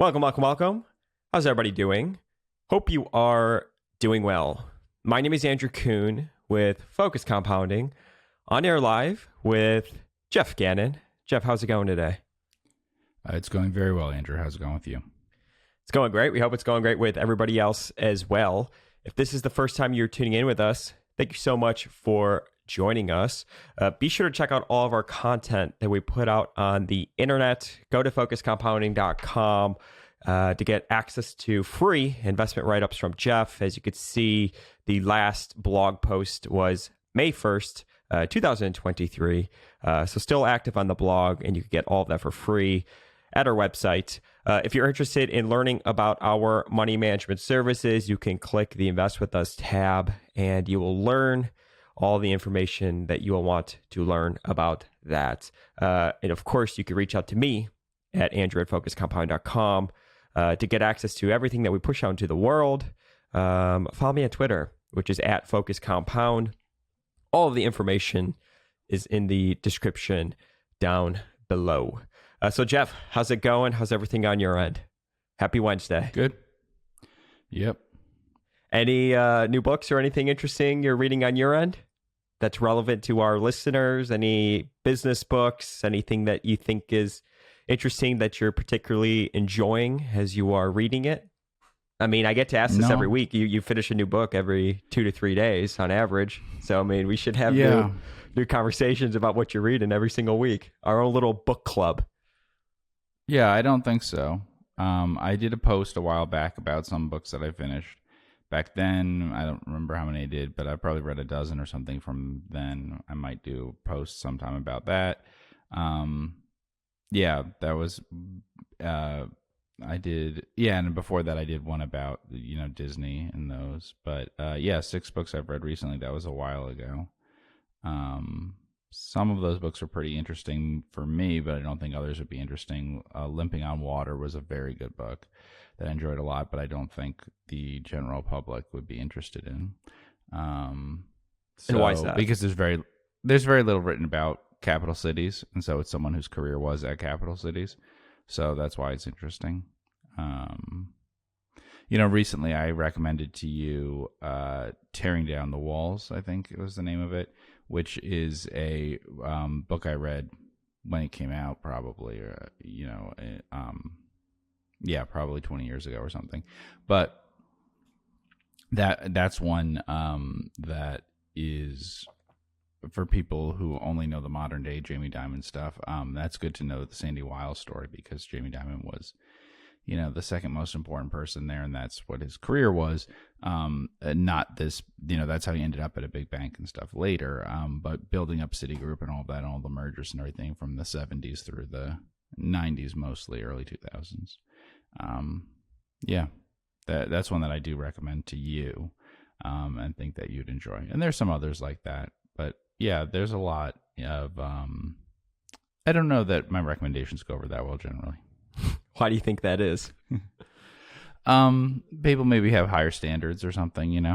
Welcome, welcome, welcome. How's everybody doing? Hope you are doing well. My name is Andrew Kuhn with Focus Compounding, on air live with Geoff Gannon. Geoff, how's it going today? It's going very well, Andrew. How's it going with you? It's going great. We hope it's going great with everybody else as well. If this is the first time you're tuning in with us, thank you so much for joining us. Be sure to check out all of our content that we put out on the internet. Go to focuscompounding.com to get access to free investment write-ups from Geoff. As you could see, the last blog post was May 1st, 2023. So still active on the blog, and you can get all of that for free at our website. If you're interested in learning about our money management services, you can click the Invest With Us tab, and you will learn all the information that you will want to learn about that. And of course, you can reach out to me at andrew@focuscompound.com to get access to everything that we push out into the world. Follow me on Twitter, which is @FocusCompound. All of the information is in the description down below. So Geoff, how's it going? How's everything on your end? Happy Wednesday. Good. Yep. Any new books or anything interesting you're reading on your end that's relevant to our listeners? Any business books, anything that you think is interesting that you're particularly enjoying as you are reading it? I mean, I get to ask this every week. You finish a new book every 2 to 3 days on average. So, I mean, we should have new conversations about what you're reading every single week. Our own little book club. Yeah, I don't think so. I did a post a while back about some books that I finished. Back then, I don't remember how many I did, but I probably read a dozen or something from then. I might do a post sometime about that. Yeah, that was, I did, and before that I did one about, Disney and those. But 6 books I've read recently. That was a while ago. Some of those books are pretty interesting for me, but I don't think others would be interesting. Limping on Water was a very good book that I enjoyed a lot, but I don't think the general public would be interested in. And why is that? Because there's very little written about capital cities, and so it's someone whose career was at capital cities. So that's why it's interesting. Recently I recommended to you Tearing Down the Walls, I think it was the name of it, which is a book I read when it came out, probably, probably 20 years ago or something. But that's one that is for people who only know the modern day Jamie Dimon stuff. That's good to know the Sandy Weill story, because Jamie Dimon was, the second most important person there, and that's what his career was. Not this, that's how he ended up at a big bank and stuff later. But building up Citigroup and all that, all the mergers and everything from the 70s through the 90s, mostly early 2000s. That's one that I do recommend to you, and think that you'd enjoy. And there's some others like that, but yeah, there's a lot of, I don't know that my recommendations go over that well generally. Why do you think that is? People maybe have higher standards or something,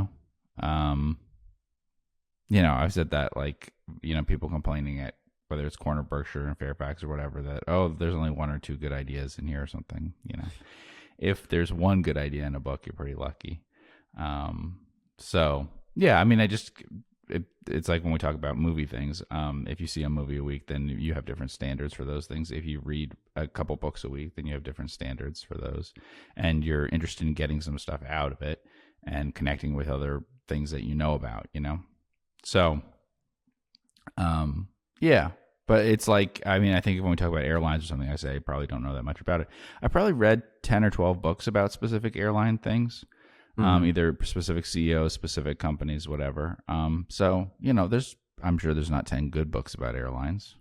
I've said that, people complaining at whether it's Corner Berkshire and Fairfax or whatever, that, there's only 1 or 2 good ideas in here or something, If there's one good idea in a book, you're pretty lucky. It's like when we talk about movie things, if you see a movie a week, then you have different standards for those things. If you read a couple books a week, then you have different standards for those. And you're interested in getting some stuff out of it and connecting with other things that you know about, So, but it's like, I think when we talk about airlines or something, I say I probably don't know that much about it. I probably read 10 or 12 books about specific airline things. Either specific CEOs, specific companies, whatever. I'm sure there's not 10 good books about airlines.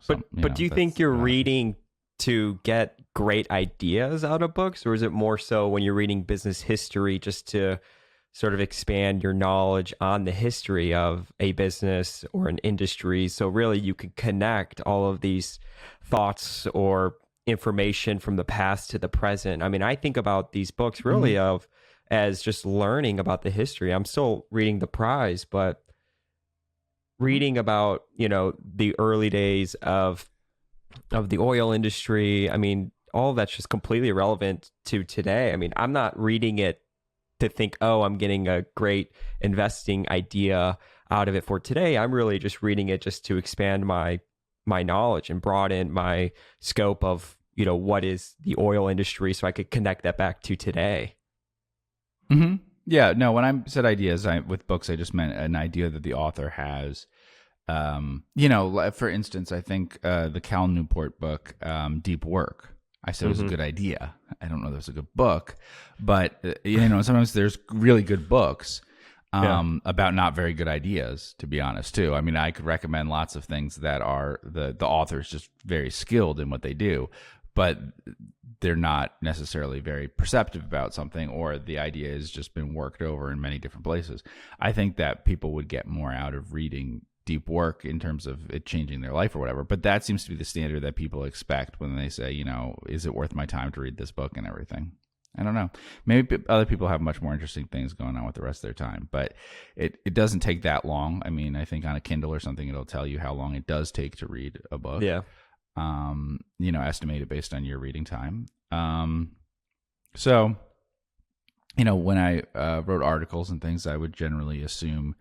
But do you think you're reading to get great ideas out of books, or is it more so when you're reading business history just to sort of expand your knowledge on the history of a business or an industry? So really you could connect all of these thoughts or information from the past to the present. I think about these books really as just learning about the history. I'm still reading The Prize, but reading about, the early days of the oil industry. all of that's just completely irrelevant to today. I mean, I'm not reading it to think, oh, I'm getting a great investing idea out of it for today. I'm really just reading it just to expand my knowledge and broaden my scope of, what is the oil industry, so I could connect that back to today. Mm-hmm. Yeah, no, when I said ideas, with books, I just meant an idea that the author has. For instance, I think the Cal Newport book, Deep Work, I said it was a good idea. I don't know if it was a good book, but sometimes there's really good books about not very good ideas, to be honest, too. I mean, I could recommend lots of things that are the author's just very skilled in what they do, but they're not necessarily very perceptive about something, or the idea has just been worked over in many different places. I think that people would get more out of reading Deep Work in terms of it changing their life or whatever, but that seems to be the standard that people expect when they say, is it worth my time to read this book and everything? I don't know. Maybe other people have much more interesting things going on with the rest of their time, but it doesn't take that long. I mean, I think on a Kindle or something, it'll tell you how long it does take to read a book. Yeah. Estimated based on your reading time. So, when I wrote articles and things, I would generally assume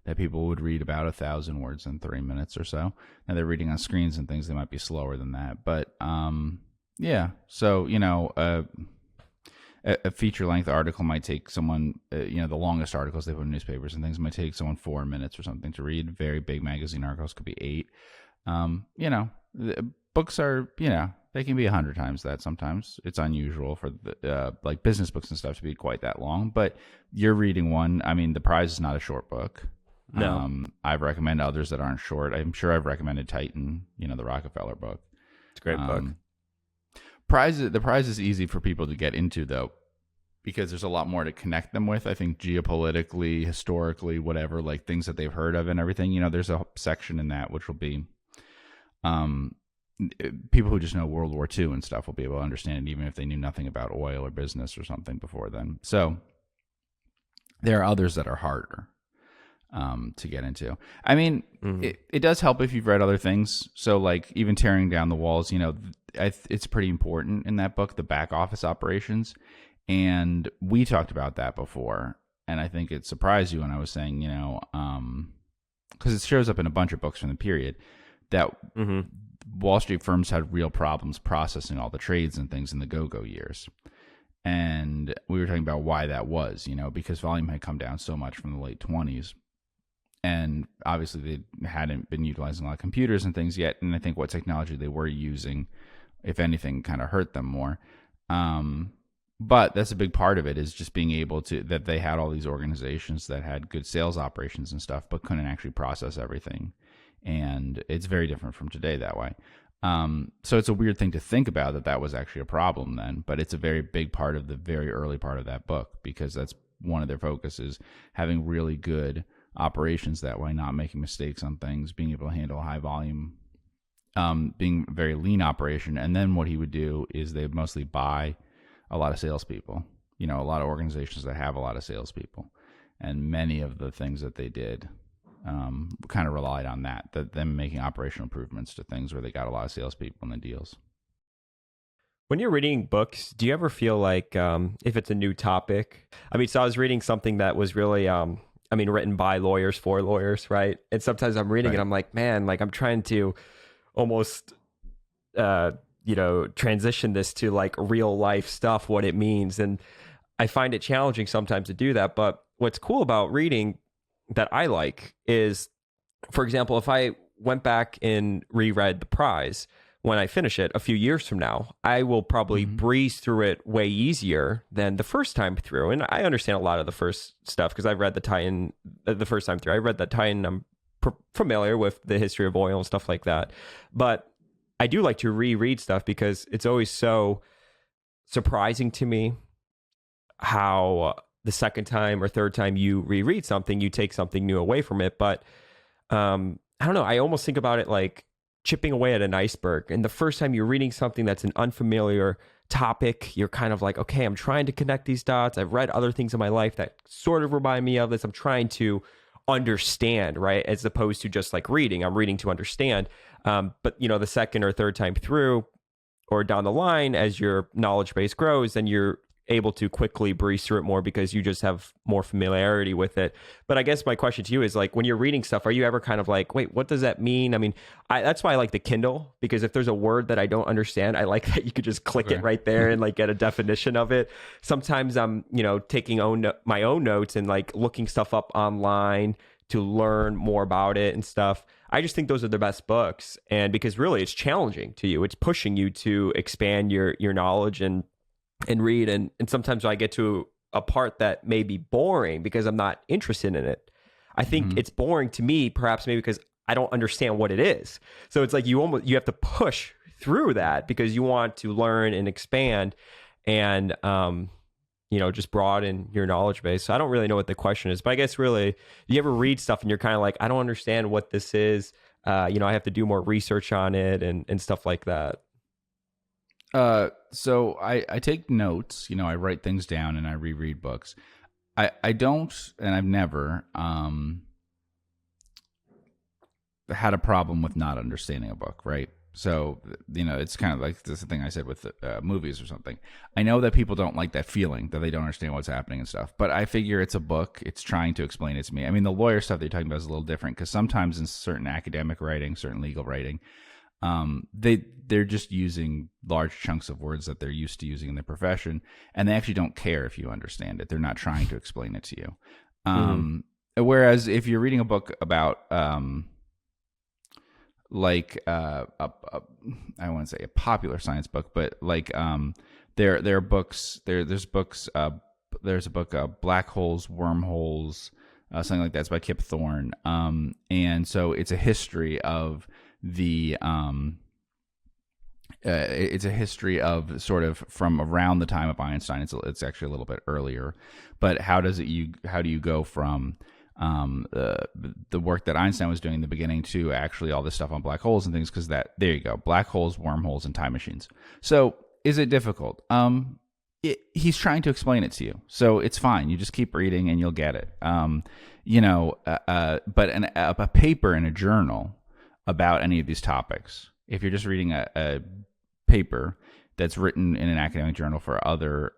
that people would read about 1,000 words in 3 minutes or so. Now they're reading on screens and things, they might be slower than that. But yeah, so, a feature-length article might take someone, the longest articles they put in newspapers and things might take someone 4 minutes or something to read. Very big magazine articles could be 8. The books are, they can be 100 times that sometimes. It's unusual for like business books and stuff to be quite that long. But you're reading one. I mean, The Prize is not a short book. No. I've recommended others that aren't short. I'm sure I've recommended Titan, the Rockefeller book. It's a great book. The Prize is easy for people to get into, though, because there's a lot more to connect them with. I think geopolitically, historically, whatever, like things that they've heard of and everything. There's a section in that which will be people who just know World War II and stuff will be able to understand it, even if they knew nothing about oil or business or something before then. So there are others that are harder to get into. I mean, it does help if you've read other things. So like even Tearing Down the Walls, it's pretty important in that book, the back office operations. And we talked about that before. And I think it surprised you when I was saying, because it shows up in a bunch of books from the period, that Wall Street firms had real problems processing all the trades and things in the go-go years. And we were talking about why that was, because volume had come down so much from the late 20s. And obviously they hadn't been utilizing a lot of computers and things yet. And I think what technology they were using, if anything, kind of hurt them more. But that's a big part of it, is just being able to, that they had all these organizations that had good sales operations and stuff, but couldn't actually process everything. And it's very different from today that way. So it's a weird thing to think about that was actually a problem then, but it's a very big part of the very early part of that book, because that's one of their focuses, having really good operations that way, not making mistakes on things, being able to handle high volume, being a very lean operation. And then what he would do is they would mostly buy a lot of salespeople, a lot of organizations that have a lot of salespeople. And many of the things that they did kind of relied on that them making operational improvements to things where they got a lot of salespeople in the deals. When you're reading books, do you ever feel like if it's a new topic? I mean, so I was reading something that was really, written by lawyers for lawyers, right? And sometimes I'm reading it, I'm like, man, like I'm trying to almost, transition this to like real life stuff, what it means. And I find it challenging sometimes to do that. But what's cool about reading that I like is, for example, if I went back and reread The Prize, when I finish it a few years from now, I will probably breeze through it way easier than the first time through. And I understand a lot of the first stuff because I've read the Titan the first time through. I read the Titan. I'm familiar with the history of oil and stuff like that. But I do like to reread stuff because it's always so surprising to me how the second time or third time you reread something, you take something new away from it. But I don't know. I almost think about it like chipping away at an iceberg. And the first time you're reading something that's an unfamiliar topic, you're kind of like, okay, I'm trying to connect these dots. I've read other things in my life that sort of remind me of this. I'm trying to understand, right? As opposed to just like reading. I'm reading to understand. But the second or third time through, or down the line, as your knowledge base grows, then you're able to quickly breeze through it more because you just have more familiarity with it. But I guess my question to you is like, when you're reading stuff, are you ever kind of like, wait, what does that mean? I mean, that's why I like the Kindle, because if there's a word that I don't understand, I like that you could just click it right there and like get a definition of it. Sometimes I'm, taking my own notes and like looking stuff up online to learn more about it and stuff. I just think those are the best books. And because really it's challenging to you, it's pushing you to expand your knowledge and read. And sometimes I get to a part that may be boring because I'm not interested in it. I think it's boring to me, perhaps maybe because I don't understand what it is. So it's like you have to push through that because you want to learn and expand and, just broaden your knowledge base. So I don't really know what the question is, but I guess really, you ever read stuff and you're kind of like, I don't understand what this is. I have to do more research on it and stuff like that. So I take notes, I write things down and I reread books. I don't, and I've never, had a problem with not understanding a book, right? So, it's kind of like this thing I said with movies or something. I know that people don't like that feeling that they don't understand what's happening and stuff, but I figure it's a book. It's trying to explain it to me. I mean, the lawyer stuff that you're talking about is a little different because sometimes in certain academic writing, certain legal writing, they're just using large chunks of words that they're used to using in their profession, and they actually don't care if you understand it. They're not trying to explain it to you. Whereas if you're reading a book about, I wouldn't say a popular science book, but like, there are books, there's books, there's a book, Black Holes, Wormholes, something like that. It's by Kip Thorne. And so it's a history of it's a history of sort of from around the time of Einstein. It's actually a little bit earlier, but how do you go from the work that Einstein was doing in the beginning to actually all this stuff on black holes and things? Because there you go, black holes, wormholes, and time machines. So is it difficult? He's trying to explain it to you, so it's fine. You just keep reading and you'll get it. But a paper in a journal about any of these topics, if you're just reading a paper that's written in an academic journal for other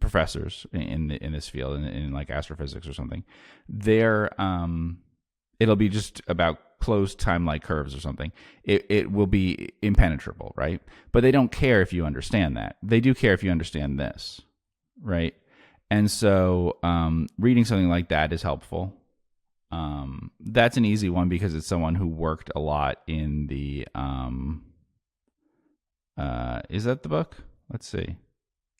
professors in this field, in like astrophysics or something, it'll be just about closed time-like curves or something. It will be impenetrable, right? But they don't care if you understand that. They do care if you understand this, right? And so reading something like that is helpful. That's an easy one because it's someone who worked a lot in the is that the book? Let's see.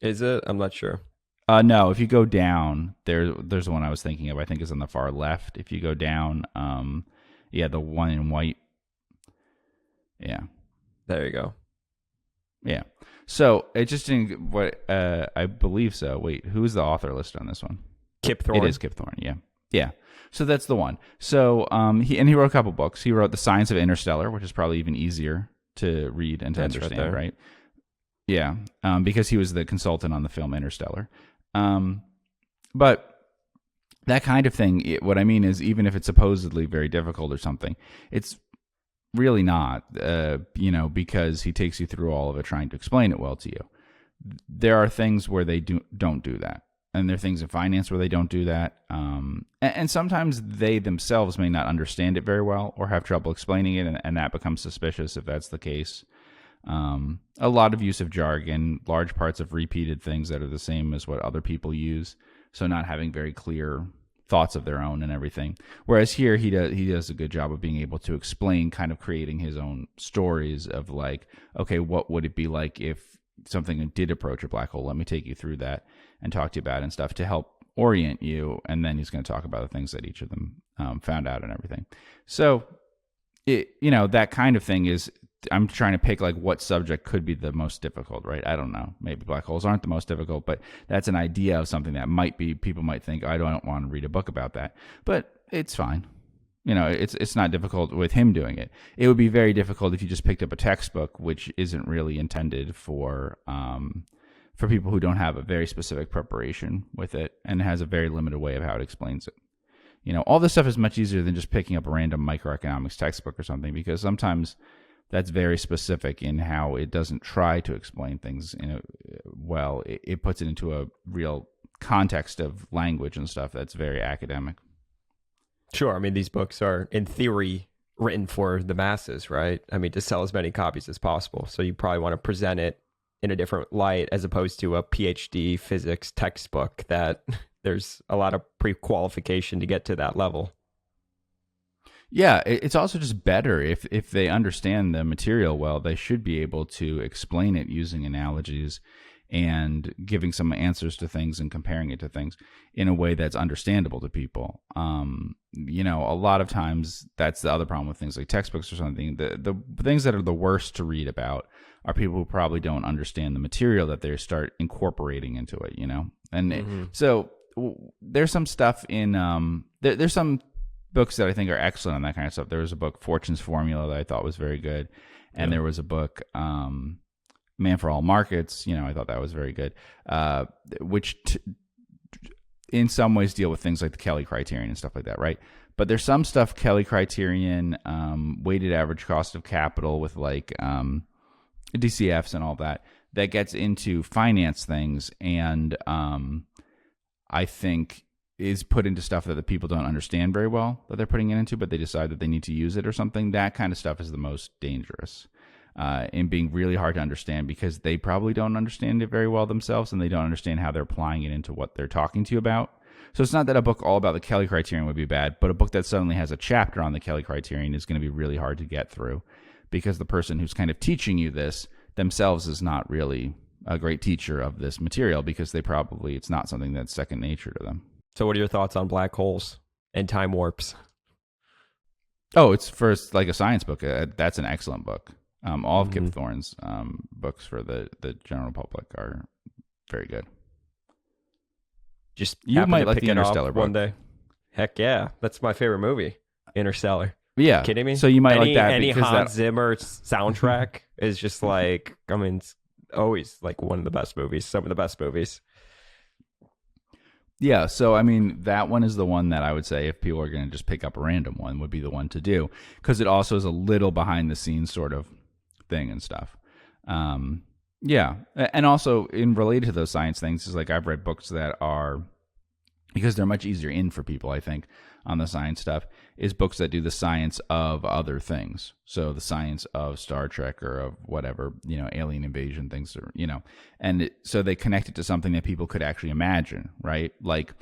Is it? I'm not sure. No, if you go down, there's the one I was thinking of. I think is on the far left. If you go down, the one in white. Yeah. There you go. Yeah. So it just didn't. What I believe so. Wait, who's the author listed on this one? Kip Thorne. It is Kip Thorne. Yeah. Yeah. So that's the one. So he wrote a couple books. He wrote The Science of Interstellar, which is probably even easier to read and to understand, right? Yeah. Because he was the consultant on the film Interstellar. But that kind of thing, what I mean is, even if it's supposedly very difficult or something, it's really not, because he takes you through all of it trying to explain it well to you. There are things where they don't do that. And there are things in finance where they don't do that. And sometimes they themselves may not understand it very well or have trouble explaining it, and that becomes suspicious if that's the case. A lot of use of jargon, large parts of repeated things that are the same as what other people use, so not having very clear thoughts of their own and everything. Whereas here he does a good job of being able to explain, kind of creating his own stories of like, okay, what would it be like if something did approach a black hole? Let me take you through that and talk to you about it and stuff to help orient you. And then he's going to talk about the things that each of them found out and everything. So that kind of thing is, I'm trying to pick like what subject could be the most difficult, right? I don't know. Maybe black holes aren't the most difficult, but that's an idea of something that might be, people might think, I don't want to read a book about that, but it's fine. It's not difficult with him doing it. It would be very difficult if you just picked up a textbook, which isn't really intended for people who don't have a very specific preparation with it and has a very limited way of how it explains it. All this stuff is much easier than just picking up a random microeconomics textbook or something, because sometimes that's very specific in how it doesn't try to explain things well. It puts it into a real context of language and stuff that's very academic. Sure. I mean, these books are, in theory, written for the masses, right? I mean, to sell as many copies as possible. So you probably want to present it in a different light as opposed to a PhD physics textbook that there's a lot of pre-qualification to get to that level. Yeah, it's also just better if they understand the material well, they should be able to explain it using analogies and giving some answers to things and comparing it to things in a way that's understandable to people. A lot of times that's the other problem with things like textbooks or something. The things that are the worst to read about are people who probably don't understand the material that they start incorporating into it, And so there's some stuff in, there's some books that I think are excellent on that kind of stuff. There was a book, Fortune's Formula, that I thought was very good. And there was a book, Man for All Markets, I thought that was very good, which in some ways deal with things like the Kelly criterion and stuff like that, right? But there's some stuff, Kelly criterion, weighted average cost of capital with like DCFs and all that gets into finance things and I think is put into stuff that the people don't understand very well that they're putting it into, but they decide that they need to use it or something. That kind of stuff is the most dangerous. In being really hard to understand because they probably don't understand it very well themselves and they don't understand how they're applying it into what they're talking to you about. So it's not that a book all about the Kelly criterion would be bad, but a book that suddenly has a chapter on the Kelly criterion is going to be really hard to get through because the person who's kind of teaching you this themselves is not really a great teacher of this material because it's not something that's second nature to them. So what are your thoughts on black holes and time warps? Oh, it's first like a science book. That's an excellent book. All of Kip Thorne's books for the general public are very good. Just you might like pick the Interstellar book one day. Heck yeah, that's my favorite movie, Interstellar. Yeah, kidding me? So you might like that. Any Hans Zimmer soundtrack is just like, I mean, it's always like one of the best movies, some of the best movies. Yeah, so I mean, that one is the one that I would say if people are going to just pick up a random one would be the one to do because it also is a little behind the scenes sort of thing and stuff. Yeah, and also in related to those science things is like I've read books that are, because they're much easier in for people, I think, on the science stuff, is books that do the science of other things. So the science of Star Trek or of whatever, alien invasion things, or, and so they connect it to something that people could actually imagine, right? Like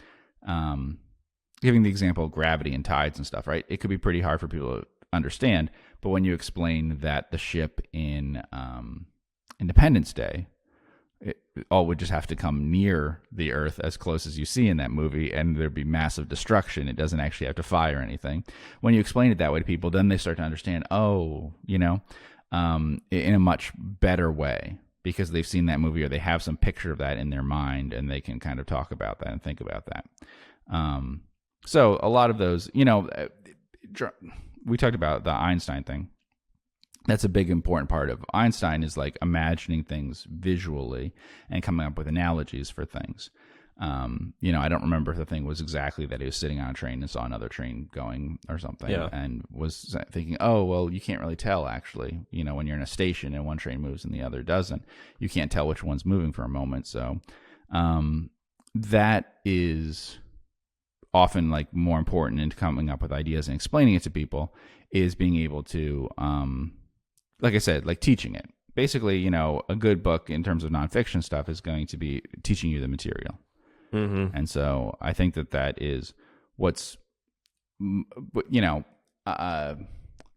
giving the example of gravity and tides and stuff, right? It could be pretty hard for people to understand, but when you explain that the ship in Independence Day, it all would just have to come near the Earth as close as you see in that movie, and there'd be massive destruction. It doesn't actually have to fire anything. When you explain it that way to people, then they start to understand, in a much better way because they've seen that movie or they have some picture of that in their mind, and they can kind of talk about that and think about that. So a lot of those, we talked about the Einstein thing. That's a big important part of Einstein is like imagining things visually and coming up with analogies for things. I don't remember if the thing was exactly that he was sitting on a train and saw another train going or something and was thinking, oh, well, you can't really tell actually, when you're in a station and one train moves and the other doesn't, you can't tell which one's moving for a moment. So that is often like more important in coming up with ideas and explaining it to people is being able to, like I said, like teaching it. Basically, a good book in terms of nonfiction stuff is going to be teaching you the material. Mm-hmm. And so I think that is what's, the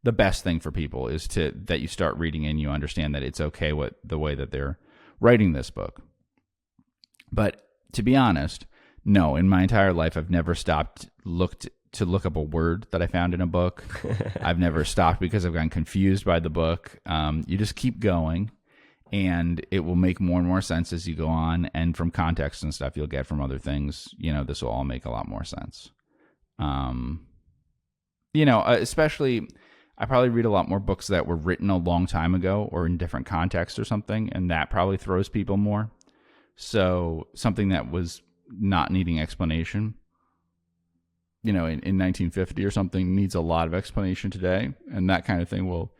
best thing for people is that you start reading and you understand that it's okay the way that they're writing this book. But to be honest, no, in my entire life, I've never stopped to look up a word that I found in a book. I've never stopped because I've gotten confused by the book. You just keep going, and it will make more and more sense as you go on. And from context and stuff you'll get from other things, this will all make a lot more sense. Especially, I probably read a lot more books that were written a long time ago or in different contexts or something, and that probably throws people more. So something that was not needing explanation, in 1950 or something needs a lot of explanation today, and that kind of thing will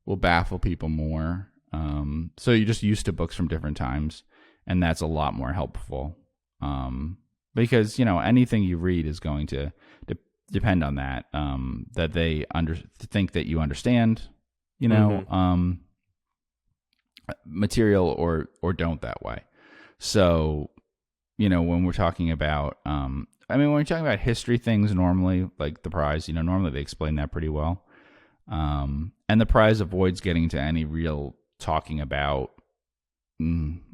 will baffle people more. So you're just used to books from different times, and that's a lot more helpful. Because, you know, anything you read is going to depend on that, that they think that you understand, you know, material or don't that way. So, you know, when we're talking about, when we're talking about history things normally, like the prize, you know, normally they explain that pretty well. And the prize avoids getting to any real talking about,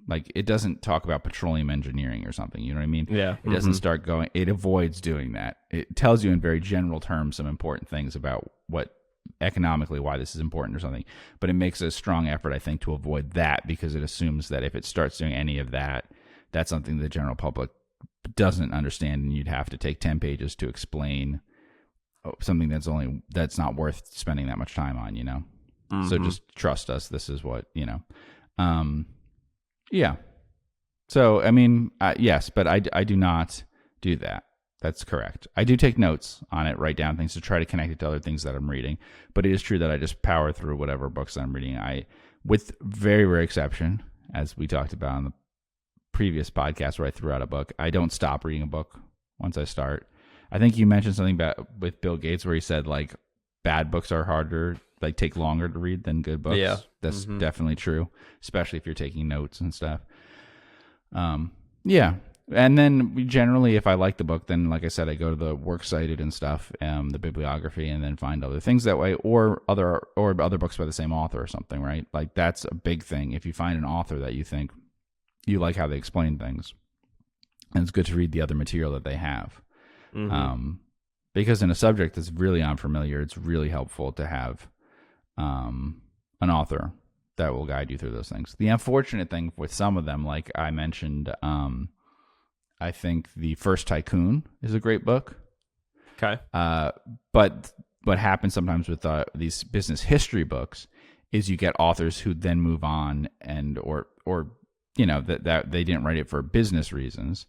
like, it doesn't talk about petroleum engineering or something, you know what I mean? Yeah. It doesn't start going, it avoids doing that. It tells you in very general terms some important things about what economically why this is important or something, but it makes a strong effort, I think, to avoid that, because it assumes that if it starts doing any of that, that's something the general public doesn't understand, and you'd have to take 10 pages to explain something that's not worth spending that much time on, you know? So just trust us. This is what, you know. Yeah. So, I mean, yes, but I do not do that. That's correct. I do take notes on it, write down things to try to connect it to other things that I'm reading. But it is true that I just power through whatever books that I'm reading. With very rare exception, as we talked about in the previous podcast where I threw out a book, I don't stop reading a book once I start. I think you mentioned something about with Bill Gates where he said, like, bad books are harder, like, take longer to read than good books. Yeah. That's definitely true, especially if you're taking notes and stuff. Yeah. And then generally, if I like the book, then, like I said, I go to the works cited and stuff, the bibliography, and then find other things that way, or other books by the same author or something, right? Like, that's a big thing. If you find an author that you think you like how they explain things, and it's good to read the other material that they have. Because in a subject that's really unfamiliar, it's really helpful to have an author that will guide you through those things. The unfortunate thing with some of them, like I mentioned, I think The First Tycoon is a great book. Okay. But what happens sometimes with these business history books is you get authors who then move on and or you know that they didn't write it for business reasons.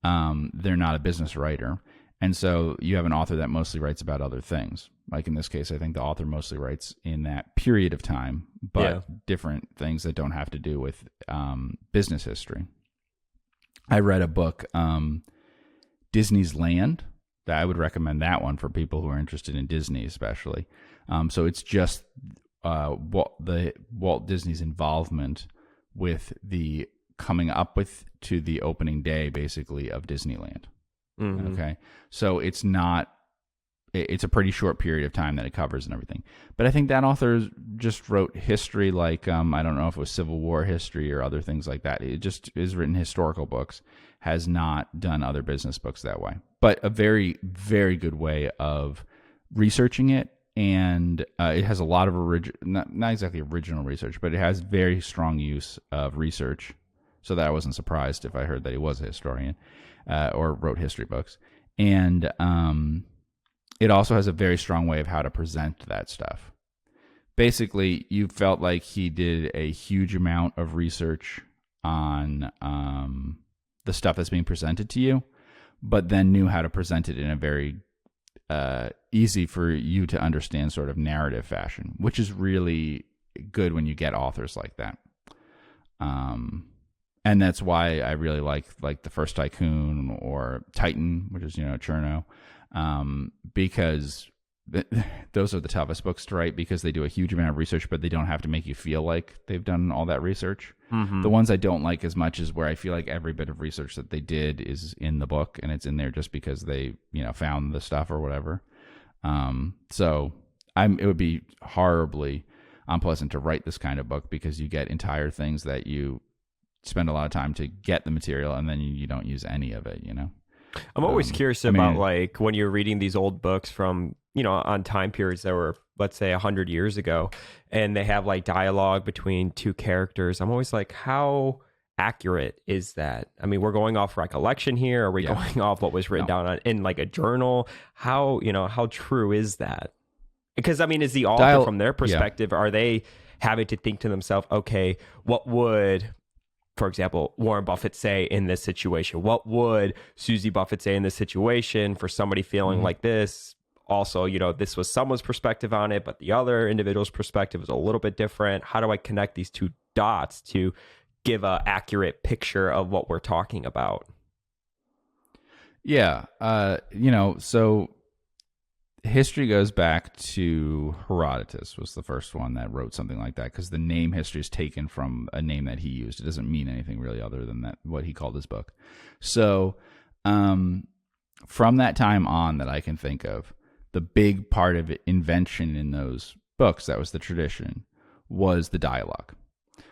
They're not a business writer. And so you have an author that mostly writes about other things. Like in this case, I think the author mostly writes in that period of time, but different things that don't have to do with business history. I read a book, Disney's Land, that I would recommend that one for people who are interested in Disney, especially. So it's just Walt Disney's involvement with the coming up with to the opening day, basically, of Disneyland. Okay, so it's a pretty short period of time that it covers and everything. But I think that author just wrote history, like, I don't know if it was Civil War history or other things like that. It just is written historical books, has not done other business books that way. But a very, very good way of researching it. And it has a lot of not exactly original research, but it has very strong use of research. So that I wasn't surprised if I heard that he was a historian. Or wrote history books. And it also has a very strong way of how to present that stuff. Basically, you felt like he did a huge amount of research on the stuff that's being presented to you, but then knew how to present it in a very easy for you to understand sort of narrative fashion, which is really good when you get authors like that. And that's why I really like The First Tycoon or Titan, which is, Cherno, because those are the toughest books to write because they do a huge amount of research, but they don't have to make you feel like they've done all that research. The ones I don't like as much is where I feel like every bit of research that they did is in the book, and it's in there just because they, found the stuff or whatever. So it would be horribly unpleasant to write this kind of book because you get entire things that you spend a lot of time to get the material, and then you don't use any of it, I'm always curious about like when you're reading these old books from, on time periods that were, let's say 100 years ago, and they have like dialogue between two characters. I'm always like, how accurate is that? I mean, we're going off recollection here. Are we going off what was written down in like a journal? How true is that? Because I mean, is the author from their perspective, are they having to think to themselves, okay, what would, for example, Warren Buffett say in this situation? What would Susie Buffett say in this situation for somebody feeling like this? also, this was someone's perspective on it, but the other individual's perspective is a little bit different. How do I connect these two dots to give a accurate picture of what we're talking about? Yeah. So history goes back to Herodotus was the first one that wrote something like that, because the name history is taken from a name that he used. It doesn't mean anything really other than that, what he called his book. So from that time on that I can think of, the big part of invention in those books, that was the tradition, was the dialogue.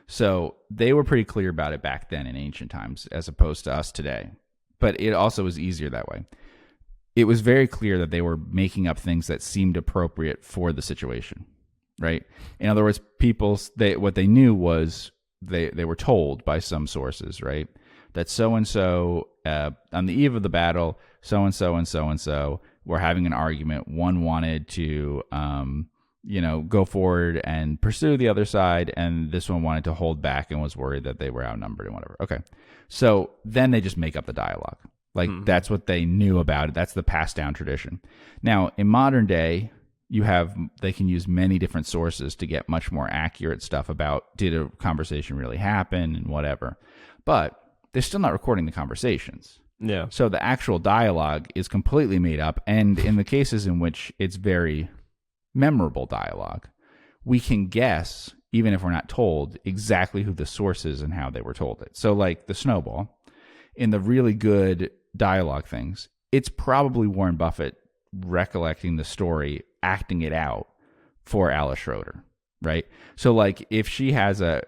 So they were pretty clear about it back then in ancient times as opposed to us today. But it also was easier that way. It was very clear that they were making up things that seemed appropriate for the situation, right? In other words, what they knew was they were told by some sources, right, that so-and-so, on the eve of the battle, so-and-so and so-and-so were having an argument. One wanted to, go forward and pursue the other side, and this one wanted to hold back and was worried that they were outnumbered and whatever. Okay. So then they just make up the dialogue. Like, that's what they knew about it. That's the passed down tradition. Now, in modern day, they can use many different sources to get much more accurate stuff about, did a conversation really happen and whatever. But they're still not recording the conversations. Yeah. So the actual dialogue is completely made up. And in the cases in which it's very memorable dialogue, we can guess, even if we're not told, exactly who the source is and how they were told it. So like the snowball, in the really good dialogue things, it's probably Warren Buffett recollecting the story, acting it out for Alice Schroeder, right? So like if she has I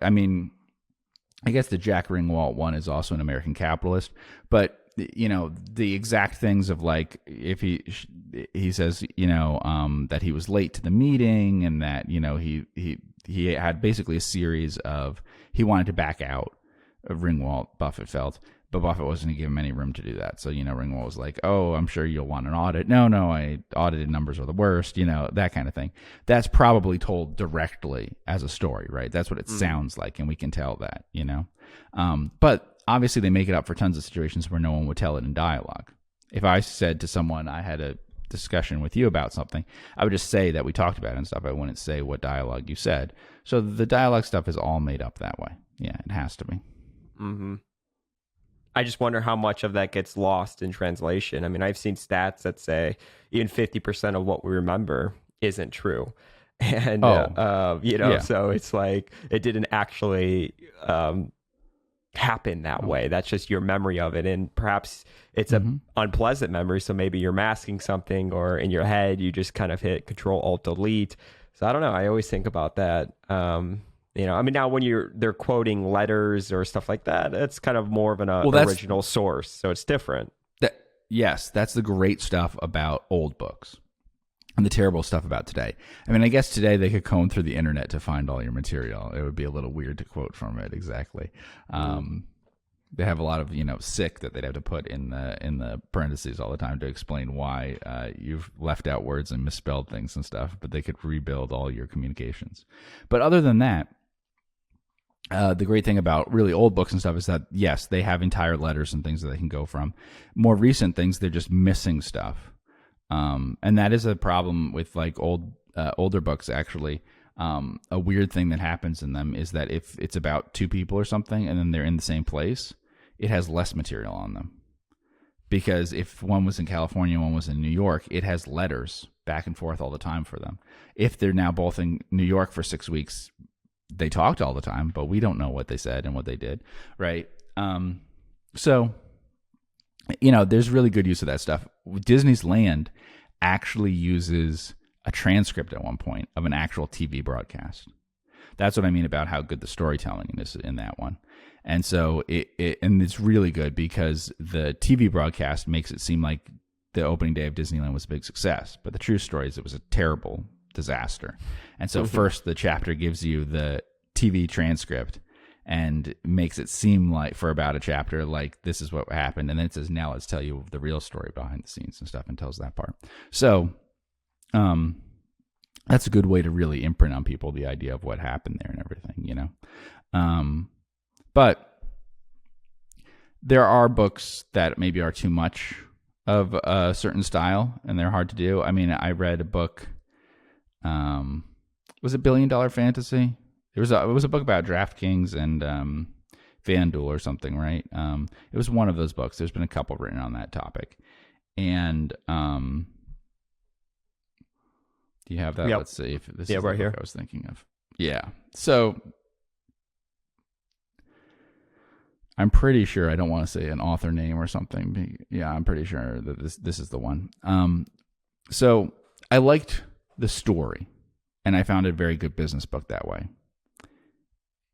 guess the Jack Greenwald one is also an American capitalist, but the exact things of like, if he says, that he was late to the meeting, and that, he had basically a series of, he wanted to back out of Greenwald, Buffett felt, but Buffett wasn't going to give him any room to do that. So, Greenwald was like, oh, I'm sure you'll want an audit. No, I audited numbers are the worst, that kind of thing. That's probably told directly as a story, right? That's what it sounds like. And we can tell that, but obviously they make it up for tons of situations where no one would tell it in dialogue. If I said to someone, I had a discussion with you about something, I would just say that we talked about it and stuff. I wouldn't say what dialogue you said. So the dialogue stuff is all made up that way. Yeah, it has to be. Mm-hmm. I just wonder how much of that gets lost in translation. I mean, I've seen stats that say even 50% of what we remember isn't true. And, so it's like, it didn't actually happen that way. That's just your memory of it. And perhaps it's an unpleasant memory. So maybe you're masking something, or in your head, you just kind of hit Control-Alt-Delete. So I don't know. I always think about that. Now when they're quoting letters or stuff like that, it's kind of more of an original source. So it's different. Yes, that's the great stuff about old books and the terrible stuff about today. I mean, I guess today they could comb through the internet to find all your material. It would be a little weird to quote from it exactly. They have a lot of, sick that they'd have to put in the parentheses all the time to explain why you've left out words and misspelled things and stuff, but they could rebuild all your communications. But other than that, the great thing about really old books and stuff is that, yes, they have entire letters and things that they can go from. More recent things, they're just missing stuff. And that is a problem with like older books, actually. A weird thing that happens in them is that if it's about two people or something and then they're in the same place, it has less material on them. Because if one was in California and one was in New York, it has letters back and forth all the time for them. If they're now both in New York for 6 weeks, they talked all the time, but we don't know what they said and what they did, right? So, there's really good use of that stuff. Disney's Land actually uses a transcript at one point of an actual TV broadcast. That's what I mean about how good the storytelling is in that one. And so it's really good because the TV broadcast makes it seem like the opening day of Disneyland was a big success. But the true story is it was a terrible disaster. And so first the chapter gives you the TV transcript and makes it seem like, for about a chapter, like this is what happened. And then it says, now let's tell you the real story behind the scenes and stuff, and tells that part. So that's a good way to really imprint on people the idea of what happened there and everything, but there are books that maybe are too much of a certain style, and they're hard to do. I mean, I read a book. Was it $1 Billion Fantasy? It was a book about DraftKings and FanDuel or something, right? It was one of those books. There's been a couple written on that topic, and do you have that? Yep. Let's see if this is right the here. book I was thinking of. Yeah. So I'm pretty sure, I don't want to say an author name or something. Yeah, I'm pretty sure that this is the one. So I liked the story, and I found it a very good business book that way.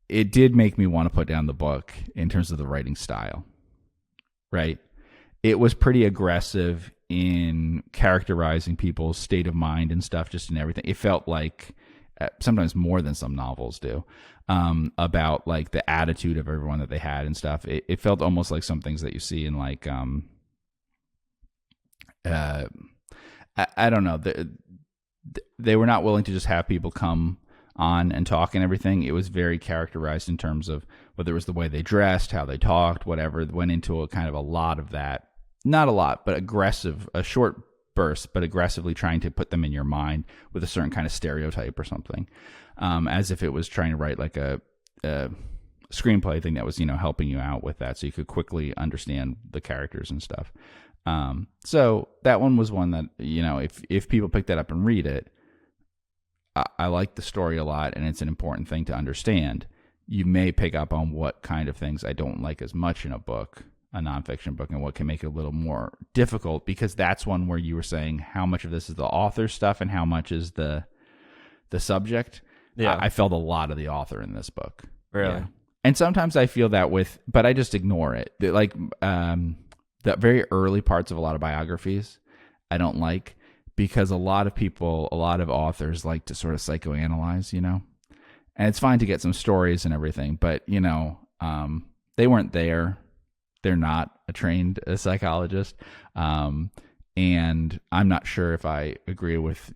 It did make me want to put down the book in terms of the writing style, right? It was pretty aggressive in characterizing people's state of mind and stuff, just in everything. It felt like, sometimes more than some novels do, about like the attitude of everyone that they had and stuff. It felt almost like some things that you see in like, I don't know. They were not willing to just have people come on and talk and everything. It was very characterized in terms of whether it was the way they dressed, how they talked, whatever. It went into a kind of a lot of that. Not a lot, but aggressive, a short burst, but aggressively trying to put them in your mind with a certain kind of stereotype or something, as if it was trying to write like a screenplay thing that was, helping you out with that, so you could quickly understand the characters and stuff. So that one was one that, if people pick that up and read it, I like the story a lot, and it's an important thing to understand. You may pick up on what kind of things I don't like as much in a book, a nonfiction book, and what can make it a little more difficult, because that's one where you were saying how much of this is the author stuff and how much is the subject. Yeah. I felt a lot of the author in this book. Really? Yeah. And sometimes I feel that but I just ignore it. Like, the very early parts of a lot of biographies, I don't like, because a lot of authors like to sort of psychoanalyze, and it's fine to get some stories and everything, but, they weren't there. They're not a trained psychologist. And I'm not sure if I agree with,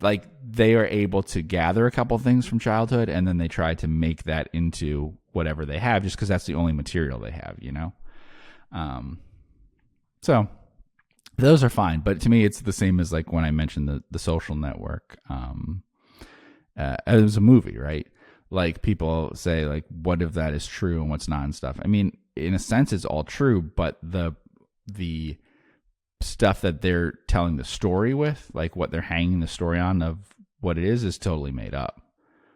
like they are able to gather a couple things from childhood, and then they try to make that into whatever they have, just because that's the only material they have, So those are fine. But to me, it's the same as like when I mentioned the Social Network. It was a movie, right? Like people say, like, what if that is true and what's not and stuff. I mean, in a sense, it's all true, but the stuff that they're telling the story with, like what they're hanging the story on of what it is totally made up.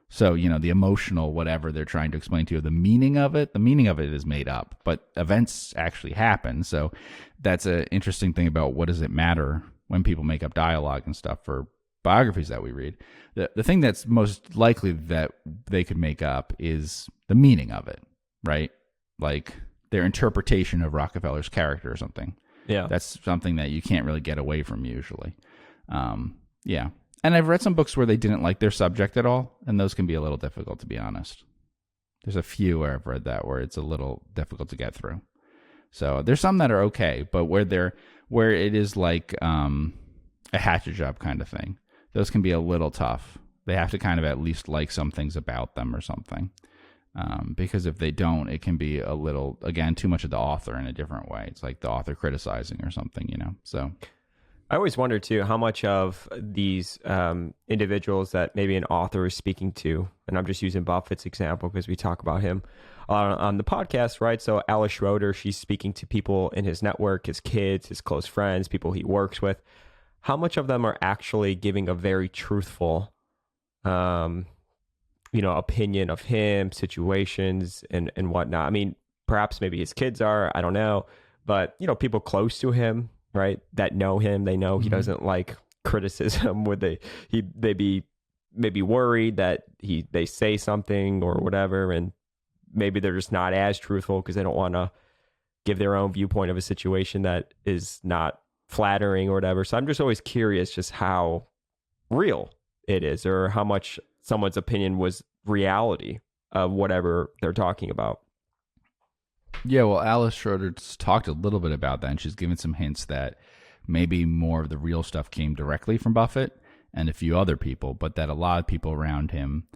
So, the emotional whatever they're trying to explain to you, the meaning of it is made up, but events actually happen. So that's an interesting thing about what does it matter when people make up dialogue and stuff for biographies that we read. The thing that's most likely that they could make up is the meaning of it, right? Like their interpretation of Rockefeller's character or something. Yeah. That's something that you can't really get away from usually. Yeah. And I've read some books where they didn't like their subject at all, and those can be a little difficult, to be honest. There's a few where I've read that where it's a little difficult to get through. So there's some that are okay, but where it is like a hatchet job kind of thing, those can be a little tough. They have to kind of at least like some things about them or something. Because if they don't, it can be a little, again, too much of the author in a different way. It's like the author criticizing or something, So I always wonder too how much of these individuals that maybe an author is speaking to, and I'm just using Buffett's example because we talk about him on the podcast, right? So Alice Schroeder, she's speaking to people in his network, his kids, his close friends, people he works with. How much of them are actually giving a very truthful, opinion of him, situations, and whatnot? I mean, perhaps maybe his kids are, I don't know, but people close to him, right, that know him, they know he doesn't like criticism. Would they be maybe worried that they say something or whatever, and maybe they're just not as truthful because they don't want to give their own viewpoint of a situation that is not flattering or whatever. So I'm just always curious just how real it is, or how much someone's opinion was reality of whatever they're talking about. Yeah, well, Alice Schroeder talked a little bit about that, and she's given some hints that maybe more of the real stuff came directly from Buffett and a few other people, but that a lot of people around him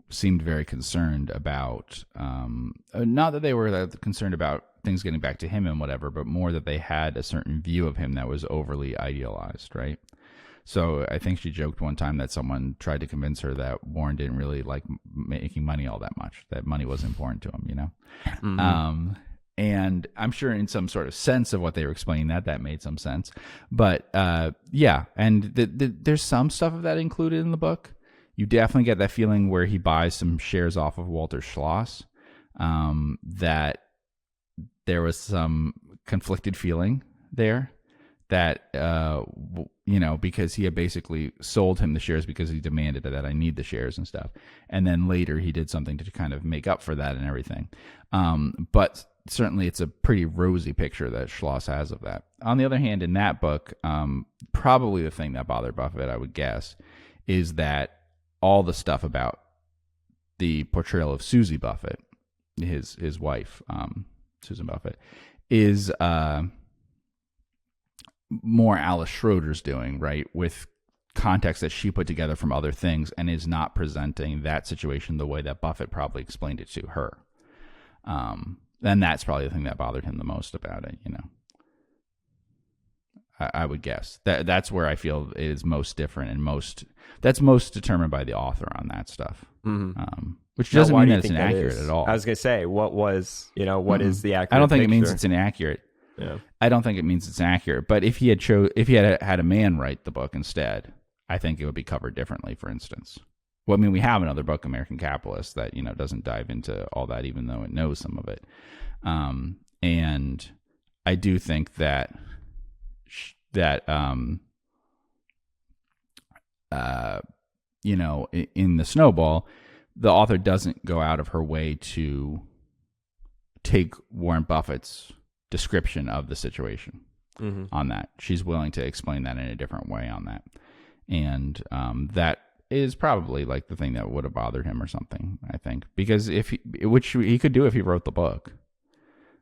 seemed very concerned about, not that they were concerned about things getting back to him and whatever, but more that they had a certain view of him that was overly idealized, right? So I think she joked one time that someone tried to convince her that Warren didn't really like making money all that much, that money was important to him, you know? Mm-hmm. And I'm sure in some sort of sense of what they were explaining that made some sense. But yeah, and there's some stuff of that included in the book. You definitely get that feeling where he buys some shares off of Walter Schloss, that there was some conflicted feeling there that, you know, because he had basically sold him the shares because he demanded that I need the shares and stuff. And then later he did something to kind of make up for that and everything. But certainly it's a pretty rosy picture that Schloss has of that. On the other hand, in that book, probably the thing that bothered Buffett, I would guess, is that all the stuff about the portrayal of Susie Buffett, his wife, Susan Buffett, is more Alice Schroeder's doing, right? With context that she put together from other things and is not presenting that situation the way that Buffett probably explained it to her. And that's probably the thing that bothered him the most about it, you know. I would guess that's where I feel it is most different and that's most determined by the author on that stuff. Mm-hmm. Which doesn't mean that it's inaccurate at all. I was going to say, what is the accurate I don't think picture? It means it's inaccurate. Yeah. I don't think it means it's inaccurate. But if he had had a man write the book instead, I think it would be covered differently, for instance. Well, I mean, we have another book, American Capitalist, that, you know, doesn't dive into all that, even though it knows some of it. And I do think that you know, in the Snowball, the author doesn't go out of her way to take Warren Buffett's description of the situation on that. She's willing to explain that in a different way on that. And that is probably like the thing that would have bothered him or something, I think, because which he could do if he wrote the book.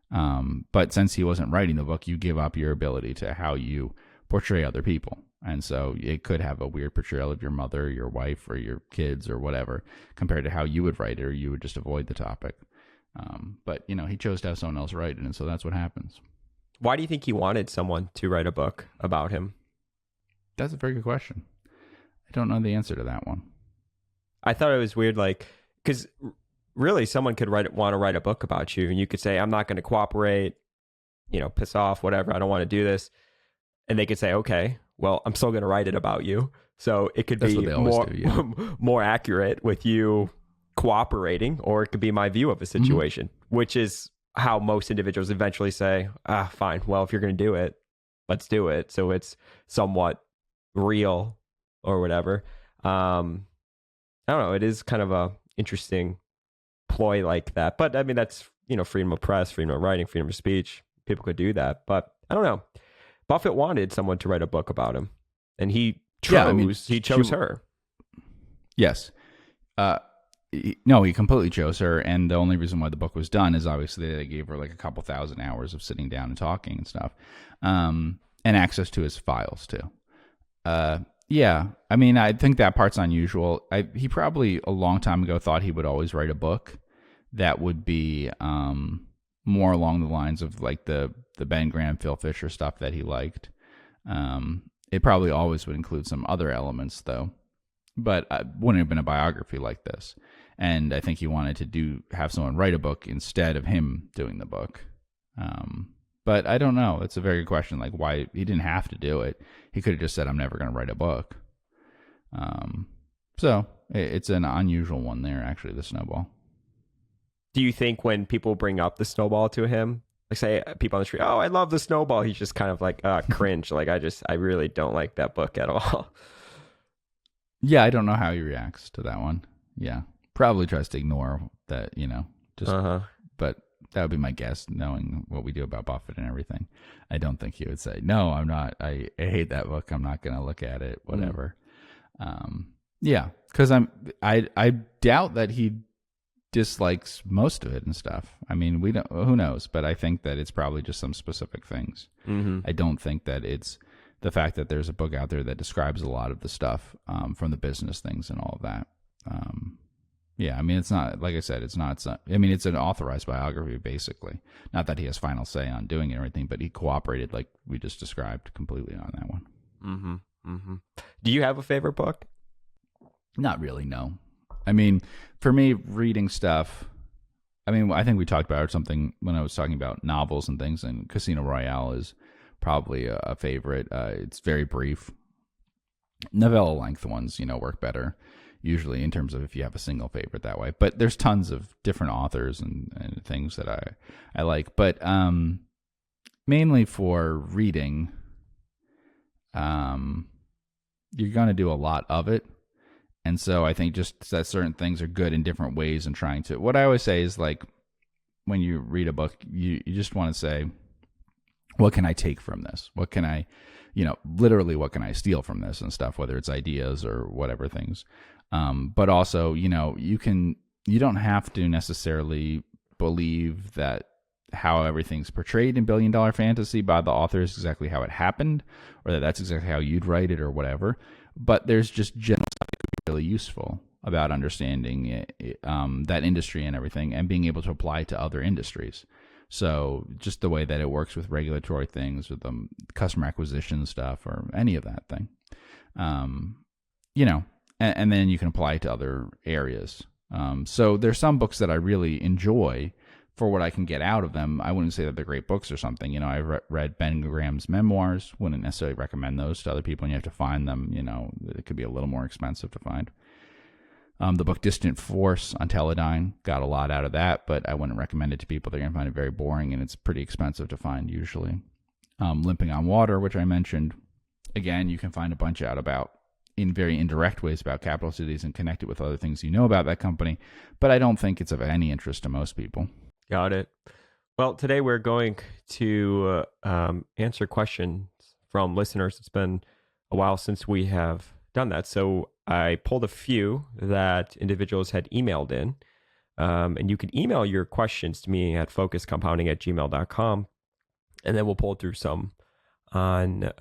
But since he wasn't writing the book, you give up your ability to how you portray other people. And so it could have a weird portrayal of your mother, your wife, or your kids, or whatever, compared to how you would write it, or you would just avoid the topic. But, you know, he chose to have someone else write it, and so that's what happens. Why do you think he wanted someone to write a book about him? That's a very good question. I don't know the answer to that one. I thought it was weird, like, because really someone could want to write a book about you, and you could say, I'm not going to cooperate, you know, piss off, whatever, I don't want to do this. And they could say, okay, well, I'm still going to write it about you. So it could be more accurate with you cooperating, or it could be my view of a situation, which is how most individuals eventually say, fine, well, if you're going to do it, let's do it. So it's somewhat real or whatever. I don't know. It is kind of a interesting ploy like that. But I mean, that's, you know, freedom of press, freedom of writing, freedom of speech. People could do that. But I don't know. Buffett wanted someone to write a book about him, and he chose her. Yes. No, he completely chose her, and the only reason why the book was done is obviously they gave her like a couple thousand hours of sitting down and talking and stuff, and access to his files too. Yeah, I mean, I think that part's unusual. He probably a long time ago thought he would always write a book that would be more along the lines of like the Ben Graham, Phil Fisher stuff that he liked. It probably always would include some other elements though, but it wouldn't have been a biography like this. And I think he wanted to have someone write a book instead of him doing the book. But I don't know. It's a very good question. Like, why he didn't have to do it. He could have just said, I'm never going to write a book. So it's an unusual one there, actually, the Snowball. Do you think when people bring up the Snowball to him, like say people on the street, oh, I love the Snowball, he's just kind of like, cringe. Like, I really don't like that book at all. Yeah, I don't know how he reacts to that one. Yeah. Probably tries to ignore that, you know, just, but that would be my guess, knowing what we do about Buffett and everything. I don't think he would say, no, I'm not, I hate that book, I'm not going to look at it, whatever. Yeah, because I doubt that he dislikes most of it and stuff. I mean, who knows, but I think that it's probably just some specific things. I don't think that it's the fact that there's a book out there that describes a lot of the stuff from the business things and all of that. Yeah, I mean, it's not, like I said, I mean, it's an authorized biography, basically. Not that he has final say on doing it or anything, but he cooperated, like we just described, completely on that one. Mm-hmm. Mm-hmm. Do you have a favorite book? Not really, no. I mean, for me, reading stuff, I mean, I think we talked about something when I was talking about novels and things, and Casino Royale is probably a favorite. It's very brief. Novella length ones, work better usually in terms of if you have a single favorite that way. But there's tons of different authors and things that I like. But mainly for reading, you're going to do a lot of it. And so I think just that certain things are good in different ways and trying to, what I always say is like, when you read a book, you just want to say, what can I take from this? What can I, literally what can I steal from this and stuff, whether it's ideas or whatever things. But also, you don't have to necessarily believe that how everything's portrayed in $1 Billion Fantasy by the author is exactly how it happened, or that that's exactly how you'd write it or whatever. But there's just general stuff that could be really useful about understanding that industry and everything, and being able to apply it to other industries. So just the way that it works with regulatory things, with the customer acquisition stuff, or any of that thing, and then you can apply it to other areas. So there's some books that I really enjoy for what I can get out of them. I wouldn't say that they're great books or something. I read Ben Graham's memoirs. Wouldn't necessarily recommend those to other people, and you have to find them. It could be a little more expensive to find. The book Distant Force on Teledyne, got a lot out of that, but I wouldn't recommend it to people. They're going to find it very boring, and it's pretty expensive to find usually. Limping on Water, which I mentioned, again, you can find a bunch out about, in very indirect ways, about capital cities and connect it with other things you know about that company, but I don't think it's of any interest to most people. Got it. Well, today we're going to answer questions from listeners. It's been a while since we have done that, so I pulled a few that individuals had emailed in, and you can email your questions to me at focuscompounding@gmail.com, and then we'll pull through some on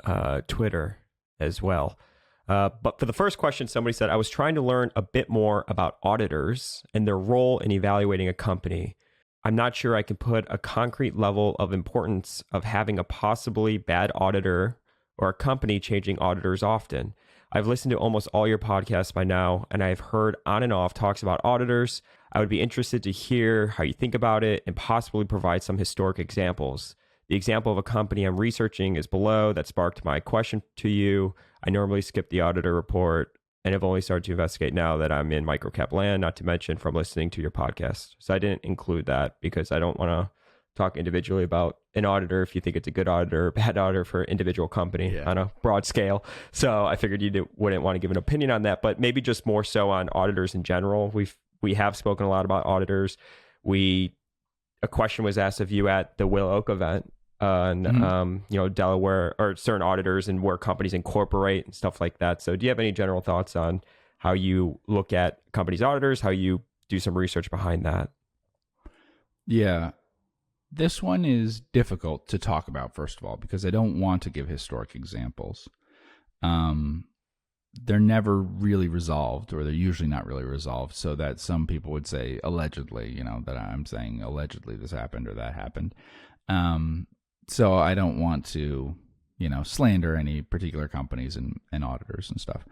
Twitter as well. But for the first question, somebody said, I was trying to learn a bit more about auditors and their role in evaluating a company. I'm not sure I can put a concrete level of importance of having a possibly bad auditor or a company changing auditors often. I've listened to almost all your podcasts by now, and I've heard on and off talks about auditors. I would be interested to hear how you think about it and possibly provide some historic examples. The example of a company I'm researching is below that sparked my question to you. I normally skip the auditor report and have only started to investigate now that I'm in microcap land, not to mention from listening to your podcast. So I didn't include that because I don't want to talk individually about an auditor if you think it's a good auditor or bad auditor for an individual company on a broad scale. So I figured you wouldn't want to give an opinion on that, but maybe just more so on auditors in general. We have spoken a lot about auditors. A question was asked of you at the Will Oak event on Delaware, or certain auditors and where companies incorporate and stuff like that. So do you have any general thoughts on how you look at companies' auditors, how you do some research behind that? Yeah. This one is difficult to talk about, first of all, because I don't want to give historic examples. They're never really resolved, or they're usually not really resolved, so that some people would say allegedly, that I'm saying allegedly this happened or that happened. So I don't want to, slander any particular companies and auditors and stuff.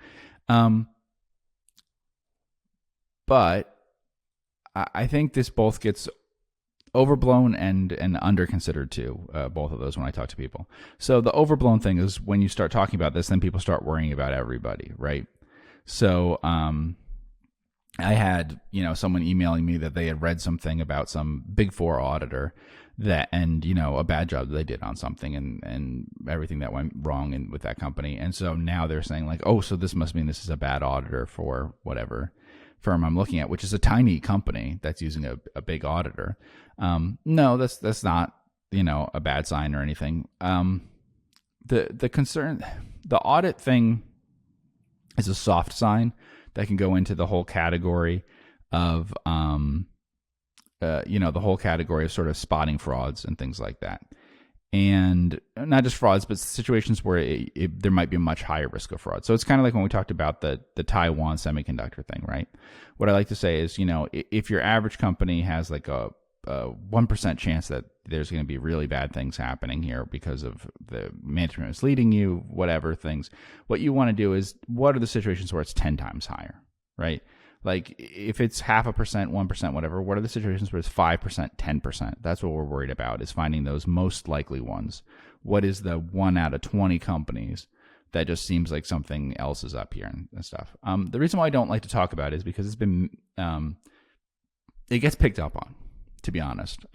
But I think this both gets overblown and underconsidered too, both of those when I talk to people. So the overblown thing is when you start talking about this, then people start worrying about everybody, right? So I had, someone emailing me that they had read something about some Big Four auditor and a bad job that they did on something and everything that went wrong with that company. And so now they're saying like, oh, so this must mean this is a bad auditor for whatever firm I'm looking at, which is a tiny company that's using a big auditor. No, that's not, a bad sign or anything. The concern, the audit thing is a soft sign that can go into the whole category of, the whole category of sort of spotting frauds and things like that. And not just frauds, but situations where there might be a much higher risk of fraud. So it's kind of like when we talked about the Taiwan semiconductor thing, right? What I like to say is, if your average company has like a 1% chance that there's going to be really bad things happening here because of the management misleading you, whatever things, what you want to do is, what are the situations where it's 10 times higher, right? Like if it's 0.5%, 1%, whatever, what are the situations where it's 5%, 10%? That's what we're worried about, is finding those most likely ones. What is the 1 out of 20 companies that just seems like something else is up here and stuff? The reason why I don't like to talk about it is because it's been, it gets picked up on, to be honest.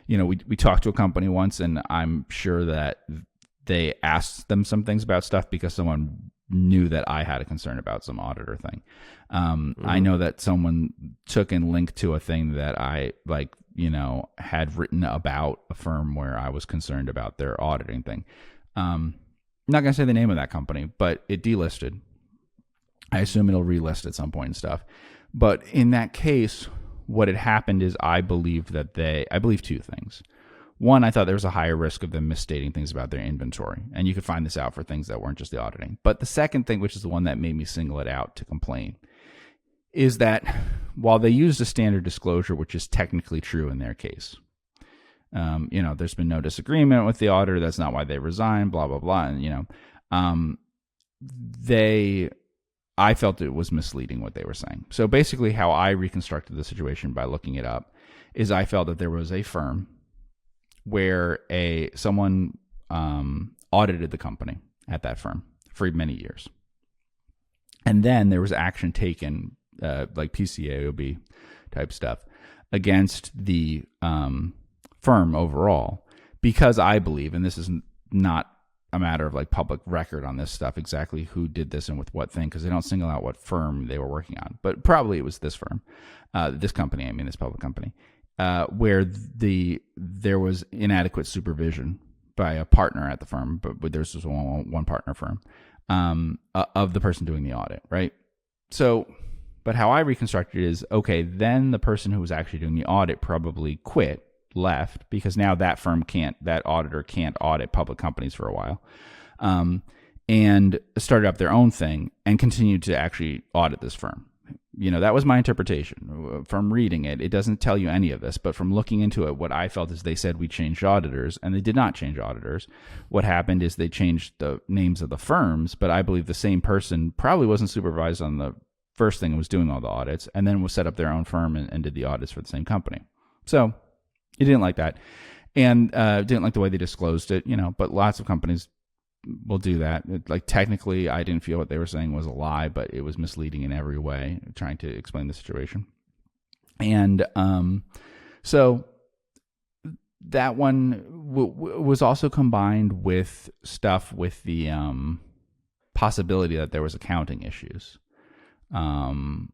We talked to a company once, and I'm sure that they asked them some things about stuff because someone knew that I had a concern about some auditor thing. I know that someone took and linked to a thing that I had written about a firm where I was concerned about their auditing thing. I'm not going to say the name of that company, but it delisted. I assume it'll relist at some point and stuff. But in that case, what had happened is I believe two things. One, I thought there was a higher risk of them misstating things about their inventory. And you could find this out for things that weren't just the auditing. But the second thing, which is the one that made me single it out to complain, is that while they used a standard disclosure, which is technically true in their case, there's been no disagreement with the auditor. That's not why they resigned, blah, blah, blah. And, I felt it was misleading what they were saying. So basically how I reconstructed the situation by looking it up is I felt that there was a firm where someone audited the company at that firm for many years. And then there was action taken, like PCAOB type stuff, against the firm overall, because I believe, and this is not a matter of like public record on this stuff, exactly who did this and with what thing, because they don't single out what firm they were working on, but probably it was this firm, this public company, where there was inadequate supervision by a partner at the firm, but there's just one partner firm, of the person doing the audit, right? So, but how I reconstructed it is, okay, then the person who was actually doing the audit probably quit, left, because now that auditor can't audit public companies for a while, and started up their own thing and continued to actually audit this firm. That was my interpretation from reading it. It doesn't tell you any of this, but from looking into it, what I felt is they said we changed auditors, and they did not change auditors. What happened is they changed the names of the firms, but I believe the same person probably wasn't supervised on the first thing and was doing all the audits, and then was set up their own firm and did the audits for the same company. So he didn't like that, and didn't like the way they disclosed it, but lots of companies will do that. Like technically, I didn't feel what they were saying was a lie, but it was misleading in every way, trying to explain the situation. And so that one was also combined with stuff with the possibility that there was accounting issues. And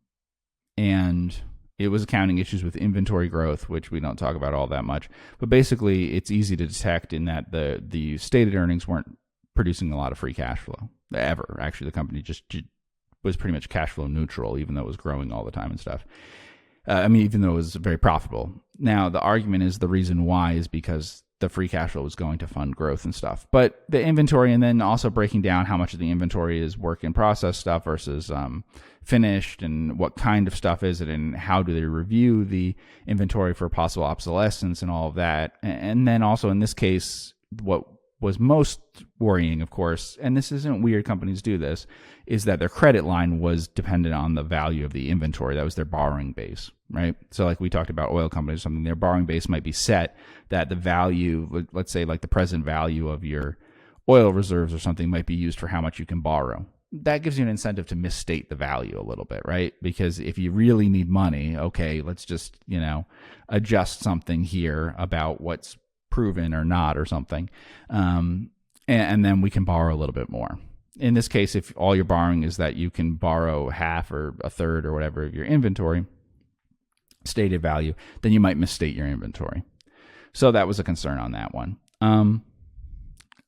it was accounting issues with inventory growth, which we don't talk about all that much. But basically, it's easy to detect in that the stated earnings weren't producing a lot of free cash flow ever. Actually, the company just was pretty much cash flow neutral, even though it was growing all the time and stuff. Even though it was very profitable. Now, the argument is the reason why is because the free cash flow was going to fund growth and stuff. But the inventory, and then also breaking down how much of the inventory is work in process stuff versus finished, and what kind of stuff is it, and how do they review the inventory for possible obsolescence and all of that. And then also in this case, what was most worrying, of course, and this isn't weird, companies do this, is that their credit line was dependent on the value of the inventory. That was their borrowing base, right? So like we talked about oil companies or something, their borrowing base might be set that the value, let's say like the present value of your oil reserves or something, might be used for how much you can borrow. That gives you an incentive to misstate the value a little bit, right? Because if you really need money, okay, let's just, adjust something here about what's proven or not or something. And then we can borrow a little bit more. In this case, if all you're borrowing is that you can borrow half or a third or whatever of your inventory, stated value, then you might misstate your inventory. So that was a concern on that one.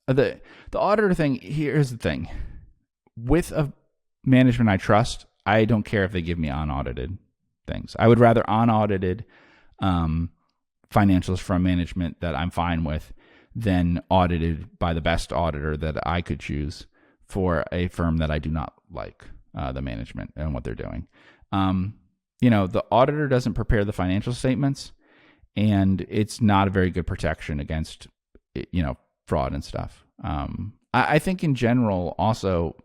The auditor thing, here's the thing. With a management I trust, I don't care if they give me unaudited things. I would rather unaudited financials from management that I'm fine with then audited by the best auditor that I could choose for a firm that I do not like the management and what they're doing. The auditor doesn't prepare the financial statements, and it's not a very good protection against, fraud and stuff. I think in general, also,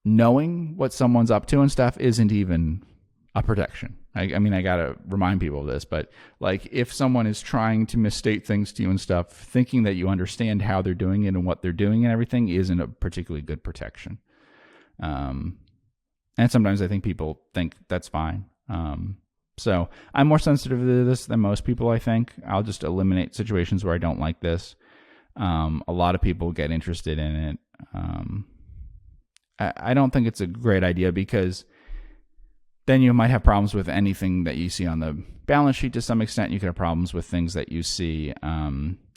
knowing what someone's up to and stuff isn't even a protection. I got to remind people of this, but like if someone is trying to misstate things to you and stuff, thinking that you understand how they're doing it and what they're doing and everything isn't a particularly good protection. And sometimes I think people think that's fine. So I'm more sensitive to this than most people, I think. I'll just eliminate situations where I don't like this. A lot of people get interested in it. I don't think it's a great idea because then you might have problems with anything that you see on the balance sheet to some extent. You could have problems with things that you see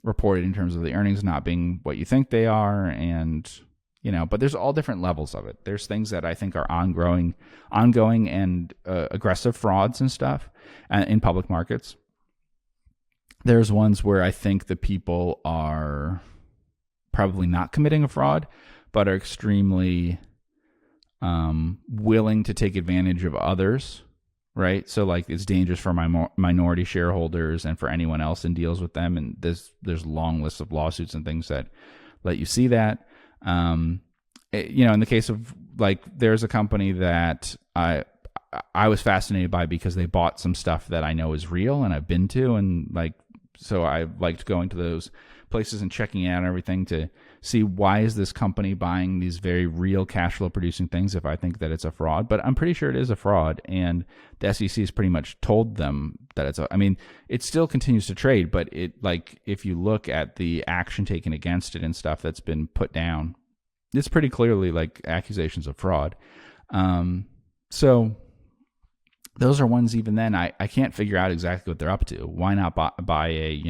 reported in terms of the earnings not being what you think they are. And, but there's all different levels of it. There's things that I think are ongoing and aggressive frauds and stuff in public markets. There's ones where I think the people are probably not committing a fraud, but are extremely willing to take advantage of others, right? So like it's dangerous for my minority shareholders and for anyone else in deals with them. And there's long lists of lawsuits and things that let you see that. In the case of like, there's a company that I was fascinated by because they bought some stuff that I know is real and I've been to, and like, so I liked going to those places and checking out everything to see why is this company buying these very real cash flow producing things if I think that it's a fraud. But I'm pretty sure it is a fraud, and the SEC has pretty much told them that it still continues to trade, but if you look at the action taken against it and stuff that's been put down, it's pretty clearly like accusations of fraud. So those are ones even then I can't figure out exactly what they're up to. Why not buy a,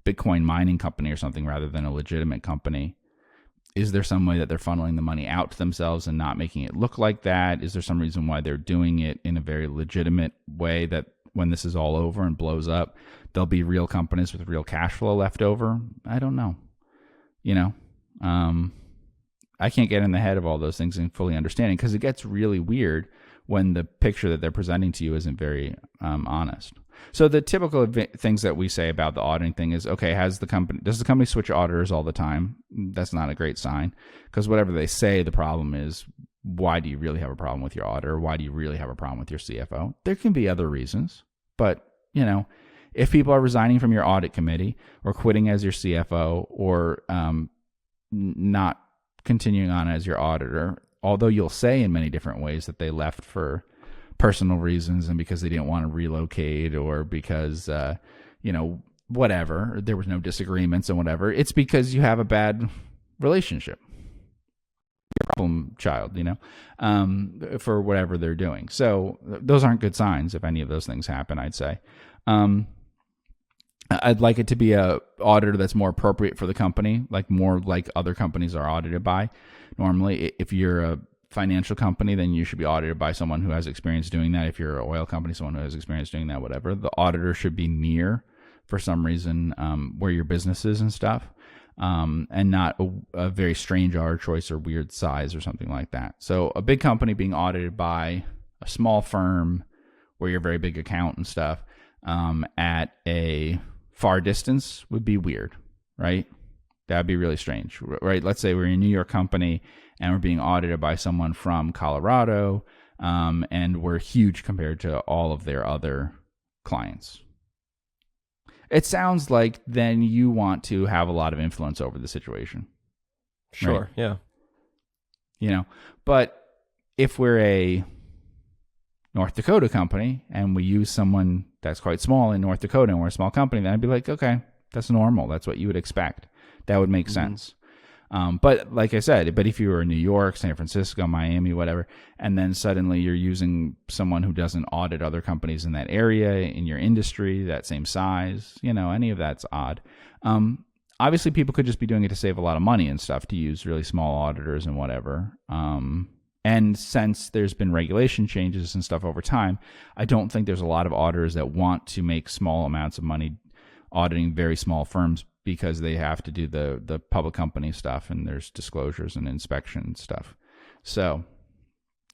Bitcoin mining company or something rather than a legitimate company? Is there some way that they're funneling the money out to themselves and not making it look like that? Is there some reason why they're doing it in a very legitimate way that when this is all over and blows up, there'll be real companies with real cash flow left over? I don't know. I can't get in the head of all those things and fully understanding, because it gets really weird when the picture that they're presenting to you isn't very honest. So the typical things that we say about the auditing thing is, okay, does the company switch auditors all the time? That's not a great sign, because whatever they say, the problem is, why do you really have a problem with your auditor? Why do you really have a problem with your CFO? There can be other reasons, but if people are resigning from your audit committee or quitting as your CFO or not continuing on as your auditor, although you'll say in many different ways that they left for personal reasons and because they didn't want to relocate or because, whatever, there was no disagreements and whatever, it's because you have a bad relationship. You're a problem child, for whatever they're doing. So those aren't good signs if any of those things happen, I'd say. I'd like it to be a auditor that's more appropriate for the company, like more like other companies are audited by. Normally, if you're a financial company, then you should be audited by someone who has experience doing that. If you're an oil company, someone who has experience doing that, whatever. The auditor should be near, for some reason, where your business is and stuff, and not a very strange auditor choice or weird size or something like that. So a big company being audited by a small firm where you're a very big account and stuff at a far distance would be weird, right? That'd be really strange, right? Let's say we're a New York company and we're being audited by someone from Colorado, and we're huge compared to all of their other clients. It sounds like then you want to have a lot of influence over the situation. Sure, right? Yeah. But if we're a North Dakota company and we use someone that's quite small in North Dakota and we're a small company, then I'd be like, okay, that's normal. That's what you would expect. That would make sense. But like I said, if you were in New York, San Francisco, Miami, whatever, and then suddenly you're using someone who doesn't audit other companies in that area, in your industry, that same size, any of that's odd. Obviously, people could just be doing it to save a lot of money and stuff, to use really small auditors and whatever. And since there's been regulation changes and stuff over time, I don't think there's a lot of auditors that want to make small amounts of money auditing very small firms because they have to do the public company stuff, and there's disclosures and inspection stuff. So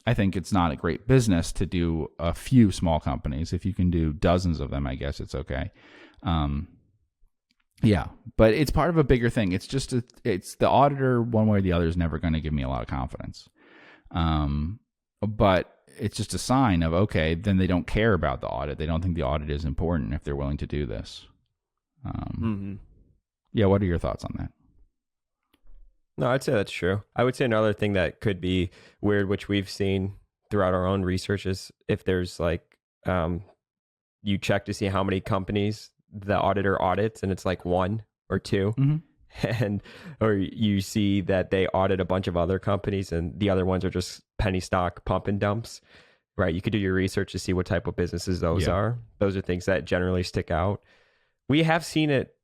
I think it's not a great business to do a few small companies. If you can do dozens of them, I guess it's okay. Yeah, but it's part of a bigger thing. It's just it's the auditor, one way or the other, is never going to give me a lot of confidence. But it's just a sign of, okay, then they don't care about the audit. They don't think the audit is important if they're willing to do this. Yeah, what are your thoughts on that? No, I'd say that's true. I would say another thing that could be weird, which we've seen throughout our own research, is if there's like, you check to see how many companies the auditor audits, and it's like 1 or 2, and or you see that they audit a bunch of other companies and the other ones are just penny stock pump and dumps, right? You could do your research to see what type of businesses those are. Those are things that generally stick out. We have seen it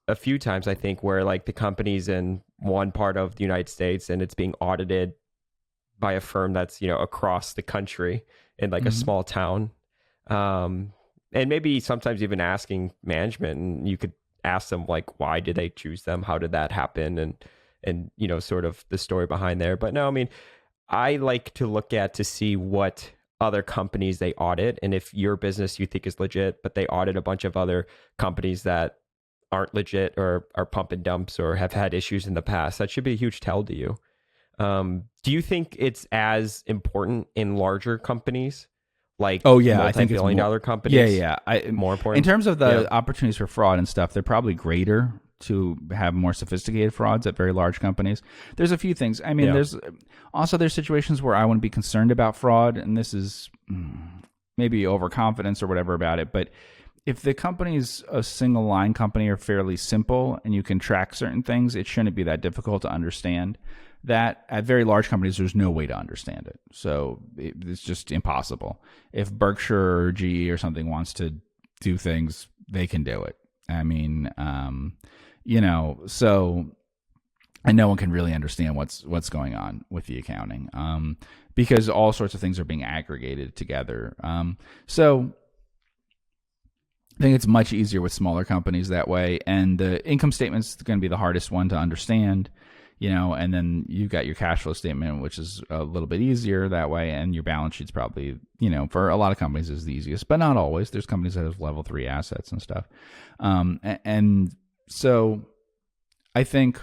a few times, I think, where like the company's in one part of the United States and it's being audited by a firm that's, you know, across the country in like a small town. And maybe sometimes even asking management, and you could ask them like, why did they choose them? How did that happen? And, you know, sort of the story behind there. But no, I mean, I like to look at to see what other companies they audit. And if your business you think is legit, but they audit a bunch of other companies that aren't legit or are pump and dumps or have had issues in the past, that should be a huge tell to you. Do you think it's as important in larger companies? Like, oh yeah, I think it's multi-billion-dollar companies. Yeah, more important in terms of the opportunities for fraud and stuff. They're probably greater to have more sophisticated frauds at very large companies. There's a few things. I mean, there's situations where I wouldn't be concerned about fraud, and this is maybe overconfidence or whatever about it. But if the company's a single line company or fairly simple, and you can track certain things, it shouldn't be that difficult to understand. That at very large companies, there's no way to understand it. So it's just impossible. If Berkshire or GE or something wants to do things, they can do it. I mean, you know, so, and no one can really understand what's going on with the accounting, because all sorts of things are being aggregated together. So I think it's much easier with smaller companies that way. And the income statement's going to be the hardest one to understand. You know, and then you've got your cash flow statement, which is a little bit easier that way. And your balance sheet's probably, you know, for a lot of companies is the easiest, but not always. There's companies that have level 3 assets and stuff. And so I think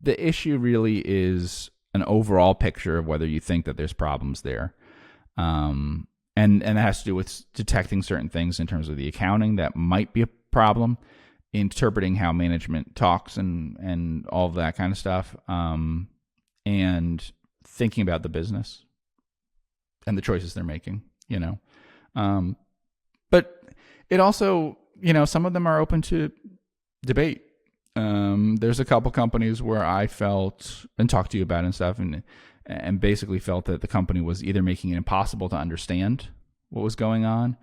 the issue really is an overall picture of whether you think that there's problems there. And that has to do with detecting certain things in terms of the accounting that might be a problem, interpreting how management talks and all of that kind of stuff, and thinking about the business and the choices they're making, you know. But it also, you know, some of them are open to debate. There's a couple companies where I felt and talked to you about and stuff, and basically felt that the company was either making it impossible to understand what was going on,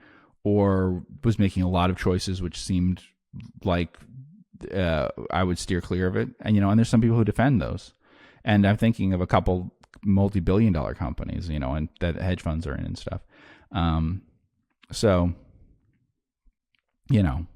or was making a lot of choices which seemed like I would steer clear of it. And, you know, and there's some people who defend those. And I'm thinking of a couple multi-billion-dollar companies, you know, and that hedge funds are in and stuff. So, you know,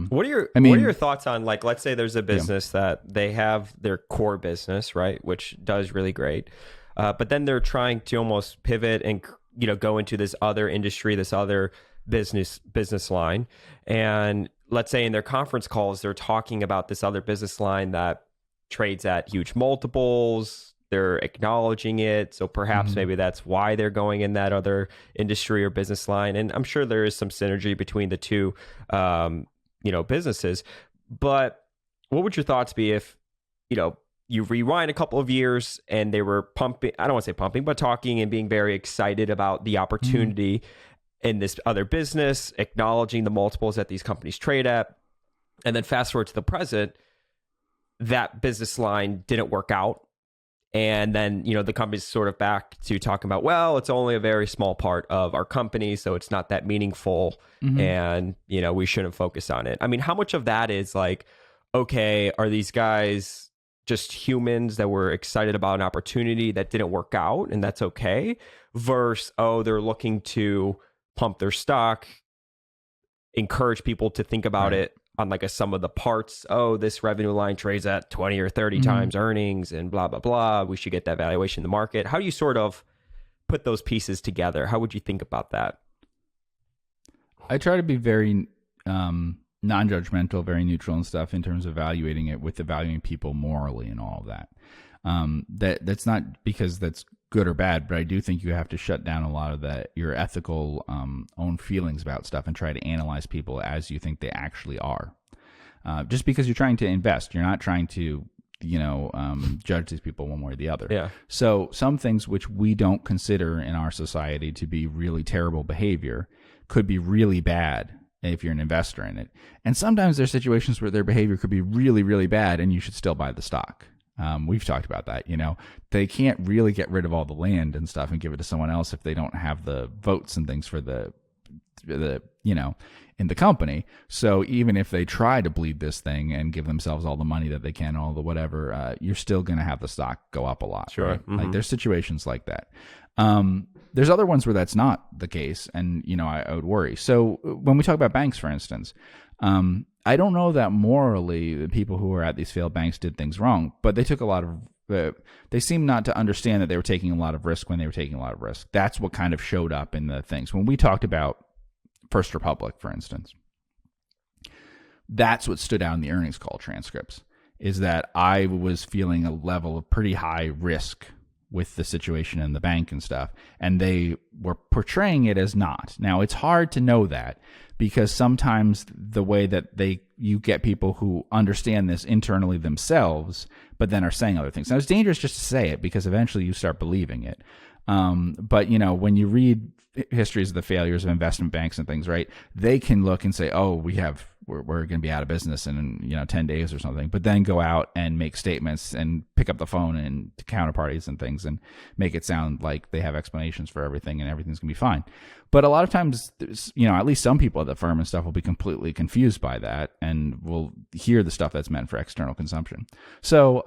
what are your thoughts on, like, let's say there's a business that they have their core business, right, which does really great, but then they're trying to almost pivot and, you know, go into this other industry, this other business line. And let's say in their conference calls, they're talking about this other business line that trades at huge multiples. They're acknowledging it. So perhaps maybe that's why they're going in that other industry or business line. And I'm sure there is some synergy between the two, you know, businesses. But what would your thoughts be if, you know, you rewind a couple of years and they were pumping, I don't want to say pumping, but talking and being very excited about the opportunity in this other business, acknowledging the multiples that these companies trade at. And then fast forward to the present, that business line didn't work out. And then, you know, the company's sort of back to talking about, well, it's only a very small part of our company, so it's not that meaningful. And, you know, we shouldn't focus on it. I mean, how much of that is like, okay, are these guys just humans that were excited about an opportunity that didn't work out and that's okay? Versus, oh, they're looking to pump their stock, encourage people to think about it on like a sum of the parts. Oh, this revenue line trades at 20 or 30 times earnings and blah, blah, blah. We should get that valuation in the market. How do you sort of put those pieces together? How would you think about that? I try to be very non-judgmental, very neutral and stuff in terms of evaluating it, with evaluating people morally and all of that. That's not because that's good or bad, but I do think you have to shut down a lot of your ethical own feelings about stuff and try to analyze people as you think they actually are. Just because you're trying to invest, you're not trying to judge these people one way or the other. Yeah. So some things which we don't consider in our society to be really terrible behavior could be really bad if you're an investor in it. And sometimes there's situations where their behavior could be really, really bad and you should still buy the stock. We've talked about that. They can't really get rid of all the land and stuff and give it to someone else if they don't have the votes and things for the in the company. So even if they try to bleed this thing and give themselves all the money that they can, all the whatever, you're still going to have the stock go up a lot. Sure. Right? Mm-hmm. Like there's situations like that. There's other ones where that's not the case, and I would worry. So when we talk about banks, for instance, I don't know that morally the people who were at these failed banks did things wrong, but they took a lot of. They seem not to understand that they were taking a lot of risk when they were taking a lot of risk. That's what kind of showed up in the things when we talked about First Republic, for instance. That's what stood out in the earnings call transcripts, is that I was feeling a level of pretty high risk with the situation in the bank and stuff, and they were portraying it as not. Now, it's hard to know that because sometimes the way that you get people who understand this internally themselves, but then are saying other things. Now, it's dangerous just to say it because eventually you start believing it. But when you read histories of the failures of investment banks and things, right, they can look and say, oh, we're going to be out of business in 10 days or something, but then go out and make statements and pick up the phone and to counterparties and things and make it sound like they have explanations for everything and everything's going to be fine. But a lot of times, at least some people at the firm and stuff will be completely confused by that and will hear the stuff that's meant for external consumption. So,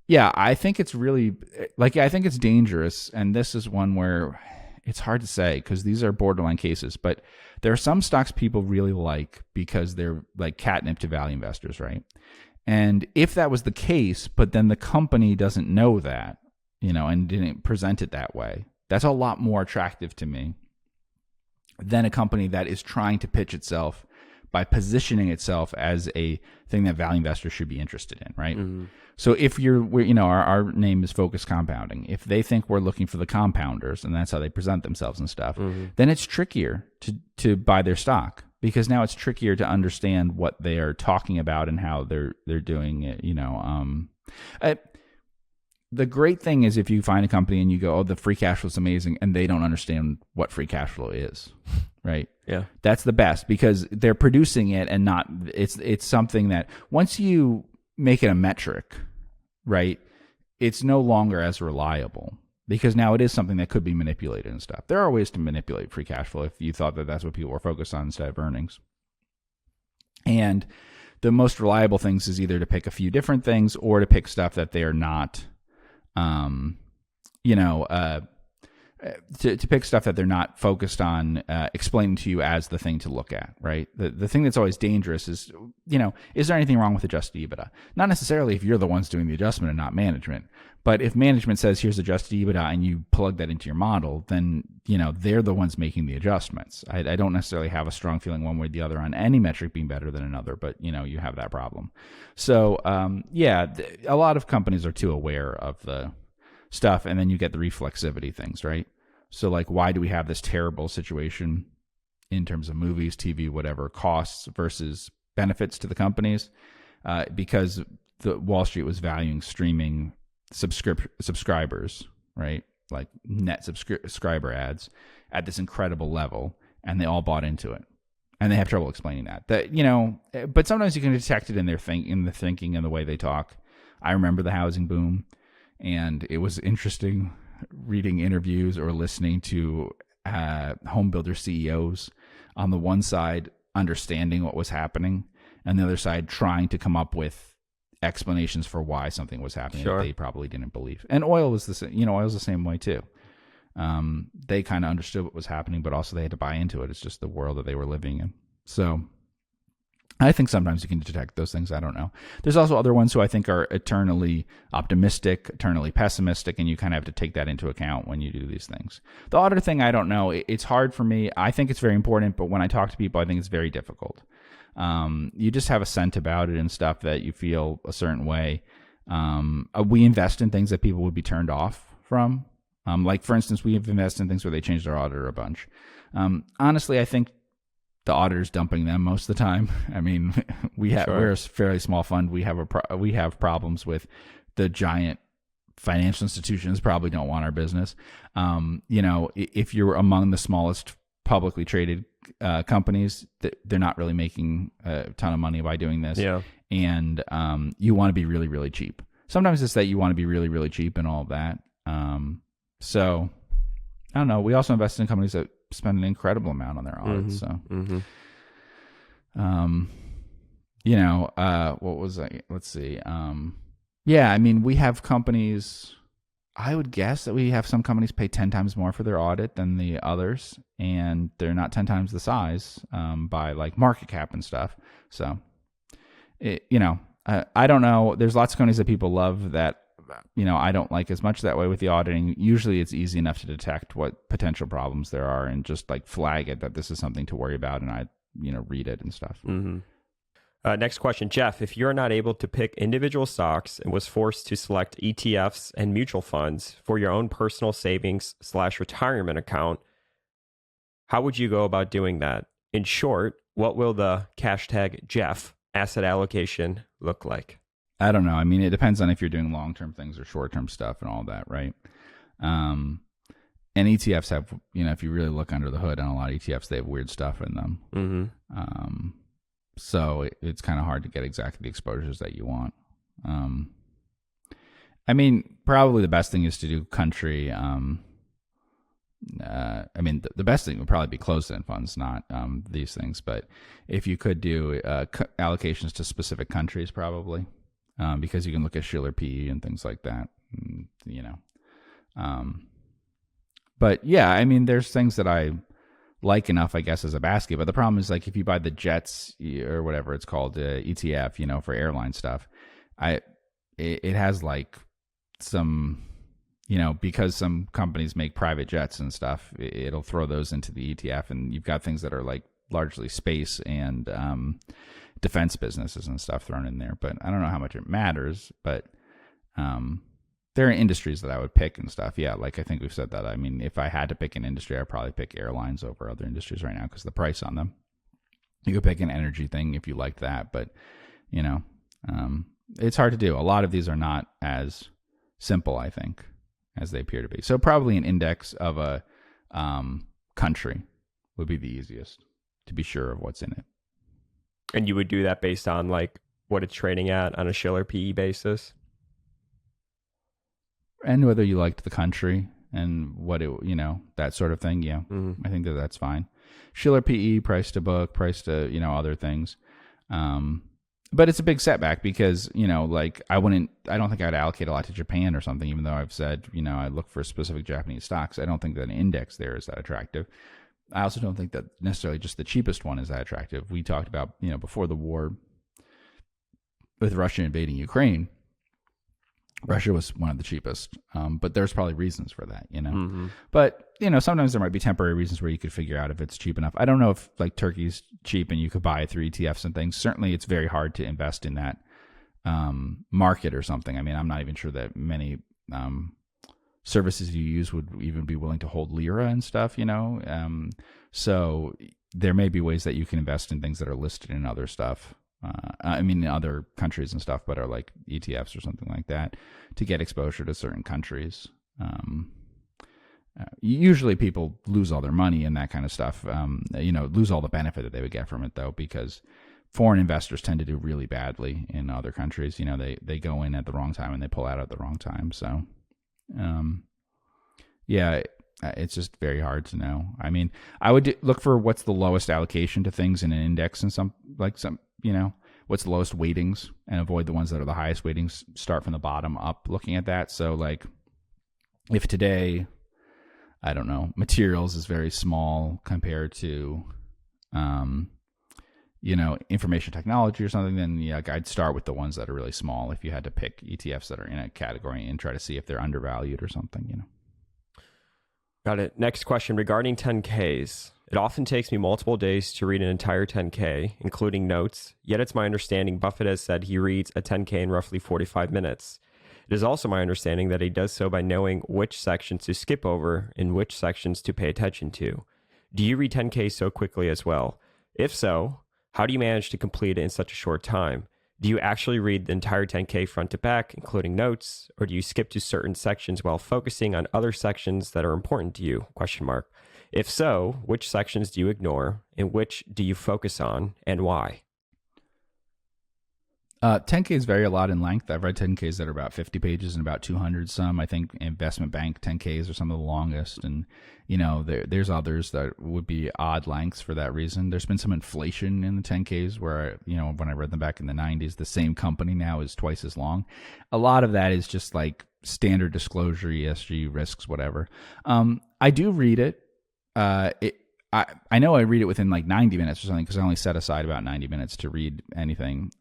yeah, I think it's really I think it's dangerous. And this is one where it's hard to say because these are borderline cases, but there are some stocks people really like because they're like catnip to value investors, right? And if that was the case, but then the company doesn't know that, and didn't present it that way, that's a lot more attractive to me than a company that is trying to pitch itself by positioning itself as a thing that value investors should be interested in, right? Mm-hmm. So if our name is Focus Compounding. If they think we're looking for the compounders and that's how they present themselves and stuff, mm-hmm. then it's trickier to buy their stock because now it's trickier to understand what they are talking about and how they're doing it. The great thing is if you find a company and you go, oh, the free cash flow is amazing, and they don't understand what free cash flow is, right? Yeah, that's the best because they're producing it and not. It's something that once you make it a metric, right, it's no longer as reliable because now it is something that could be manipulated and stuff. There are ways to manipulate free cash flow if you thought that that's what people were focused on instead of earnings. And the most reliable things is either to pick a few different things or to pick stuff that they are not, to pick stuff that they're not focused on explaining to you as the thing to look at, right? The thing that's always dangerous is, is there anything wrong with adjusted EBITDA? Not necessarily if you're the ones doing the adjustment and not management, but if management says here's adjusted EBITDA and you plug that into your model, then, they're the ones making the adjustments. I don't necessarily have a strong feeling one way or the other on any metric being better than another, but, you have that problem. So, a lot of companies are too aware of the stuff, and then you get the reflexivity things, right? So like, why do we have this terrible situation in terms of movies, TV, whatever, costs versus benefits to the companies? Because the Wall Street was valuing streaming subscribers, right? Like net subscriber ads at this incredible level, and they all bought into it. And they have trouble explaining that. But sometimes you can detect it in the thinking and the way they talk. I remember the housing boom. And it was interesting reading interviews or listening to home builder CEOs on the one side understanding what was happening and the other side trying to come up with explanations for why something was happening that they probably didn't believe. And oil was the same, oil's the same way too. They kind of understood what was happening, but also they had to buy into it. It's just the world that they were living in. So I think sometimes you can detect those things. I don't know. There's also other ones who I think are eternally optimistic, eternally pessimistic, and you kind of have to take that into account when you do these things. The auditor thing, I don't know. It's hard for me. I think it's very important, but when I talk to people, I think it's very difficult. You just have a scent about it and stuff that you feel a certain way. We invest in things that people would be turned off from. Like, for instance, we have invested in things where they changed their auditor a bunch. Honestly, I think the auditor's dumping them most of the time. I mean, we're a fairly small fund. We have problems with the giant financial institutions probably don't want our business. If you're among the smallest publicly traded companies, they're not really making a ton of money by doing this. Yeah. And you want to be really, really cheap. Sometimes it's that you want to be really, really cheap and all of that. So I don't know. We also invest in companies that spend an incredible amount on their audits. So, what was I? Let's see. I mean, we have companies. I would guess that we have some companies pay 10 times more for their audit than the others, and they're not 10 times the size by like market cap and stuff. So, I don't know. There's lots of companies that people love that, I don't like as much that way with the auditing. Usually it's easy enough to detect what potential problems there are and just like flag it that this is something to worry about, and I, read it and stuff. Next question, Geoff, if you're not able to pick individual stocks and was forced to select ETFs and mutual funds for your own personal savings/retirement account, how would you go about doing that? In short, what will the #Geoff asset allocation look like? I don't know. I mean, it depends on if you're doing long-term things or short-term stuff and all that, right? And ETFs have, if you really look under the hood on a lot of ETFs, they have weird stuff in them. So it's kind of hard to get exactly the exposures that you want. I mean, probably the best thing is to do country. The best thing would probably be closed-end funds, not these things. But if you could do allocations to specific countries, probably. Because you can look at Schiller PE and things like that, But yeah, I mean, there's things that I like enough, I guess, as a basket. But the problem is, like, if you buy the Jets or whatever it's called, ETF, for airline stuff, it has like some, because some companies make private jets and stuff, it'll throw those into the ETF, and you've got things that are like largely space and defense businesses and stuff thrown in there. But I don't know how much it matters, but there are industries that I would pick and stuff. Yeah, like I think we've said that. I mean, if I had to pick an industry, I'd probably pick airlines over other industries right now because the price on them. You could pick an energy thing if you liked that, but it's hard to do. A lot of these are not as simple, I think, as they appear to be. So probably an index of a country would be the easiest to be sure of what's in it. And you would do that based on like what it's trading at on a Schiller PE basis? And whether you liked the country and what it, that sort of thing. Yeah, I think that's fine. Schiller PE, price to book, price to, other things. But it's a big setback because, I don't think I'd allocate a lot to Japan or something, even though I've said, I look for specific Japanese stocks. I don't think that an index there is that attractive. I also don't think that necessarily just the cheapest one is that attractive. We talked about, before the war with Russia invading Ukraine, Russia was one of the cheapest, but there's probably reasons for that, But, sometimes there might be temporary reasons where you could figure out if it's cheap enough. I don't know if, like, Turkey's cheap and you could buy it through ETFs and things. Certainly, it's very hard to invest in that market or something. I mean, I'm not even sure that many services you use would even be willing to hold lira and stuff, So there may be ways that you can invest in things that are listed in other stuff. In other countries and stuff, but are like ETFs or something like that to get exposure to certain countries. Usually people lose all their money and that kind of stuff, lose all the benefit that they would get from it though, because foreign investors tend to do really badly in other countries. They go in at the wrong time and they pull out at the wrong time. So, it's just very hard to know. I mean, I would look for what's the lowest allocation to things in an index and what's the lowest weightings and avoid the ones that are the highest weightings. Start from the bottom up looking at that. So like if today, I don't know, materials is very small compared to, information technology or something, then I'd start with the ones that are really small if you had to pick ETFs that are in a category and try to see if they're undervalued or something, Got it. Next question regarding 10Ks. It often takes me multiple days to read an entire 10K, including notes, yet it's my understanding Buffett has said he reads a 10K in roughly 45 minutes. It is also my understanding that he does so by knowing which sections to skip over and which sections to pay attention to. Do you read 10K so quickly as well? If so, how do you manage to complete it in such a short time? Do you actually read the entire 10K front to back, including notes, or do you skip to certain sections while focusing on other sections that are important to you? If so, which sections do you ignore and which do you focus on and why? 10Ks vary a lot in length. I've read 10Ks that are about 50 pages and about 200 some. I think investment bank 10Ks are some of the longest. And, there's others that would be odd lengths for that reason. There's been some inflation in the 10Ks where, when I read them back in the 90s, the same company now is twice as long. A lot of that is just like standard disclosure, ESG risks, whatever. I do read it. I know I read it within like 90 minutes or something because I only set aside about 90 minutes to read anything.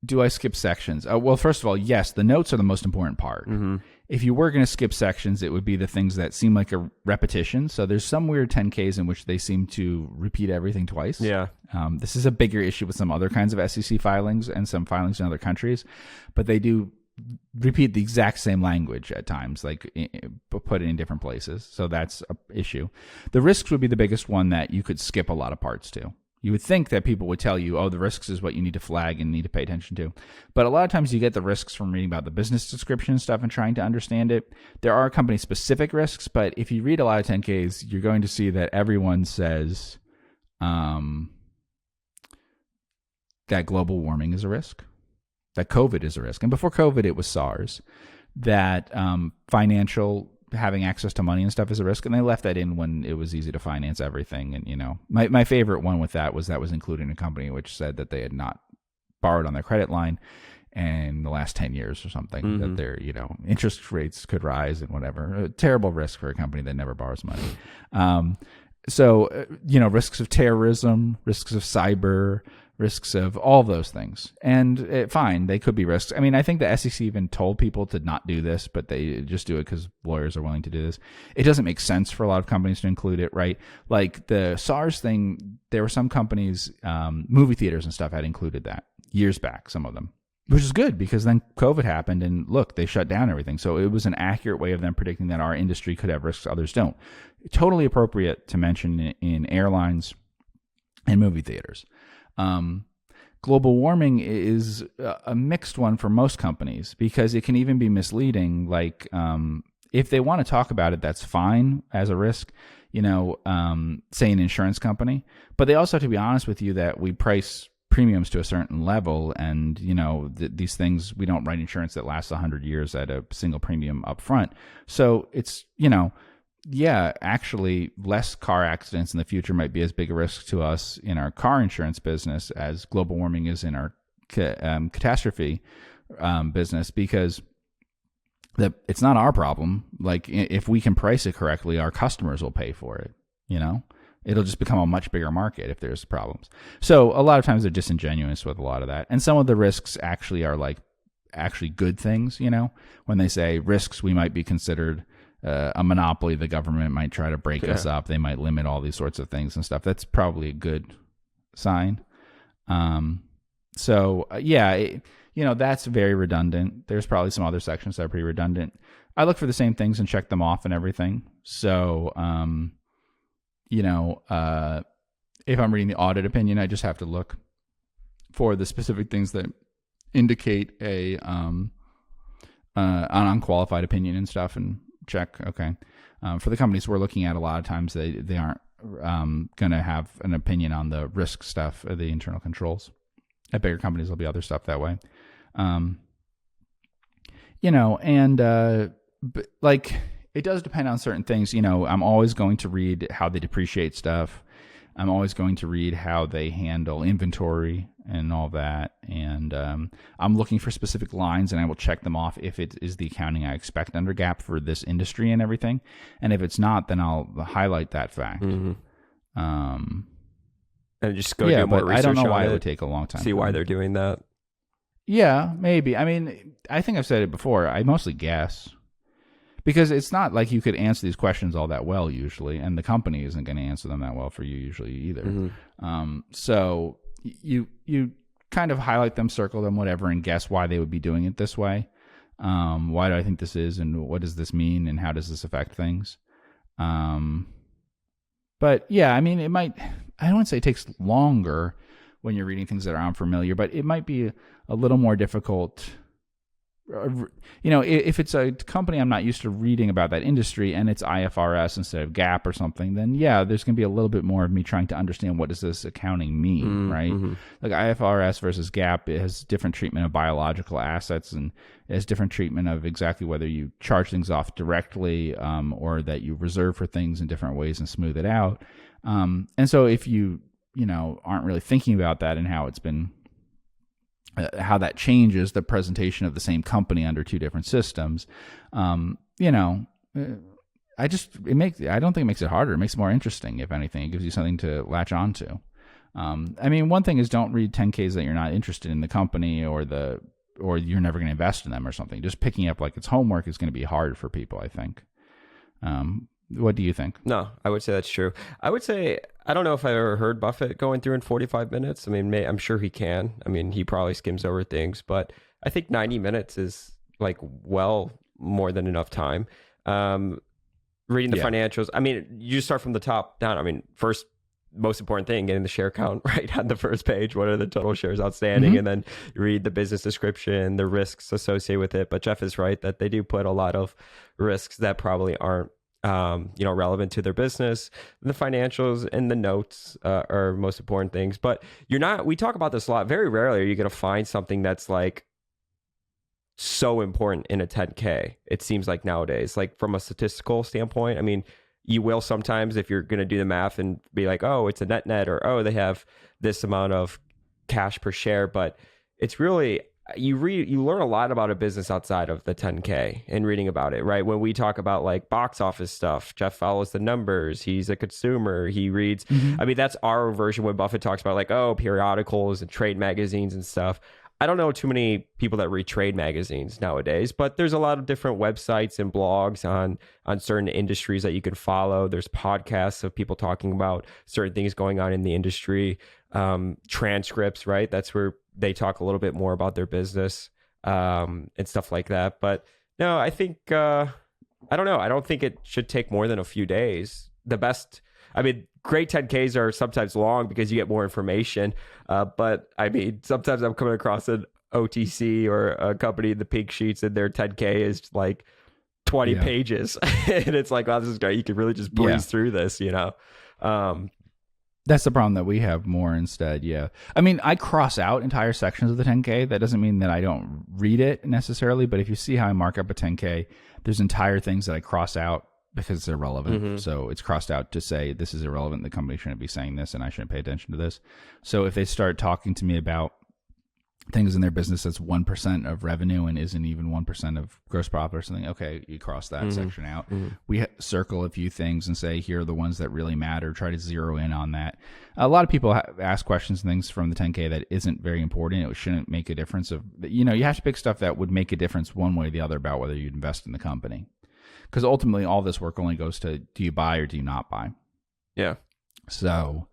Do I skip sections? Well, first of all, yes, the notes are the most important part. Mm-hmm. If you were going to skip sections, it would be the things that seem like a repetition. So there's some weird 10Ks in which they seem to repeat everything twice. Yeah. This is a bigger issue with some other kinds of SEC filings and some filings in other countries, but they do repeat the exact same language at times, like put it in different places. So that's an issue. The risks would be the biggest one that you could skip a lot of parts to. You would think that people would tell you, oh, the risks is what you need to flag and need to pay attention to. But a lot of times you get the risks from reading about the business description and stuff and trying to understand it. There are company-specific risks, but if you read a lot of 10Ks, you're going to see that everyone says that global warming is a risk, that COVID is a risk. And before COVID, it was SARS, that having access to money and stuff is a risk. And they left that in when it was easy to finance everything. And, my favorite one with that was included in a company which said that they had not borrowed on their credit line in the last 10 years or something, mm-hmm. that their, interest rates could rise and whatever. A terrible risk for a company that never borrows money. Risks of terrorism, risks of cyber, risks of all those things. And fine, they could be risks. I mean, I think the SEC even told people to not do this, but they just do it because lawyers are willing to do this. It doesn't make sense for a lot of companies to include it, right? Like the SARS thing, there were some companies, movie theaters and stuff had included that years back, some of them, which is good because then COVID happened and look, they shut down everything. So it was an accurate way of them predicting that our industry could have risks others don't. Totally appropriate to mention in airlines and movie theaters. Global warming is a mixed one for most companies because it can even be misleading. Like, if they want to talk about it, that's fine as a risk, say an insurance company, but they also have to be honest with you that we price premiums to a certain level. And, these things, we don't write insurance that lasts 100 years at a single premium up front. So it's, actually less car accidents in the future might be as big a risk to us in our car insurance business as global warming is in our catastrophe business, because it's not our problem. Like, if we can price it correctly, our customers will pay for it. It'll just become a much bigger market if there's problems. So a lot of times they're disingenuous with a lot of that. And some of the risks actually are actually good things. When they say risks, we might be considered a monopoly. The government might try to break us up. They might limit all these sorts of things and stuff. That's probably a good sign. That's very redundant. There's probably some other sections that are pretty redundant. I look for the same things and check them off and everything. So, if I'm reading the audit opinion, I just have to look for the specific things that indicate an unqualified opinion and stuff and check. Okay. For the companies we're looking at, a lot of times they aren't going to have an opinion on the risk stuff or the internal controls. At bigger companies, there'll be other stuff that way. It does depend on certain things. I'm always going to read how they depreciate stuff. I'm always going to read how they handle inventory. and all that. And I'm looking for specific lines, and I will check them off if it is the accounting I expect under GAAP for this industry and everything. And if it's not, then I'll highlight that fact. And just go do more but research. I don't know on why it it would take a long time. See why they're doing that. Yeah, maybe. I mean, I think I've said it before. I mostly guess. Because it's not like you could answer these questions all that well usually, and the company isn't going to answer them that well for you usually either. So you kind of highlight them, circle them, whatever, and guess why they would be doing it this way. Why do I think this is, and what does this mean, and how does this affect things? But yeah, I mean, it might. I don't want to say it takes longer when you're reading things that are unfamiliar, but it might be a little more difficult. If it's a company I'm not used to reading about that industry and it's IFRS instead of GAAP or something, then yeah, there's going to be a little bit more of me trying to understand what does this accounting mean, right? Like IFRS versus GAAP, it has different treatment of biological assets, and it has different treatment of exactly whether you charge things off directly or that you reserve for things in different ways and smooth it out. And so if you aren't really thinking about that and how it's been how that changes the presentation of the same company under two different systems, I don't think it makes it harder. It makes it more interesting. If anything, it gives you something to latch onto. I mean, one thing is don't read 10Ks that you're not interested in the company or you're never going to invest in them or something. Just picking up like it's homework is going to be hard for people, I think. What do you think? No, I would say that's true. I would say, I don't know if I've ever heard Buffett going through in 45 minutes. I mean, I'm sure he can. I mean, he probably skims over things, but I think 90 minutes is like well more than enough time. Reading the financials. I mean, you just start from the top down. I mean, first, most important thing, getting the share count right on the first page. What are the total shares outstanding? And then you read the business description, the risks associated with it. But Geoff is right that they do put a lot of risks that probably aren't relevant to their business. The financials and the notes are most important things. But we talk about this a lot. Very rarely are you going to find something that's like so important in a 10K. It seems like nowadays, like from a statistical standpoint, I mean, you will sometimes if you're going to do the math and be like, oh, it's a net, or oh, they have this amount of cash per share. But it's really, you learn a lot about a business outside of the 10K and reading about it, right? When we talk about like box office stuff, Geoff follows the numbers. He's a consumer. He reads. I mean, that's our version when Buffett talks about like, oh, periodicals and trade magazines and stuff. I don't know too many people that read trade magazines nowadays, but there's a lot of different websites and blogs on certain industries that you can follow. There's podcasts of people talking about certain things going on in the industry, transcripts, right? That's where they talk a little bit more about their business and stuff like that. But no, I think, I don't know. I don't think it should take more than a few days. Great 10Ks are sometimes long because you get more information. But I mean, sometimes I'm coming across an OTC or a company in the pink sheets and their 10K is like 20 pages. And it's like, wow, this is great. You can really just breeze through this, That's the problem that we have more instead. Yeah. I mean, I cross out entire sections of the 10K. That doesn't mean that I don't read it necessarily. But if you see how I mark up a 10K, there's entire things that I cross out because it's irrelevant. So it's crossed out to say this is irrelevant. The company shouldn't be saying this and I shouldn't pay attention to this. So if they start talking to me about things in their business that's 1% of revenue and isn't even 1% of gross profit or something, okay, you cross that section out. We circle a few things and say, here are the ones that really matter. Try to zero in on that. A lot of people ask questions and things from the 10K that isn't very important. It shouldn't make a difference you have to pick stuff that would make a difference one way or the other about whether you'd invest in the company. Because ultimately, all this work only goes to, do you buy or do you not buy? Yeah. So,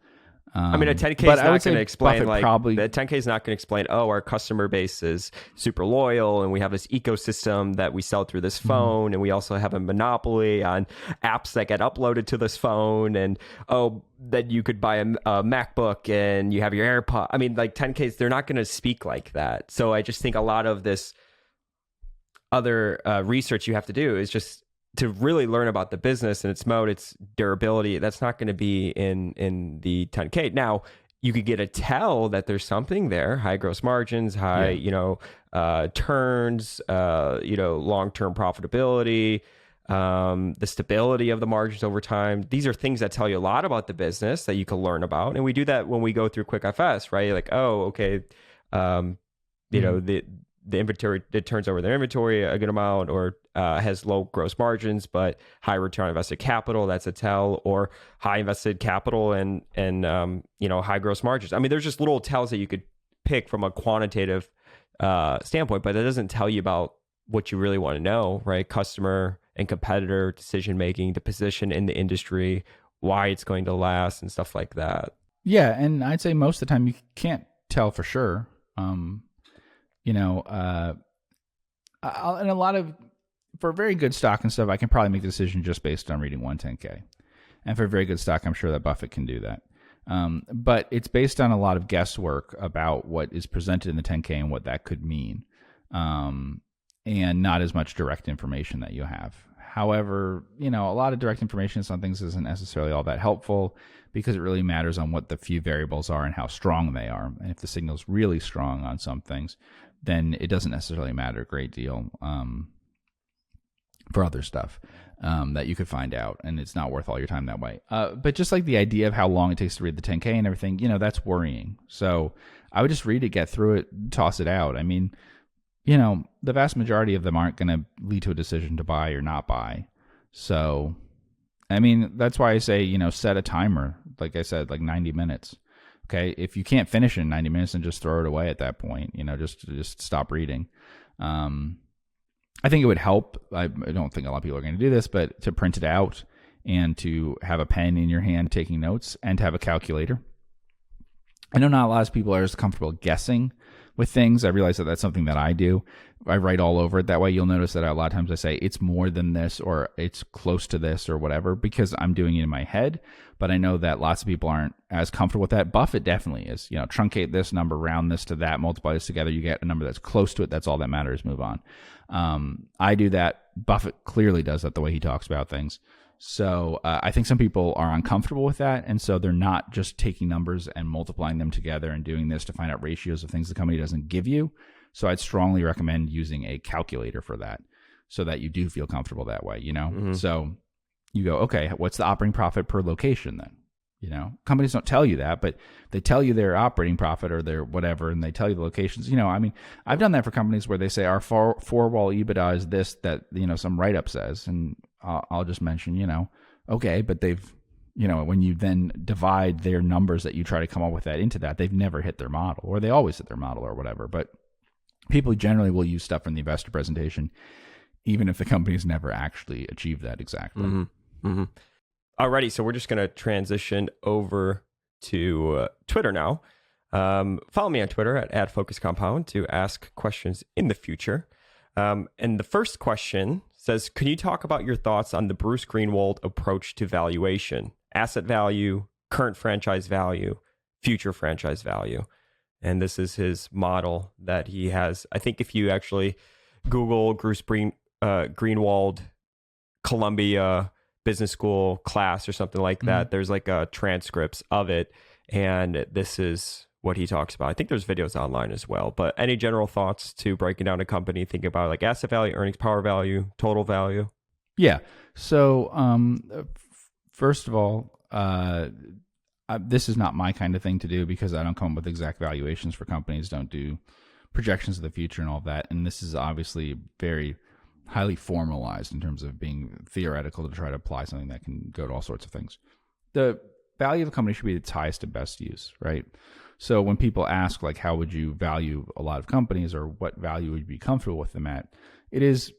I mean, a 10K is not going to explain, the 10K is not going to explain, oh, our customer base is super loyal and we have this ecosystem that we sell through this phone and we also have a monopoly on apps that get uploaded to this phone and, oh, that you could buy a MacBook and you have your AirPod. I mean, like 10Ks, they're not going to speak like that. So I just think a lot of this other research you have to do is just to really learn about the business and its moat, its durability. That's not going to be in the 10K. Now, you could get a tell that there's something there, high gross margins, high, turns, long-term profitability, the stability of the margins over time. These are things that tell you a lot about the business that you can learn about. And we do that when we go through Quick FS, right? Like, oh, okay, you know, the inventory, it turns over their inventory a good amount, or has low gross margins, but high return on invested capital, that's a tell, or high invested capital and you know, high gross margins. I mean, there's just little tells that you could pick from a quantitative standpoint, but that doesn't tell you about what you really want to know, right? Customer and competitor decision-making, the position in the industry, why it's going to last and stuff like that. Yeah. And I'd say most of the time you can't tell for sure. You know, and a lot of, for very good stock and stuff, I can probably make a decision just based on reading 110K. And for very good stock, I'm sure that Buffett can do that. But it's based on a lot of guesswork about what is presented in the 10K and what that could mean. And not as much direct information that you have. However, you know, a lot of direct information on some things isn't necessarily all that helpful, because it really matters on what the few variables are and how strong they are. And if the signal's really strong on some things, then it doesn't necessarily matter a great deal for other stuff that you could find out, and it's not worth all your time that way. But just like the idea of how long it takes to read the 10K and everything, you know, that's worrying. So I would just read it, get through it, toss it out. I mean, you know, the vast majority of them aren't going to lead to a decision to buy or not buy. So, I mean, that's why I say, you know, set a timer. Like I said, like 90 minutes. Okay. If you can't finish in 90 minutes, then just throw it away at that point, you know, just stop reading. I think it would help. I don't think a lot of people are going to do this, but to print it out and to have a pen in your hand taking notes and to have a calculator. I know not a lot of people are as comfortable guessing with things. I realize that that's something that I do. I write all over it that way. You'll notice that a lot of times I say it's more than this, or it's close to this, or whatever, because I'm doing it in my head. But I know that lots of people aren't as comfortable with that. Buffett definitely is. You know, truncate this number, round this to that, multiply this together, you get a number that's close to it. That's all that matters. Move on. I do that. Buffett clearly does that the way he talks about things. So I think some people are uncomfortable with that, and so they're not just taking numbers and multiplying them together and doing this to find out ratios of things the company doesn't give you. So I'd strongly recommend using a calculator for that, so that you do feel comfortable that way, you know? Mm-hmm. So you go, okay, what's the operating profit per location then? You know, companies don't tell you that, but they tell you their operating profit or their whatever, and they tell you the locations. You know, I mean, I've done that for companies where they say our four-wall EBITDA is this, that, you know, some write-up says, and I'll just mention, you know, okay, but they've, you know, when you then divide their numbers that you try to come up with that into that, they've never hit their model, or they always hit their model or whatever. But people generally will use stuff from the investor presentation, even if the company's never actually achieved that exactly. Mm-hmm. Mm-hmm. Alrighty, so we're just going to transition over to Twitter now. Follow me on Twitter at @FocusCompound to ask questions in the future. And the first question says, can you talk about your thoughts on the Bruce Greenwald approach to valuation? Asset value, current franchise value, future franchise value. And this is his model that he has. I think if you actually Google Greenwald, Columbia Business School class or something like that, there's like transcripts of it. And this is what he talks about. I think there's videos online as well. But any general thoughts to breaking down a company, thinking about like asset value, earnings power value, total value? Yeah. So first of all, this is not my kind of thing to do, because I don't come up with exact valuations for companies, don't do projections of the future and all that. And this is obviously very highly formalized in terms of being theoretical to try to apply something that can go to all sorts of things. The value of the company should be its highest and best use, right? So when people ask, like, how would you value a lot of companies, or what value would you be comfortable with them at? It is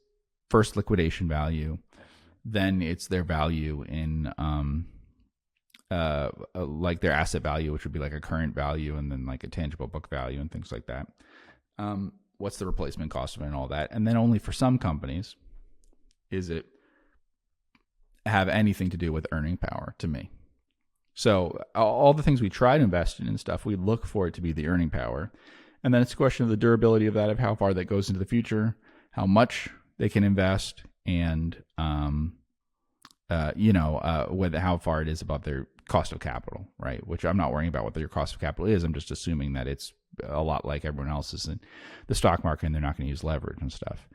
first liquidation value, then it's their value in like their asset value, which would be like a current value, and then like a tangible book value and things like that. What's the replacement cost of it and all that? And then only for some companies is it have anything to do with earning power to me. So all the things we try to invest in and stuff, we look for it to be the earning power. And then it's a question of the durability of that, of how far that goes into the future, how much they can invest, and whether how far it is above their cost of capital, right? Which I'm not worrying about what their cost of capital is. I'm just assuming that it's a lot like everyone else's in the stock market, and they're not going to use leverage and stuff.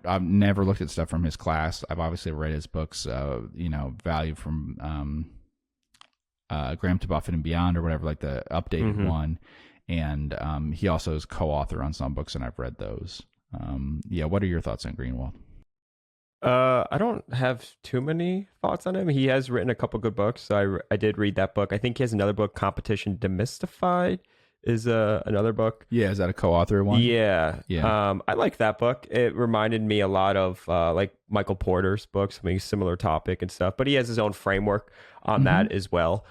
I've never looked at stuff from his class. I've obviously read his books, Value from Graham to Buffett and Beyond, or whatever, like the updated one. And he also is co-author on some books, and I've read those. What are your thoughts on Greenwald? I don't have too many thoughts on him. He has written a couple good books. So I did read that book. I think he has another book, Competition Demystified, is another book. Yeah, is that a co-author one? Yeah. Yeah. I like that book. It reminded me a lot of like Michael Porter's books, I mean, similar topic and stuff, but he has his own framework on that as well.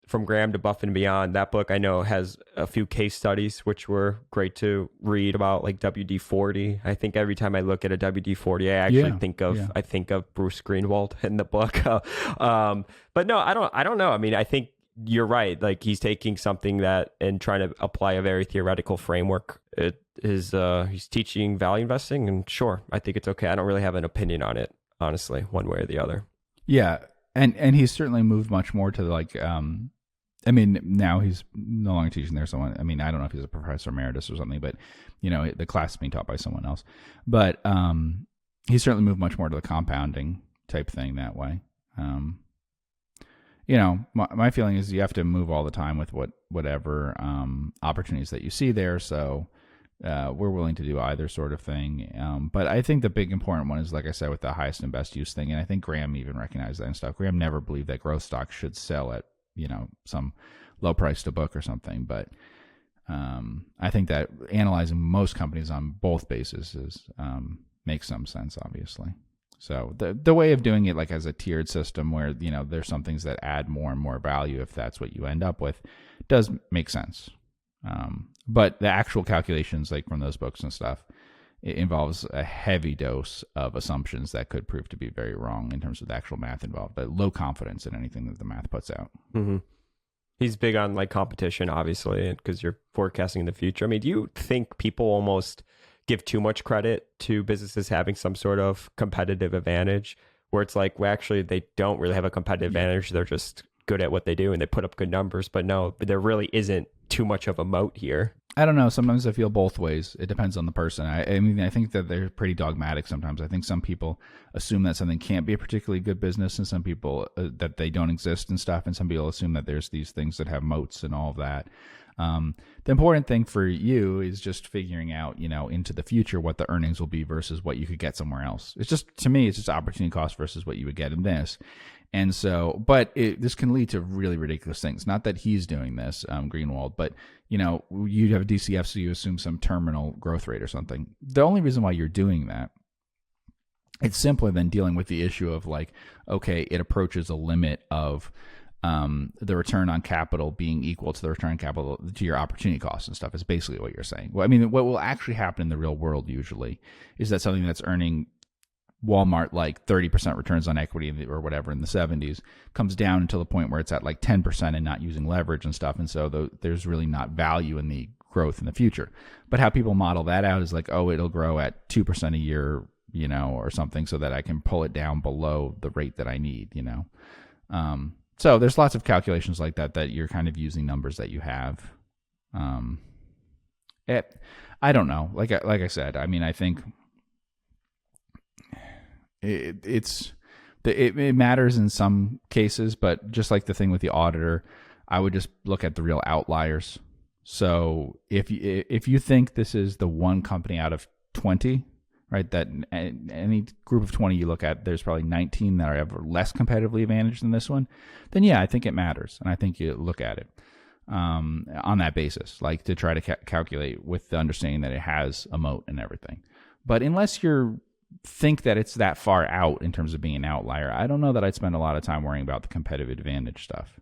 From Graham to Buffett and Beyond, that book I know has a few case studies which were great to read about, like WD-40. I think every time I look at a WD-40, I actually think of Bruce Greenwald in the book. But no, I don't know. I mean, I think you're right. Like, he's taking something that and trying to apply a very theoretical framework. He's teaching value investing, and sure, I think it's okay. I don't really have an opinion on it, honestly, one way or the other. Yeah. And he's certainly moved much more to like, now he's no longer teaching there. Someone, I don't know if he's a professor emeritus or something, but the class is being taught by someone else. But he's certainly moved much more to the compounding type thing that way. My feeling is you have to move all the time with whatever opportunities that you see there. So we're willing to do either sort of thing. But I think the big important one is, like I said, with the highest and best use thing. And I think Graham even recognized that and stuff. Graham never believed that growth stocks should sell at, some low price to book or something. But I think that analyzing most companies on both bases makes some sense, obviously. So the way of doing it, like as a tiered system where, there's some things that add more and more value, if that's what you end up with, does make sense. But the actual calculations, like from those books and stuff, it involves a heavy dose of assumptions that could prove to be very wrong in terms of the actual math involved, but low confidence in anything that the math puts out. Mm-hmm. He's big on like competition, obviously, because you're forecasting in the future. I mean, do you think people almost give too much credit to businesses having some sort of competitive advantage, where it's like, well, actually, they don't really have a competitive advantage. They're just good at what they do and they put up good numbers. But no, there really isn't too much of a moat here. I don't know. Sometimes I feel both ways. It depends on the person. I think that they're pretty dogmatic sometimes. I think some people assume that something can't be a particularly good business, and some people that they don't exist and stuff. And some people assume that there's these things that have moats and all of that. The important thing for you is just figuring out, into the future what the earnings will be versus what you could get somewhere else. It's just, to me, it's just opportunity cost versus what you would get in this. And so, but this can lead to really ridiculous things. Not that he's doing this, Greenwald, but you have a DCF, so you assume some terminal growth rate or something. The only reason why you're doing that, it's simpler than dealing with the issue of like, okay, it approaches a limit of the return on capital being equal to the return on capital to your opportunity costs and stuff is basically what you're saying. Well, what will actually happen in the real world usually is that something that's earning Walmart like 30% returns on equity or whatever in the 70s comes down until the point where it's at like 10% and not using leverage and stuff. And so there's really not value in the growth in the future. But how people model that out is like, oh, it'll grow at 2% a year, or something, so that I can pull it down below the rate that I need, So there's lots of calculations like that you're kind of using numbers that you have. I don't know. Like I said, I think it matters in some cases, but just like the thing with the auditor, I would just look at the real outliers. So if you think this is the one company out of 20, right, that any group of 20 you look at, there's probably 19 that are ever less competitively advantaged than this one, then yeah, I think it matters. And I think you look at it on that basis, like to try to calculate with the understanding that it has a moat and everything. But unless you think that it's that far out in terms of being an outlier, I don't know that I'd spend a lot of time worrying about the competitive advantage stuff.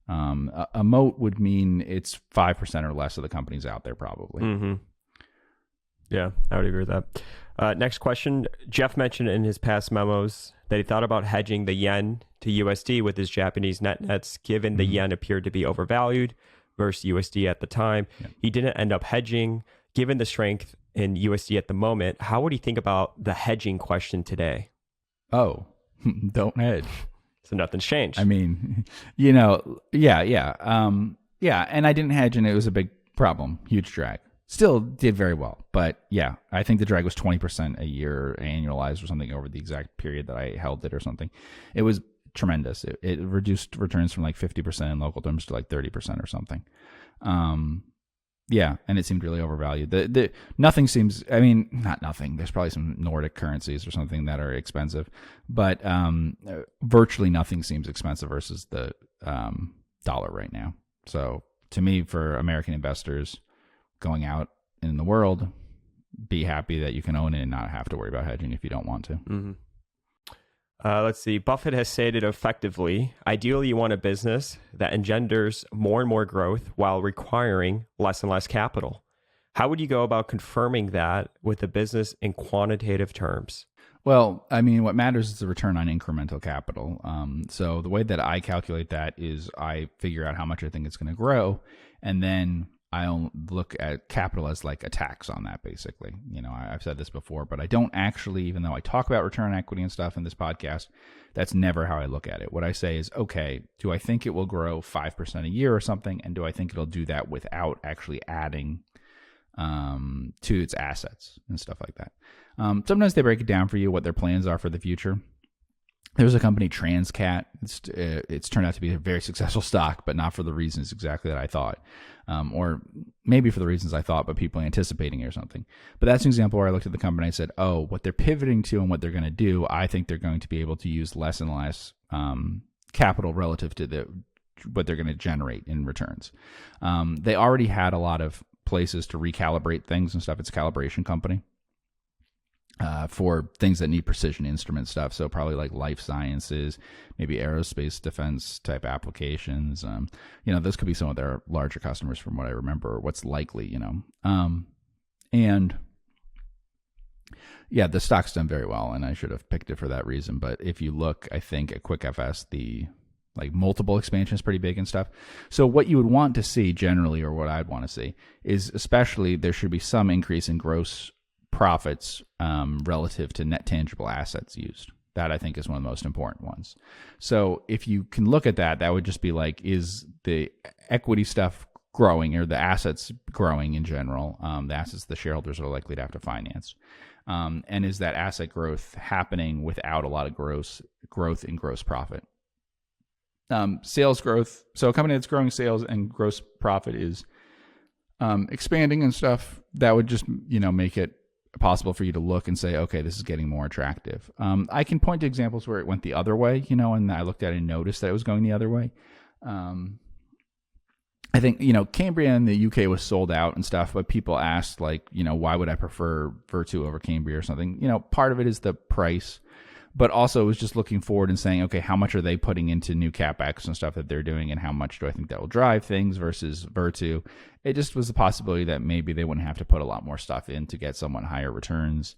A moat would mean it's 5% or less of the companies out there probably. Mm-hmm. Yeah, I would agree with that. Next question. Geoff mentioned in his past memos that he thought about hedging the yen to USD with his Japanese nets, given the yen appeared to be overvalued versus USD at the time. Yeah. He didn't end up hedging. Given the strength in USD at the moment, how would he think about the hedging question today? Oh, don't hedge. So nothing's changed. Yeah. And I didn't hedge, and it was a big problem, huge drag. Still did very well. But yeah, I think the drag was 20% a year annualized or something over the exact period that I held it or something. It was tremendous. It reduced returns from like 50% in local terms to like 30% or something. Yeah, and it seemed really overvalued. The nothing seems, I mean, not nothing. There's probably some Nordic currencies or something that are expensive, but virtually nothing seems expensive versus the dollar right now. So to me, for American investors going out in the world, be happy that you can own it and not have to worry about hedging if you don't want to. Mm-hmm. Let's see. Buffett has stated effectively, ideally you want a business that engenders more and more growth while requiring less and less capital. How would you go about confirming that with a business in quantitative terms? Well, I mean, what matters is the return on incremental capital. So the way that I calculate that is I figure out how much I think it's going to grow, and then I look at capital as like a tax on that, basically. You know, I've said this before, but I don't actually, even though I talk about return on equity and stuff in this podcast, that's never how I look at it. What I say is, okay, do I think it will grow 5% a year or something? And do I think it'll do that without actually adding to its assets and stuff like that? Sometimes they break it down for you, what their plans are for the future. There's a company, Transcat. It's turned out to be a very successful stock, but not for the reasons exactly that I thought. Or maybe for the reasons I thought, but people anticipating it or something. But that's an example where I looked at the company and I said, oh, what they're pivoting to and what they're going to do, I think they're going to be able to use less and less capital relative to what they're going to generate in returns. They already had a lot of places to recalibrate things and stuff. It's a calibration company. For things that need precision instrument stuff. So probably like life sciences, maybe aerospace defense type applications. Those could be some of their larger customers from what I remember, or what's likely, and yeah, the stock's done very well, and I should have picked it for that reason. But if you look, I think at QuickFS, the like multiple expansion is pretty big and stuff. So what you would want to see generally, or what I'd want to see, is especially there should be some increase in gross profits relative to net tangible assets used. That I think is one of the most important ones. So if you can look at that, that would just be like, is the equity stuff growing, or the assets growing in general? The assets the shareholders are likely to have to finance. And is that asset growth happening without a lot of growth in gross profit? Sales growth. So a company that's growing sales and gross profit is expanding and stuff, that would just, make it possible for you to look and say, okay, this is getting more attractive. I can point to examples where it went the other way, and I looked at it and noticed that it was going the other way. I think, Cambria in the UK was sold out and stuff, but people asked like, why would I prefer Virtu over Cambria or something? Part of it is the price, but also it was just looking forward and saying, okay, how much are they putting into new CapEx and stuff that they're doing, and how much do I think that will drive things versus Virtu? It just was a possibility that maybe they wouldn't have to put a lot more stuff in to get somewhat higher returns.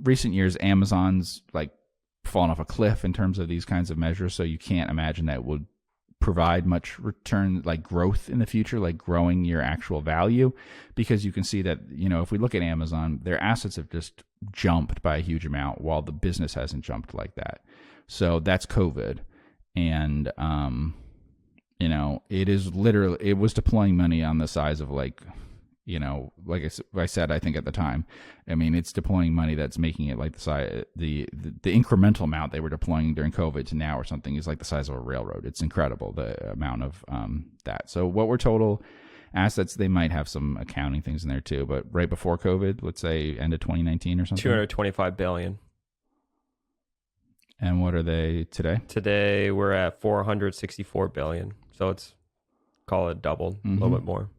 Recent years, Amazon's like fallen off a cliff in terms of these kinds of measures, so you can't imagine that would provide much return, like growth in the future, like growing your actual value, because you can see that, if we look at Amazon, their assets have just jumped by a huge amount while the business hasn't jumped like that. So that's COVID. And, it was deploying money on the size of like I said, I think at the time, it's deploying money that's making it like the size, the incremental amount they were deploying during COVID to now or something is like the size of a railroad. It's incredible, the amount of that. So what were total assets? They might have some accounting things in there too, but right before COVID, let's say end of 2019 or something. 225 billion. And what are they today? Today we're at 464 billion. So it's, call it doubled, a little bit more.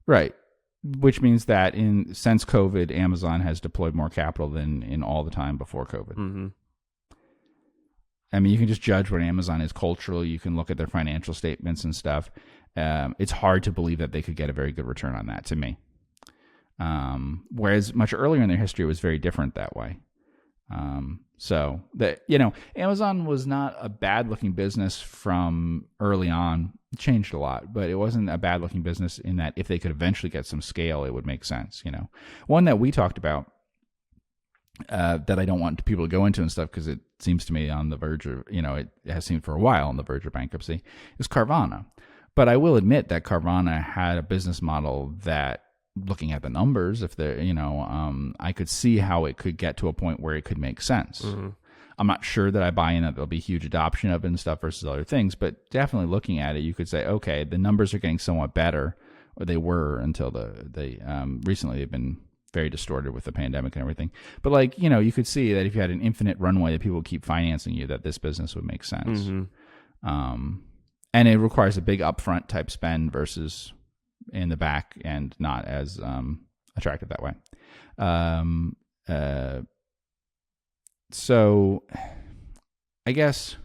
Right. Which means that since COVID, Amazon has deployed more capital than in all the time before COVID. Mm-hmm. You can just judge what Amazon is culturally. You can look at their financial statements and stuff. It's hard to believe that they could get a very good return on that, to me. Whereas much earlier in their history, it was very different that way. So that, Amazon was not a bad looking business from early on. It changed a lot, but it wasn't a bad looking business in that if they could eventually get some scale, it would make sense. One that we talked about, that I don't want people to go into and stuff, because it seems to me on the verge of, it has seemed for a while on the verge of bankruptcy, is Carvana. But I will admit that Carvana had a business model that looking at the numbers, if they're, I could see how it could get to a point where it could make sense. Mm-hmm. I'm not sure that I buy in that there'll be huge adoption of it and stuff versus other things, but definitely looking at it, you could say, okay, the numbers are getting somewhat better, or they were until recently they've been very distorted with the pandemic and everything. But like, you could see that if you had an infinite runway that people would keep financing you, that this business would make sense. Mm-hmm. And it requires a big upfront type spend versus in the back and not as attractive that way. So I guess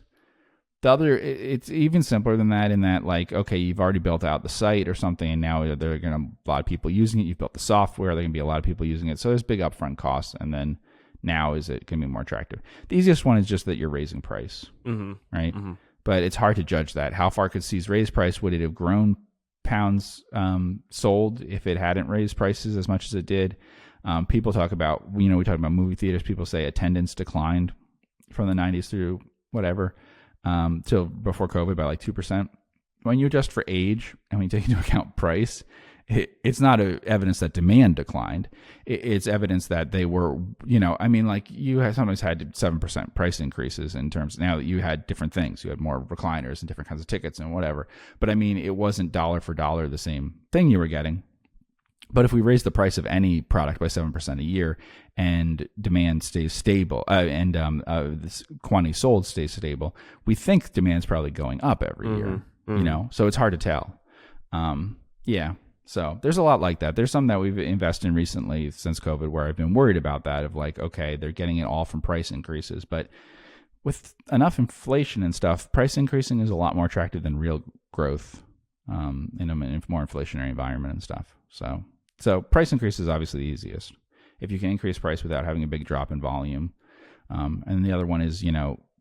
it's even simpler than that in that, like, okay, you've already built out the site or something, and now there are going to be a lot of people using it. You've built the software. There are going to be a lot of people using it. So there's big upfront costs. And then now is it going to be more attractive? The easiest one is just that you're raising price, mm-hmm. right? Mm-hmm. But it's hard to judge that. How far could C's raise price? Would it have grown pounds sold if it hadn't raised prices as much as it did? People talk about, we talk about movie theaters. People say attendance declined from the 90s through whatever, till before COVID by like 2%. When you adjust for age and when you take into account price, it's not evidence that demand declined. It's evidence that they were, like you sometimes had 7% price increases in terms, now that you had different things. You had more recliners and different kinds of tickets and whatever. But it wasn't dollar for dollar the same thing you were getting. But if we raise the price of any product by 7% a year and demand stays stable, and this quantity sold stays stable, we think demand's probably going up every year, so it's hard to tell. So there's a lot like that. There's some that we've invested in recently since COVID where I've been worried about that, of like, okay, they're getting it all from price increases. But with enough inflation and stuff, price increasing is a lot more attractive than real growth in a more inflationary environment and stuff. So price increase is obviously the easiest. If you can increase price without having a big drop in volume. And the other one is,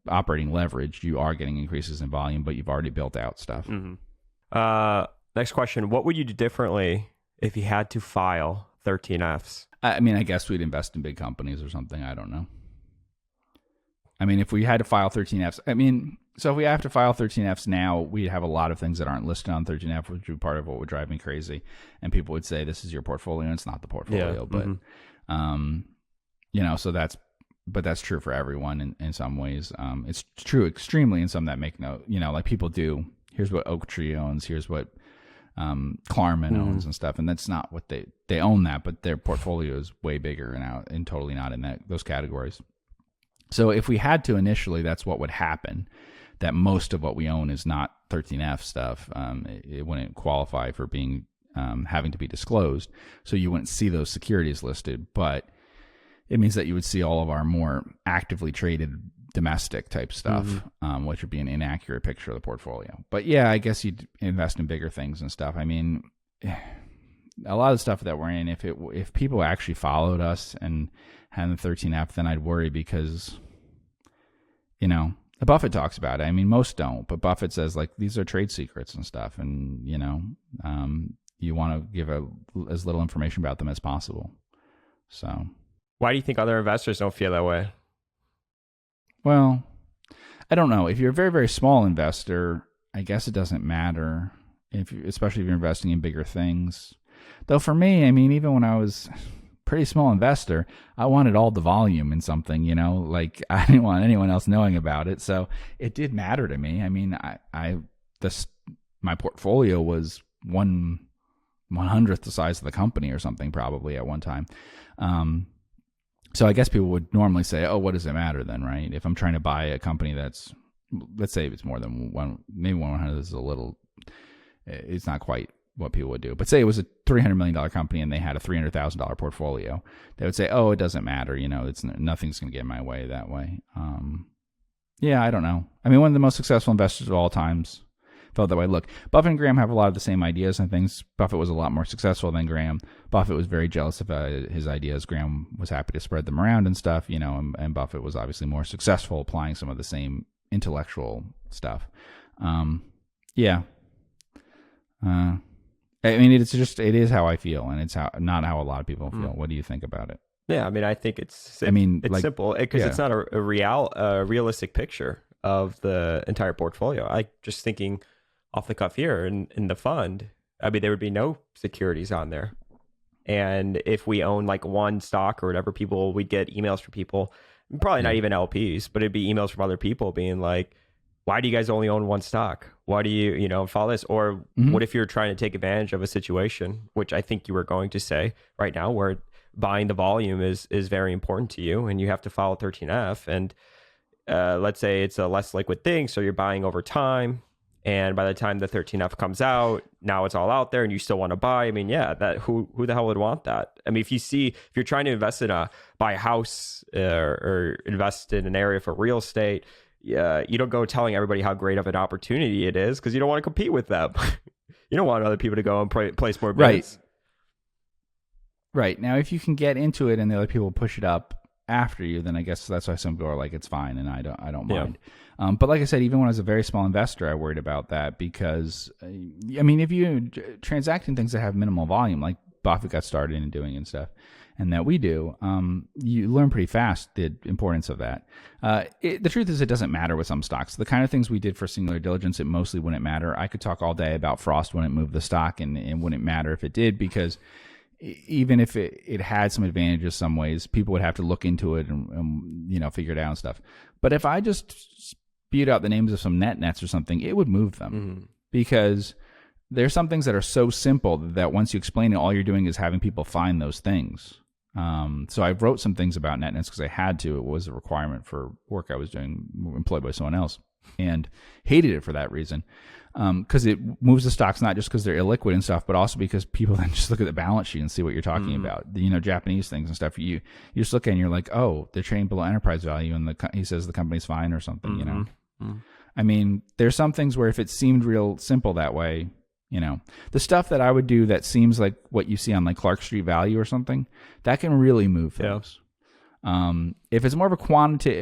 operating leverage. You are getting increases in volume, but you've already built out stuff. Mm-hmm. Next question. What would you do differently if you had to file 13Fs? I guess we'd invest in big companies or something. I don't know. If we had to file 13Fs, so if we have to file 13Fs now, we'd have a lot of things that aren't listed on 13F, which would be part of what would drive me crazy. And people would say, this is your portfolio, and it's not the portfolio. Yeah. But, but that's true for everyone in some ways. It's true extremely in some that make no, like people do, here's what Oak Tree owns, here's what Klarman owns and stuff. And that's not what they own that, but their portfolio is way bigger and totally not in those categories. So if we had to initially, that's what would happen, that most of what we own is not 13F stuff. It wouldn't qualify for being having to be disclosed. So you wouldn't see those securities listed, but it means that you would see all of our more actively traded domestic type stuff, which would be an inaccurate picture of the portfolio. But yeah, I guess you'd invest in bigger things and stuff. A lot of the stuff that we're in, if people actually followed us and had the 13F, then I'd worry because, Buffett talks about it. Most don't, but Buffett says like these are trade secrets and stuff, and you want to give as little information about them as possible. So, why do you think other investors don't feel that way? Well, I don't know. If you're a very, very small investor, I guess it doesn't matter. Especially if you're investing in bigger things. Though for me, even when I was pretty small investor, I wanted all the volume in something, like I didn't want anyone else knowing about it. So it did matter to me. My portfolio was 1/100th the size of the company or something probably at one time. So I guess people would normally say, oh, what does it matter then, right? If I'm trying to buy a company that's, let's say it's more than one, maybe 1/100th is a little, it's not quite what people would do. But say it was a $300 million company and they had a $300,000 portfolio. They would say, oh, it doesn't matter. Nothing's going to get in my way that way. Yeah, I don't know. One of the most successful investors of all times felt that way. Look, Buffett and Graham have a lot of the same ideas and things. Buffett was a lot more successful than Graham. Buffett was very jealous of his ideas. Graham was happy to spread them around and stuff, and Buffett was obviously more successful applying some of the same intellectual stuff. Yeah. It is how I feel, and it's not how a lot of people feel. What do you think about it? Yeah, I think it's simple because it's not a realistic picture of the entire portfolio. I just thinking off the cuff here in the fund, there would be no securities on there. And if we own like one stock or whatever, we'd get emails from people, probably not even LPs, but it'd be emails from other people being like, why do you guys only own one stock? Why do you follow this? Or what if you're trying to take advantage of a situation, which I think you were going to say right now, where buying the volume is very important to you and you have to follow 13F. And let's say it's a less liquid thing, so you're buying over time. And by the time the 13F comes out, now it's all out there and you still want to buy. I mean, yeah, that who the hell would want that? I mean, if you're trying to invest buy a house or invest in an area for real estate, you don't go telling everybody how great of an opportunity it is because you don't want to compete with them. You don't want other people to go and place more bids. Right. Now, if you can get into it and the other people push it up after you, then I guess that's why some people are like, it's fine, and I don't mind. But like I said, even when I was a very small investor, I worried about that because, I mean, if you transact in things that have minimal volume, like Buffett got started in doing and stuff, and that we do, you learn pretty fast the importance of that. The truth is, it doesn't matter with some stocks. The kind of things we did for singular diligence, it mostly wouldn't matter. I could talk all day about Frost when it moved the stock, and it wouldn't matter if it did, because even if it had some advantages some ways, people would have to look into it and figure it out and stuff. But if I just spewed out the names of some nets or something, it would move them because there's some things that are so simple that once you explain it, all you're doing is having people find those things. So I wrote some things about nets because I had to. It was a requirement for work I was doing, employed by someone else, and hated it for that reason. Because it moves the stocks not just because they're illiquid and stuff, but also because people then just look at the balance sheet and see what you're talking about. Japanese things and stuff. You just look at it and you're like, oh, they're trading below enterprise value, and he says the company's fine or something. I mean, there's some things where if it seemed real simple that way, the stuff that I would do that seems like what you see on like Clark Street Value or something, that can really move things. If it's more of a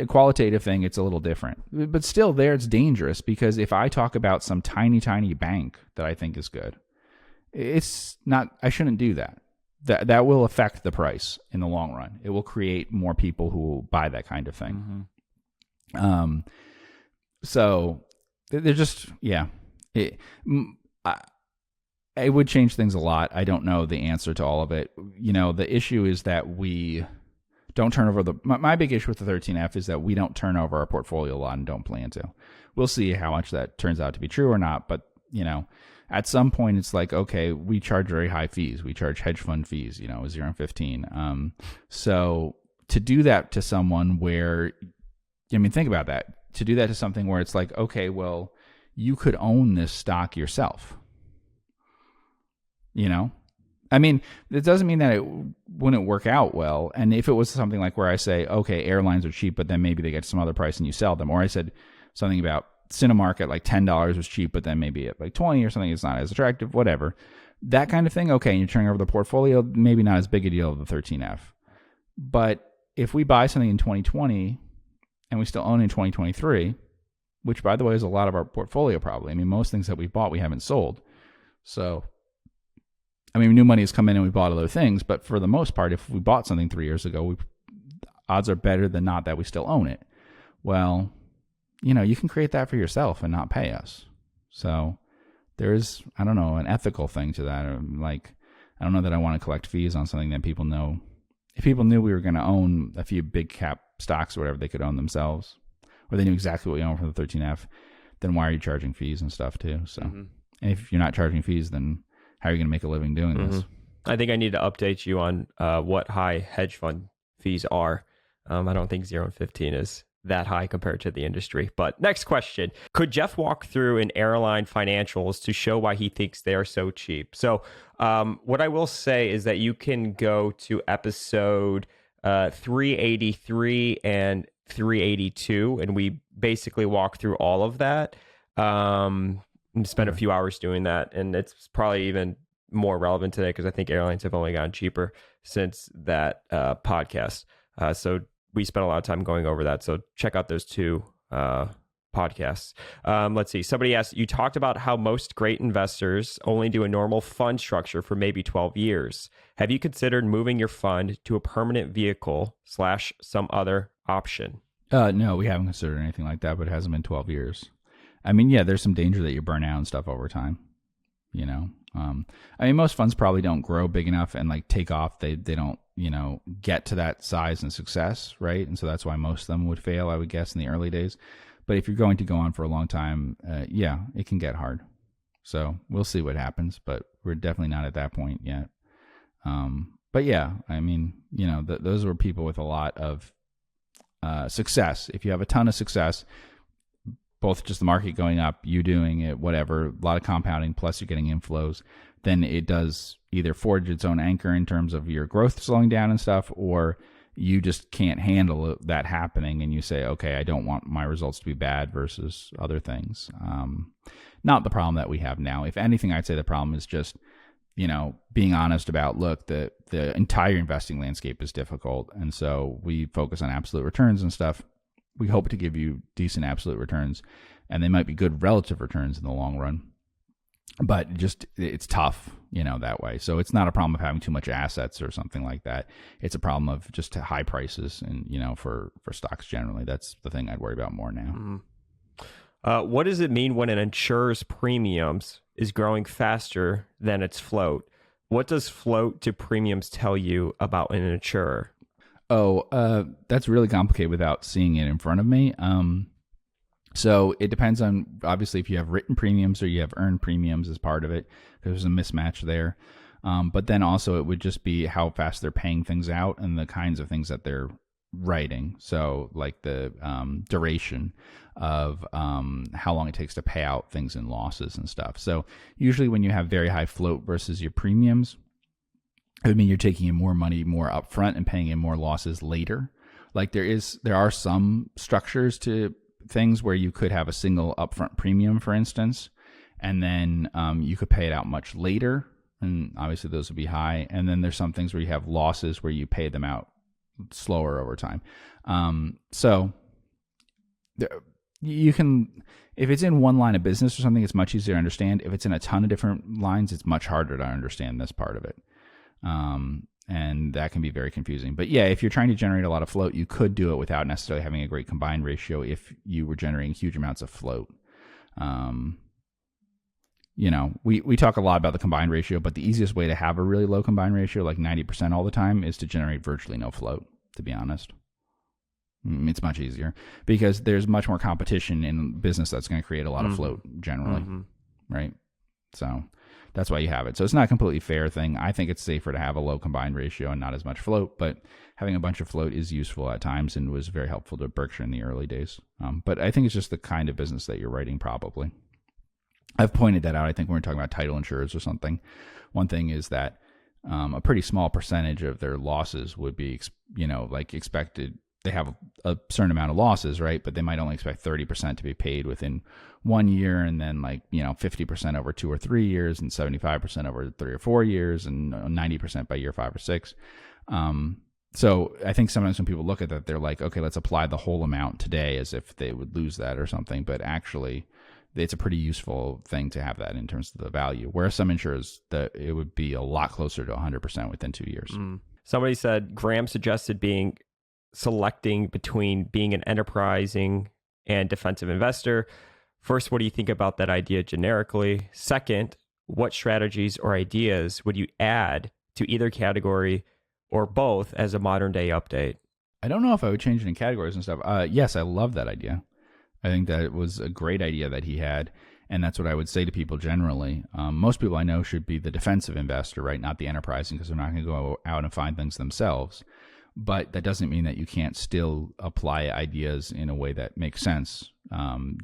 qualitative thing, it's a little different. But still, there it's dangerous because if I talk about some tiny bank that I think is good, it's not. I shouldn't do that. That will affect the price in the long run. It will create more people who will buy that kind of thing. So they're just It would change things a lot. I don't know the answer to all of it. The issue is that we don't turn over my big issue with the 13F is that we don't turn over our portfolio a lot and don't plan to. We'll see how much that turns out to be true or not. But, at some point it's like, okay, we charge very high fees. We charge hedge fund fees, 0 and 15. So to do that to someone where, think about that. To do that to something where it's like, okay, well, you could own this stock yourself. It doesn't mean that it wouldn't work out well. And if it was something like where I say, okay, airlines are cheap, but then maybe they get some other price and you sell them. Or I said something about Cinemark at like $10 was cheap, but then maybe at like 20 or something, it's not as attractive, whatever. That kind of thing. Okay. And you're turning over the portfolio, maybe not as big a deal of the 13F. But if we buy something in 2020 and we still own it in 2023, which by the way is a lot of our portfolio probably. Most things that we bought, we haven't sold. So, new money has come in and we bought other things, but for the most part, if we bought something 3 years ago, odds are better than not that we still own it. Well, you can create that for yourself and not pay us. So there's, I don't know, an ethical thing to that. I don't know that I want to collect fees on something that people know. If people knew we were going to own a few big cap stocks or whatever, they could own themselves, or they knew exactly what we own from the 13F, then why are you charging fees and stuff too? So, and if you're not charging fees, then how are you going to make a living doing this? I think I need to update you on what high hedge fund fees are. I don't think 0 and 15 is that high compared to the industry. But next question. Could Geoff walk through an airline financials to show why he thinks they are so cheap? So what I will say is that you can go to episode 383 and 382, and we basically walk through all of that. Spent a few hours doing that, and it's probably even more relevant today because I think airlines have only gotten cheaper since that podcast. So we spent a lot of time going over that. So check out those two podcasts. Let's see. Somebody asked, you talked about how most great investors only do a normal fund structure for maybe 12 years. Have you considered moving your fund to a permanent vehicle / some other option? No, we haven't considered anything like that, but it hasn't been 12 years. There's some danger that you burn out and stuff over time, I mean, most funds probably don't grow big enough and like take off. They don't, get to that size and success, right? And so that's why most of them would fail, I would guess, in the early days. But if you're going to go on for a long time, yeah, it can get hard. So we'll see what happens, but we're definitely not at that point yet. But yeah, I mean, those were people with a lot of success. If you have a ton of success, both just the market going up, you doing it, whatever, a lot of compounding, plus you're getting inflows, then it does either forge its own anchor in terms of your growth slowing down and stuff, or you just can't handle that happening and you say, okay, I don't want my results to be bad versus other things. Not the problem that we have now. If anything, I'd say the problem is just, being honest about, look, the entire investing landscape is difficult. And so we focus on absolute returns and stuff. We hope to give you decent absolute returns, and they might be good relative returns in the long run. But it's tough, that way. So it's not a problem of having too much assets or something like that. It's a problem of just high prices and, for stocks generally. That's the thing I'd worry about more now. What does it mean when an insurer's premiums is growing faster than its float? What does float to premiums tell you about an insurer? Oh, that's really complicated without seeing it in front of me. So it depends on, obviously, if you have written premiums or you have earned premiums as part of it. There's a mismatch there. But then also it would just be how fast they're paying things out and the kinds of things that they're writing. So like the duration of how long it takes to pay out things in losses and stuff. So usually when you have very high float versus your premiums, it would mean you're taking in more money more upfront and paying in more losses later. Like there are some structures to things where you could have a single upfront premium, for instance, and then you could pay it out much later, and obviously those would be high. And then there's some things where you have losses where you pay them out slower over time. So you can, if it's in one line of business or something, it's much easier to understand. If it's in a ton of different lines, it's much harder to understand this part of it. And that can be very confusing. But yeah, if you're trying to generate a lot of float, you could do it without necessarily having a great combined ratio if you were generating huge amounts of float. We talk a lot about the combined ratio, but the easiest way to have a really low combined ratio, like 90% all the time, is to generate virtually no float, to be honest. It's much easier because there's much more competition in business that's going to create a lot of float generally, right? So that's why you have it. So it's not a completely fair thing. I think it's safer to have a low combined ratio and not as much float, but having a bunch of float is useful at times and was very helpful to Berkshire in the early days. But I think it's just the kind of business that you're writing probably. I've pointed that out, I think, when we're talking about title insurers or something. One thing is that a pretty small percentage of their losses would be, expected. They have a certain amount of losses, right? But they might only expect 30% to be paid within 1 year, and then 50% over 2 or 3 years, and 75% over 3 or 4 years, and 90% by year 5 or 6. So I think sometimes when people look at that, they're like, okay, let's apply the whole amount today as if they would lose that or something. But actually, it's a pretty useful thing to have that in terms of the value. Whereas some insurers, that it would be a lot closer to 100% within 2 years. Somebody said Graham suggested selecting between being an enterprising and defensive investor. First, what do you think about that idea generically? Second, what strategies or ideas would you add to either category or both as a modern day update? I don't know if I would change it in categories and stuff. Yes, I love that idea. I think that it was a great idea that he had, and that's what I would say to people generally. Most people I know should be the defensive investor, right? Not the enterprising, because they're not going to go out and find things themselves. But that doesn't mean that you can't still apply ideas in a way that makes sense,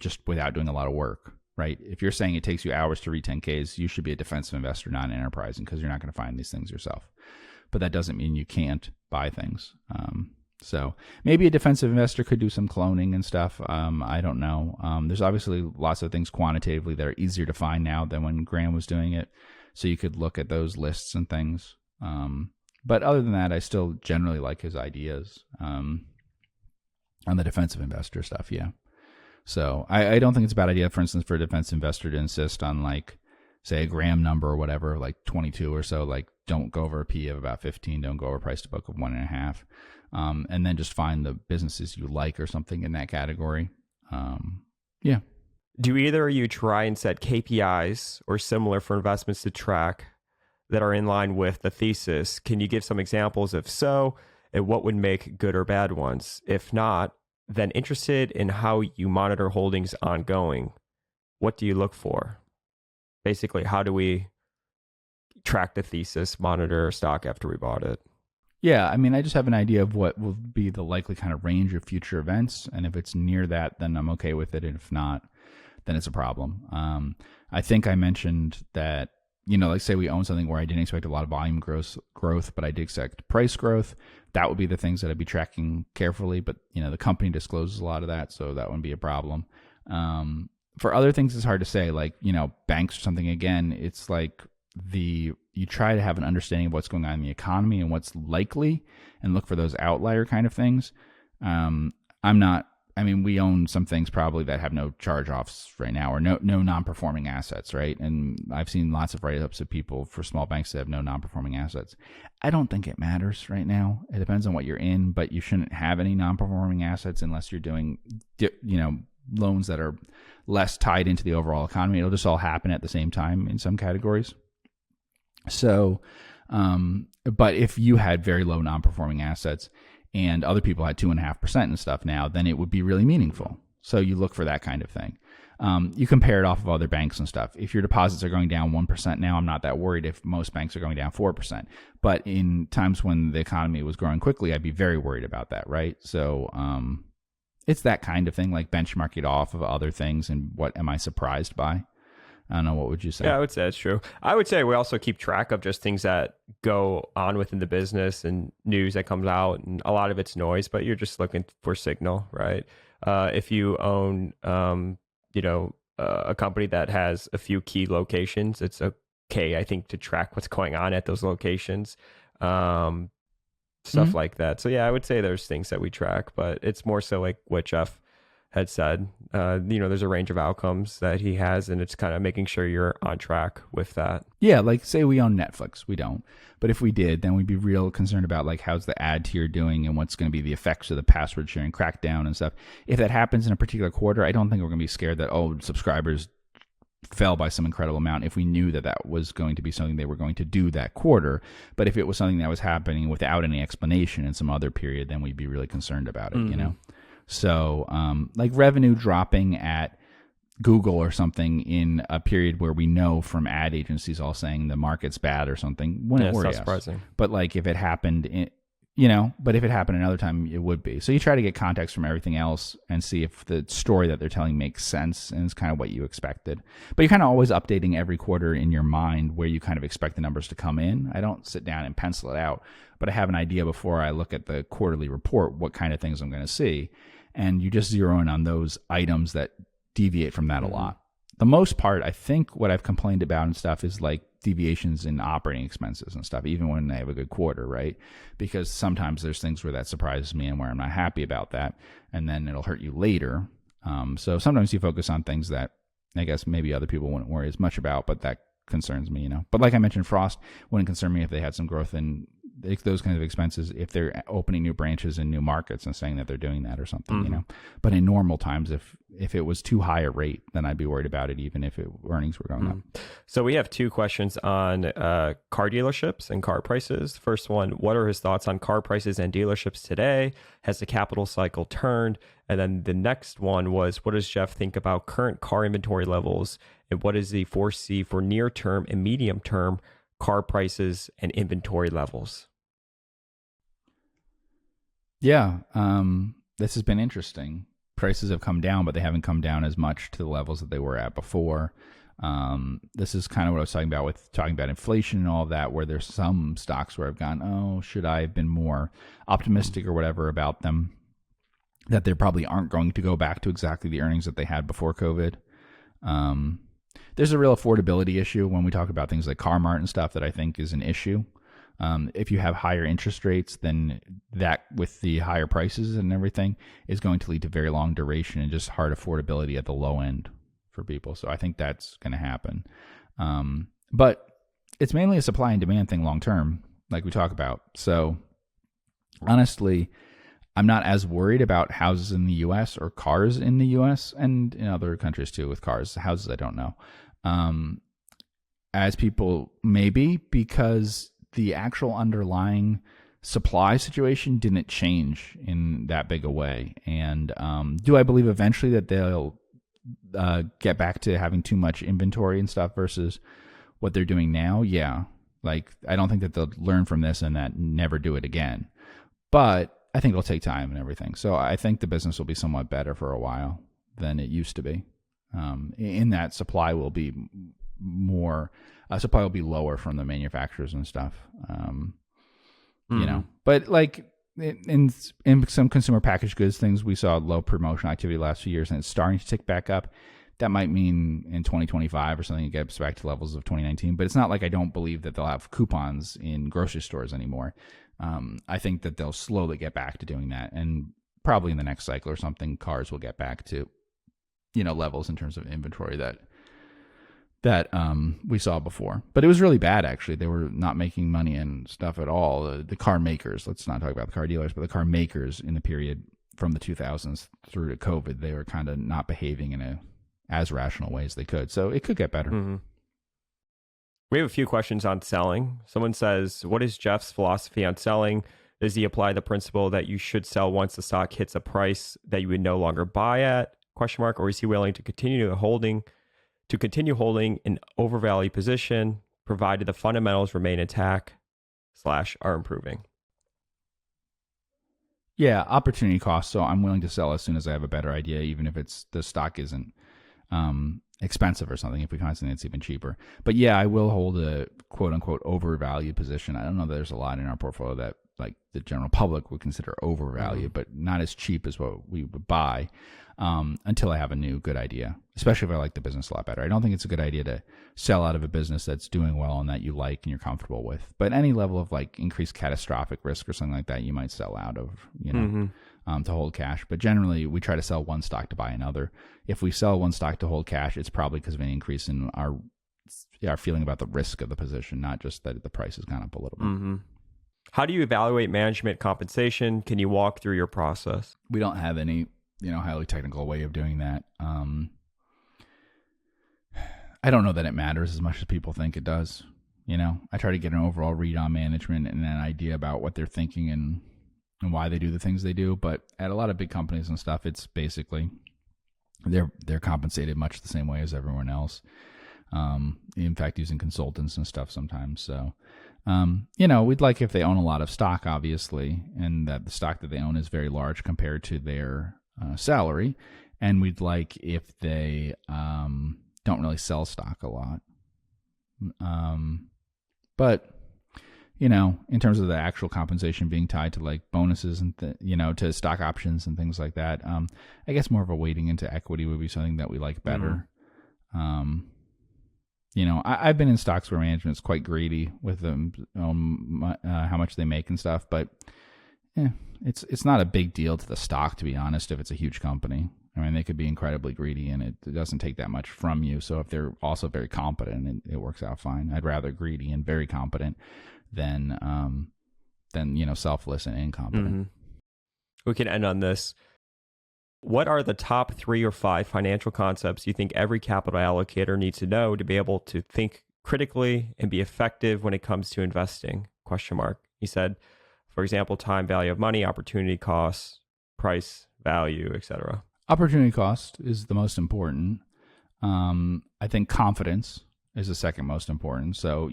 just without doing a lot of work, right? If you're saying it takes you hours to read 10Ks, you should be a defensive investor, not an enterprising, because you're not going to find these things yourself. But that doesn't mean you can't buy things. So maybe a defensive investor could do some cloning and stuff. I don't know. There's obviously lots of things quantitatively that are easier to find now than when Graham was doing it. So you could look at those lists and things. But other than that, I still generally like his ideas on the defensive investor stuff, yeah. So I don't think it's a bad idea, for instance, for a defensive investor to insist on, like, say, a Graham number or whatever, like 22 or so, like don't go over a P of about 15, don't go over price to book of 1.5. And then just find the businesses you like or something in that category. Yeah. Do either of you try and set KPIs or similar for investments to track that are in line with the thesis? Can you give some examples if so, and what would make good or bad ones? If not, then interested in how you monitor holdings ongoing. What do you look for? Basically, how do we track the thesis, monitor a stock after we bought it? Yeah, I mean, I just have an idea of what will be the likely kind of range of future events, and if it's near that, then I'm okay with it, and if not, then it's a problem. I think I mentioned that, like say we own something where I didn't expect a lot of volume growth, but I did expect price growth. That would be the things that I'd be tracking carefully, but the company discloses a lot of that, so that wouldn't be a problem. For other things, it's hard to say, like, banks or something. Again, it's like you try to have an understanding of what's going on in the economy and what's likely and look for those outlier kind of things. We own some things probably that have no charge-offs right now, or no non-performing assets, right? And I've seen lots of write-ups of people for small banks that have no non-performing assets. I don't think it matters right now. It depends on what you're in, but you shouldn't have any non-performing assets unless you're doing, loans that are less tied into the overall economy. It'll just all happen at the same time in some categories. So, but if you had very low non-performing assets and other people had 2.5% and stuff now, then it would be really meaningful. So you look for that kind of thing. You compare it off of other banks and stuff. If your deposits are going down 1% now, I'm not that worried if most banks are going down 4%. But in times when the economy was growing quickly, I'd be very worried about that, right? So it's that kind of thing, like benchmark it off of other things and what am I surprised by? I don't know. What would you say? Yeah, I would say that's true. I would say we also keep track of just things that go on within the business and news that comes out, and a lot of it's noise, but you're just looking for signal, right? If you own, a company that has a few key locations, it's okay, I think, to track what's going on at those locations, stuff like that. So yeah, I would say there's things that we track, but it's more so like what Geoff had said. There's a range of outcomes that he has, and it's kind of making sure you're on track with that. Yeah, like say we own Netflix. We don't. But if we did, then we'd be real concerned about like how's the ad tier doing and what's going to be the effects of the password sharing crackdown and stuff. If that happens in a particular quarter, I don't think we're going to be scared that, subscribers fell by some incredible amount if we knew that that was going to be something they were going to do that quarter. But if it was something that was happening without any explanation in some other period, then we'd be really concerned about it, So like revenue dropping at Google or something in a period where we know from ad agencies all saying the market's bad or something wouldn't worry us. Surprising. But like if it happened but if it happened another time, it would be. So you try to get context from everything else and see if the story that they're telling makes sense and is kind of what you expected. But you're kind of always updating every quarter in your mind where you kind of expect the numbers to come in. I don't sit down and pencil it out, but I have an idea before I look at the quarterly report what kind of things I'm going to see. And you just zero in on those items that deviate from that a lot. The most part, I think what I've complained about and stuff is like deviations in operating expenses and stuff, even when I have a good quarter, right? Because sometimes there's things where that surprises me and where I'm not happy about that, and then it'll hurt you later. So sometimes you focus on things that I guess maybe other people wouldn't worry as much about, but that concerns me, But like I mentioned, Frost wouldn't concern me if they had some growth in those kinds of expenses, if they're opening new branches in new markets and saying that they're doing that or something, But in normal times, if it was too high a rate, then I'd be worried about it, even if earnings were going up. So we have two questions on car dealerships and car prices. First one, what are his thoughts on car prices and dealerships today? Has the capital cycle turned? And then the next one was, what does Geoff think about current car inventory levels? And what is the foresee for near term and medium term car prices and inventory levels? Yeah, this has been interesting. Prices have come down, but they haven't come down as much to the levels that they were at before. This is kind of what I was talking about with talking about inflation and all of that, where there's some stocks where I've gone, should I have been more optimistic or whatever about them, that they probably aren't going to go back to exactly the earnings that they had before COVID. There's a real affordability issue when we talk about things like CarMart and stuff that I think is an issue. If you have higher interest rates, then that with the higher prices and everything is going to lead to very long duration and just hard affordability at the low end for people. So I think that's going to happen. But it's mainly a supply and demand thing long term, like we talk about. So honestly, I'm not as worried about houses in the U.S. or cars in the U.S. and in other countries too with cars. Houses, I don't know. As people maybe, because the actual underlying supply situation didn't change in that big a way. And do I believe eventually that they'll get back to having too much inventory and stuff versus what they're doing now? Yeah. Like, I don't think that they'll learn from this and that never do it again. But I think it'll take time and everything. So I think the business will be somewhat better for a while than it used to be. In that supply will be supply will be lower from the manufacturers and stuff. You know, but like in some consumer packaged goods things, we saw low promotional activity the last few years, and it's starting to tick back up. That might mean in 2025 or something it gets back to levels of 2019. But it's not like I don't believe that they'll have coupons in grocery stores anymore. I think that they'll slowly get back to doing that, and probably in the next cycle or something, cars will get back to, you know, levels in terms of inventory that we saw before. But it was really bad, actually. They were not making money and stuff at all. The car makers, let's not talk about the car dealers, but the car makers in the period from the 2000s through to COVID, they were kind of not behaving in as rational way as they could. So it could get better. Mm-hmm. We have a few questions on selling. Someone says, what is Geoff's philosophy on selling? Does he apply the principle that you should sell once the stock hits a price that you would no longer buy at? ? Or is he willing to continue holding an overvalued position, provided the fundamentals remain intact / are improving? Yeah, opportunity cost. So I'm willing to sell as soon as I have a better idea, even if the stock isn't expensive or something, if we find something that's even cheaper. But yeah, I will hold a quote unquote overvalued position. I don't know that there's a lot in our portfolio that like the general public would consider overvalued, but not as cheap as what we would buy until I have a new good idea, especially if I like the business a lot better. I don't think it's a good idea to sell out of a business that's doing well and that you like and you're comfortable with. But any level of like increased catastrophic risk or something like that, you might sell out of, you know, to hold cash. But generally, we try to sell one stock to buy another. If we sell one stock to hold cash, it's probably because of an increase in our feeling about the risk of the position, not just that the price has gone up a little bit. Mm-hmm. How do you evaluate management compensation? Can you walk through your process? We don't have any, highly technical way of doing that. I don't know that it matters as much as people think it does. I try to get an overall read on management and an idea about what they're thinking and why they do the things they do. But at a lot of big companies and stuff, it's basically they're compensated much the same way as everyone else. In fact, using consultants and stuff sometimes. So, we'd like if they own a lot of stock, obviously, and that the stock that they own is very large compared to their salary. And we'd like if they don't really sell stock a lot. But, in terms of the actual compensation being tied to like bonuses and, to stock options and things like that, I guess more of a weighting into equity would be something that we like better. I've been in stocks where management's quite greedy with them, how much they make and stuff, but it's not a big deal to the stock, to be honest, if it's a huge company. I mean, they could be incredibly greedy and it doesn't take that much from you. So if they're also very competent, it works out fine. I'd rather greedy and very competent than selfless and incompetent. Mm-hmm. We can end on this. What are the top 3 or 5 financial concepts you think every capital allocator needs to know to be able to think critically and be effective when it comes to investing? ? He said, for example, time value of money, opportunity costs, price, value, etc. Opportunity cost is the most important. I think confidence is the second most important. So,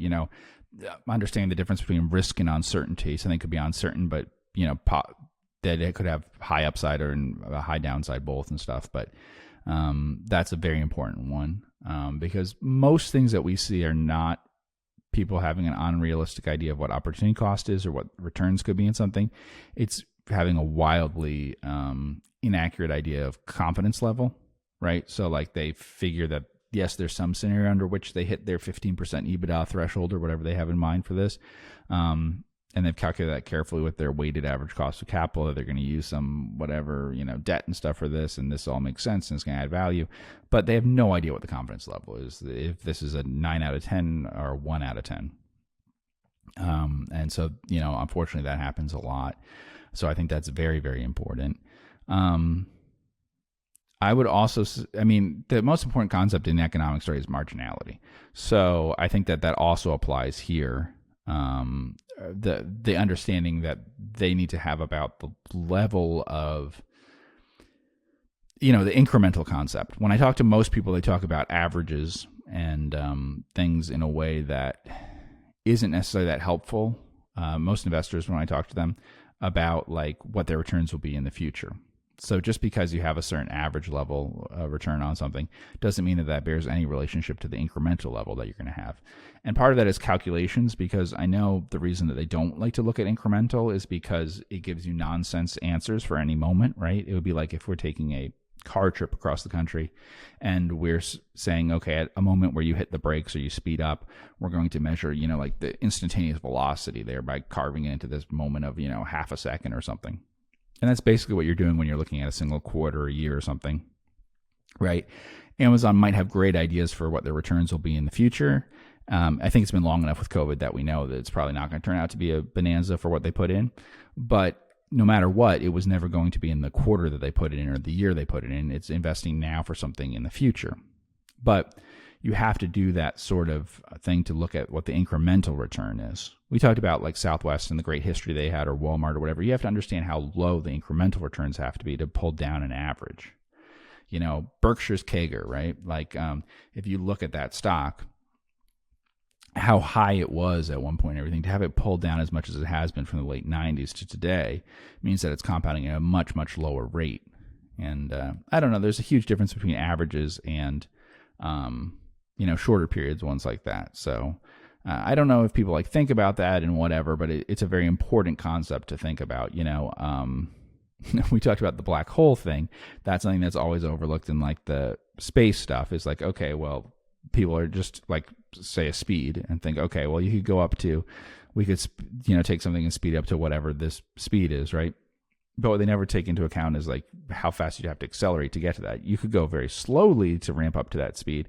understanding the difference between risk and uncertainty. Something could be uncertain, but, that it could have high upside or a high downside both and stuff. But that's a very important one because most things that we see are not people having an unrealistic idea of what opportunity cost is or what returns could be in something. It's having a wildly inaccurate idea of confidence level, right? So like they figure that, yes, there's some scenario under which they hit their 15% EBITDA threshold or whatever they have in mind for this. And they've calculated that carefully with their weighted average cost of capital, that they're going to use some whatever, debt and stuff for this, and this all makes sense and it's going to add value. But they have no idea what the confidence level is, if this is a 9 out of 10 or 1 out of 10. And so, unfortunately that happens a lot. So I think that's very, very important. I would also, the most important concept in the economic story is marginality. So I think that also applies here. The understanding that they need to have about the level of, the incremental concept. When I talk to most people, they talk about averages and things in a way that isn't necessarily that helpful. Most investors, when I talk to them about like what their returns will be in the future. So just because you have a certain average level return on something doesn't mean that bears any relationship to the incremental level that you're going to have. And part of that is calculations, because I know the reason that they don't like to look at incremental is because it gives you nonsense answers for any moment, right? It would be like if we're taking a car trip across the country and we're saying, okay, at a moment where you hit the brakes or you speed up, we're going to measure, like the instantaneous velocity there by carving it into this moment of, half a second or something. And that's basically what you're doing when you're looking at a single quarter, a year or something, right? Amazon might have great ideas for what their returns will be in the future. I think it's been long enough with COVID that we know that it's probably not going to turn out to be a bonanza for what they put in. But no matter what, it was never going to be in the quarter that they put it in or the year they put it in. It's investing now for something in the future. But you have to do that sort of thing to look at what the incremental return is. We talked about like Southwest and the great history they had, or Walmart or whatever. You have to understand how low the incremental returns have to be to pull down an average. Berkshire's CAGR, right? Like if you look at that stock, how high it was at one point and everything, to have it pulled down as much as it has been from the late 90s to today means that it's compounding at a much, much lower rate. And I don't know, there's a huge difference between averages and shorter periods, ones like that. So I don't know if people like think about that and whatever, but it's a very important concept to think about. We talked about the black hole thing. That's something that's always overlooked in like the space stuff. Is like, okay, well, people are just like, say a speed and think, okay, well, you could go up to, we could, take something and speed up to whatever this speed is, right? But what they never take into account is like how fast you'd have to accelerate to get to that. You could go very slowly to ramp up to that speed,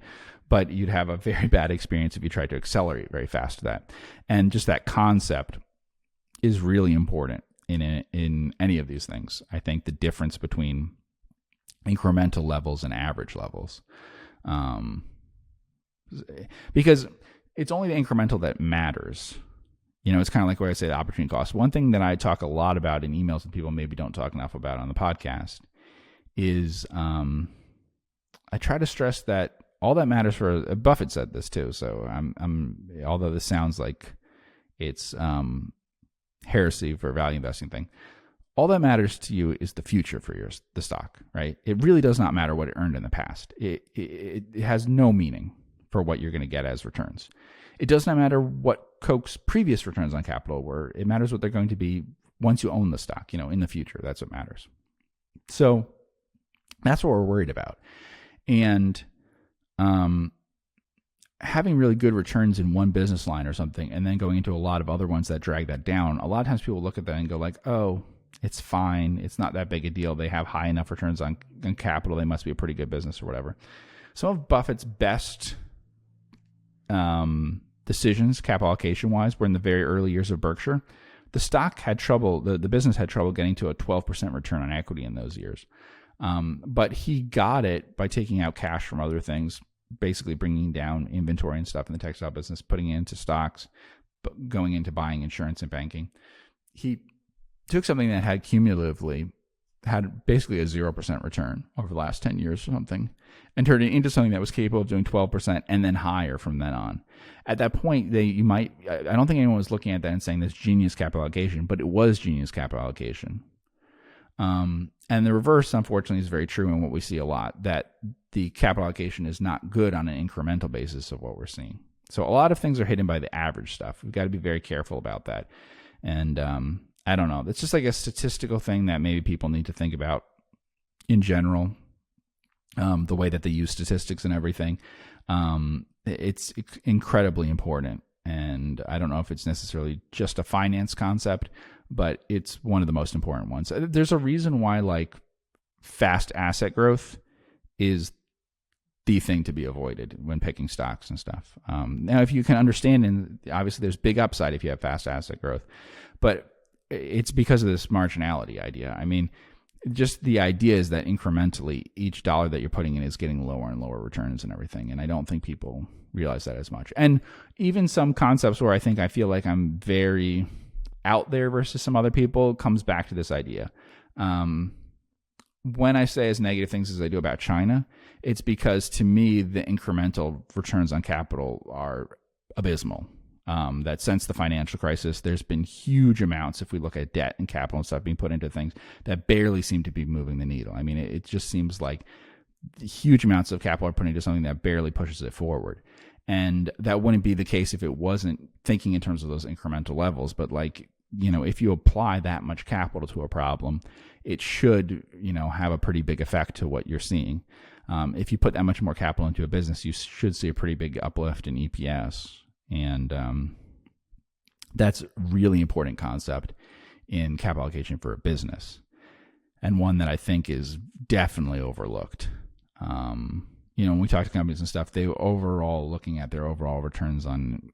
but you'd have a very bad experience if you tried to accelerate very fast to that. And just that concept is really important in any of these things. I think the difference between incremental levels and average levels, because it's only the incremental that matters. It's kind of like what I say, the opportunity cost. One thing that I talk a lot about in emails that people maybe don't talk enough about on the podcast is I try to stress that all that matters for Buffett said this too. So I'm although this sounds like it's heresy for a value investing thing, all that matters to you is the future for the stock, right? It really does not matter what it earned in the past. It has no meaning for what you're going to get as returns. It does not matter what Coke's previous returns on capital were. It matters what they're going to be once you own the stock, in the future. That's what matters. So that's what we're worried about. And having really good returns in one business line or something, and then going into a lot of other ones that drag that down, a lot of times people look at that and go like, oh, it's fine. It's not that big a deal. They have high enough returns on capital. They must be a pretty good business or whatever. Some of Buffett's best decisions, capital allocation wise, were in the very early years of Berkshire. The stock had trouble, the business had trouble getting to a 12% return on equity in those years. But he got it by taking out cash from other things, basically bringing down inventory and stuff in the textile business, putting it into stocks, going into buying insurance and banking. He took something that had cumulatively had basically a 0% return over the last 10 years or something, and turned it into something that was capable of doing 12% and then higher from then on. At that point, I don't think anyone was looking at that and saying this genius capital allocation, but it was genius capital allocation. And the reverse, unfortunately, is very true in what we see a lot, that the capital allocation is not good on an incremental basis of what we're seeing. So a lot of things are hidden by the average stuff. We've got to be very careful about that. And I don't know. It's just like a statistical thing that maybe people need to think about in general, the way that they use statistics and everything. It's incredibly important. And I don't know if it's necessarily just a finance concept, but it's one of the most important ones. There's a reason why like fast asset growth is the thing to be avoided when picking stocks and stuff. Now, if you can understand, and obviously there's big upside if you have fast asset growth, but it's because of this marginality idea. I mean, just the idea is that incrementally each dollar that you're putting in is getting lower and lower returns and everything. And I don't think people realize that as much. And even some concepts where I feel like I'm very out there versus some other people comes back to this idea. When I say as negative things as I do about China, it's because to me, the incremental returns on capital are abysmal. That since the financial crisis, there's been huge amounts, if we look at debt and capital and stuff being put into things that barely seem to be moving the needle. I mean, it just seems like huge amounts of capital are put into something that barely pushes it forward. And that wouldn't be the case if it wasn't thinking in terms of those incremental levels. But like, if you apply that much capital to a problem, it should, have a pretty big effect to what you're seeing. If you put that much more capital into a business, you should see a pretty big uplift in EPS. And that's a really important concept in capital allocation for a business, and one that I think is definitely overlooked. When we talk to companies and stuff, they overall looking at their overall returns on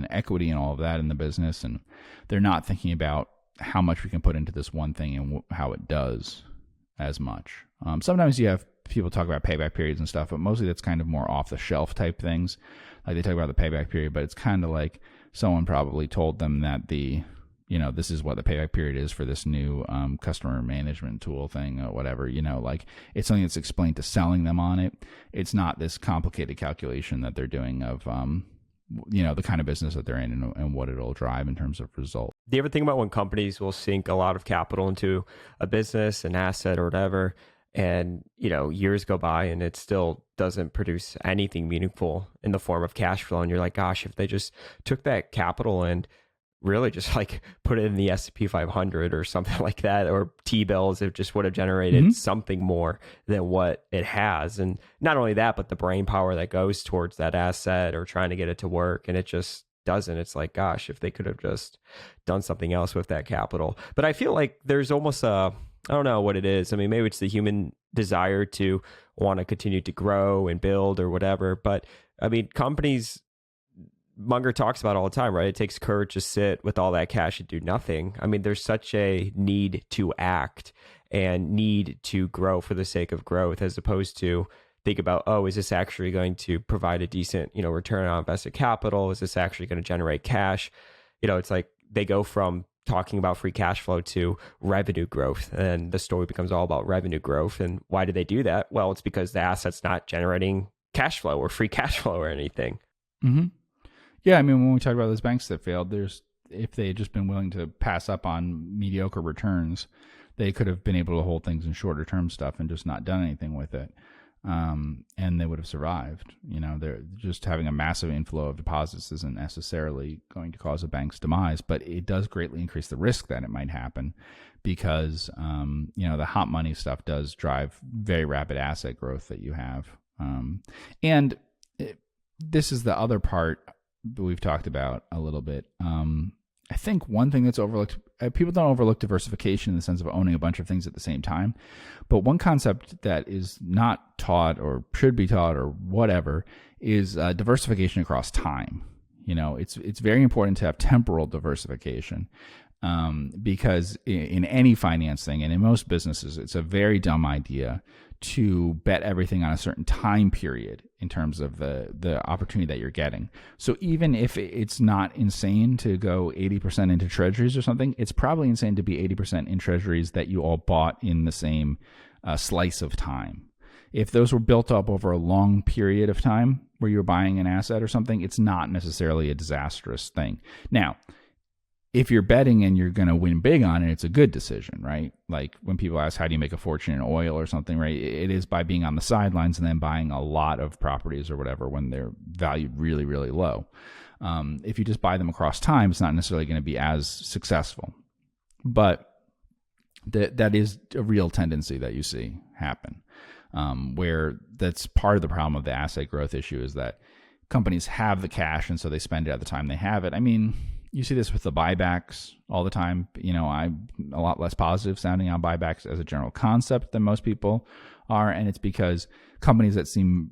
equity and all of that in the business, and they're not thinking about how much we can put into this one thing and how it does as much. Sometimes you have people talk about payback periods and stuff, but mostly that's kind of more off the shelf type things. Like they talk about the payback period, but it's kind of like someone probably told them that this is what the payback period is for this new customer management tool thing or whatever, like it's something that's explained to selling them on it. It's not this complicated calculation that they're doing of, the kind of business that they're in and what it'll drive in terms of result. Do you ever think about when companies will sink a lot of capital into a business, an asset or whatever, and, years go by and it still doesn't produce anything meaningful in the form of cash flow. And you're like, gosh, if they just took that capital and really just like put it in the S&P 500 or something like that, or T-bills, it just would have generated something more than what it has. And not only that, but the brain power that goes towards that asset or trying to get it to work. And it just doesn't. It's like, gosh, if they could have just done something else with that capital. But I feel like there's almost I don't know what it is. I mean, maybe it's the human desire to want to continue to grow and build or whatever. But I mean, companies, Munger talks about all the time, right? It takes courage to sit with all that cash and do nothing. I mean, there's such a need to act and need to grow for the sake of growth, as opposed to think about, is this actually going to provide a decent, return on invested capital? Is this actually going to generate cash? It's like they go from talking about free cash flow to revenue growth, and the story becomes all about revenue growth. And why do they do that? Well, it's because the asset's not generating cash flow or free cash flow or anything. Mm-hmm. Yeah, I mean, when we talk about those banks that failed, if they had just been willing to pass up on mediocre returns, they could have been able to hold things in shorter term stuff and just not done anything with it. And they would have survived. They're just having a massive inflow of deposits isn't necessarily going to cause a bank's demise, but it does greatly increase the risk that it might happen because, the hot money stuff does drive very rapid asset growth that you have. This is the other part that we've talked about a little bit. I think one thing that's overlooked, people don't overlook diversification in the sense of owning a bunch of things at the same time. But one concept that is not taught or should be taught or whatever is diversification across time. It's very important to have temporal diversification because in any finance thing and in most businesses, it's a very dumb idea to bet everything on a certain time period in terms of the opportunity that you're getting. So even if it's not insane to go 80% into treasuries or something, it's probably insane to be 80% in treasuries that you all bought in the same slice of time. If those were built up over a long period of time where you're buying an asset or something, it's not necessarily a disastrous thing. Now, if you're betting and you're going to win big on it, it's a good decision, right? Like when people ask, how do you make a fortune in oil or something, right? It is by being on the sidelines and then buying a lot of properties or whatever when they're valued really, really low. If you just buy them across time, it's not necessarily going to be as successful. But that is a real tendency that you see happen, where that's part of the problem of the asset growth issue is that companies have the cash and so they spend it at the time they have it. I mean, you see this with the buybacks all the time. I'm a lot less positive sounding on buybacks as a general concept than most people are. And it's because companies that seem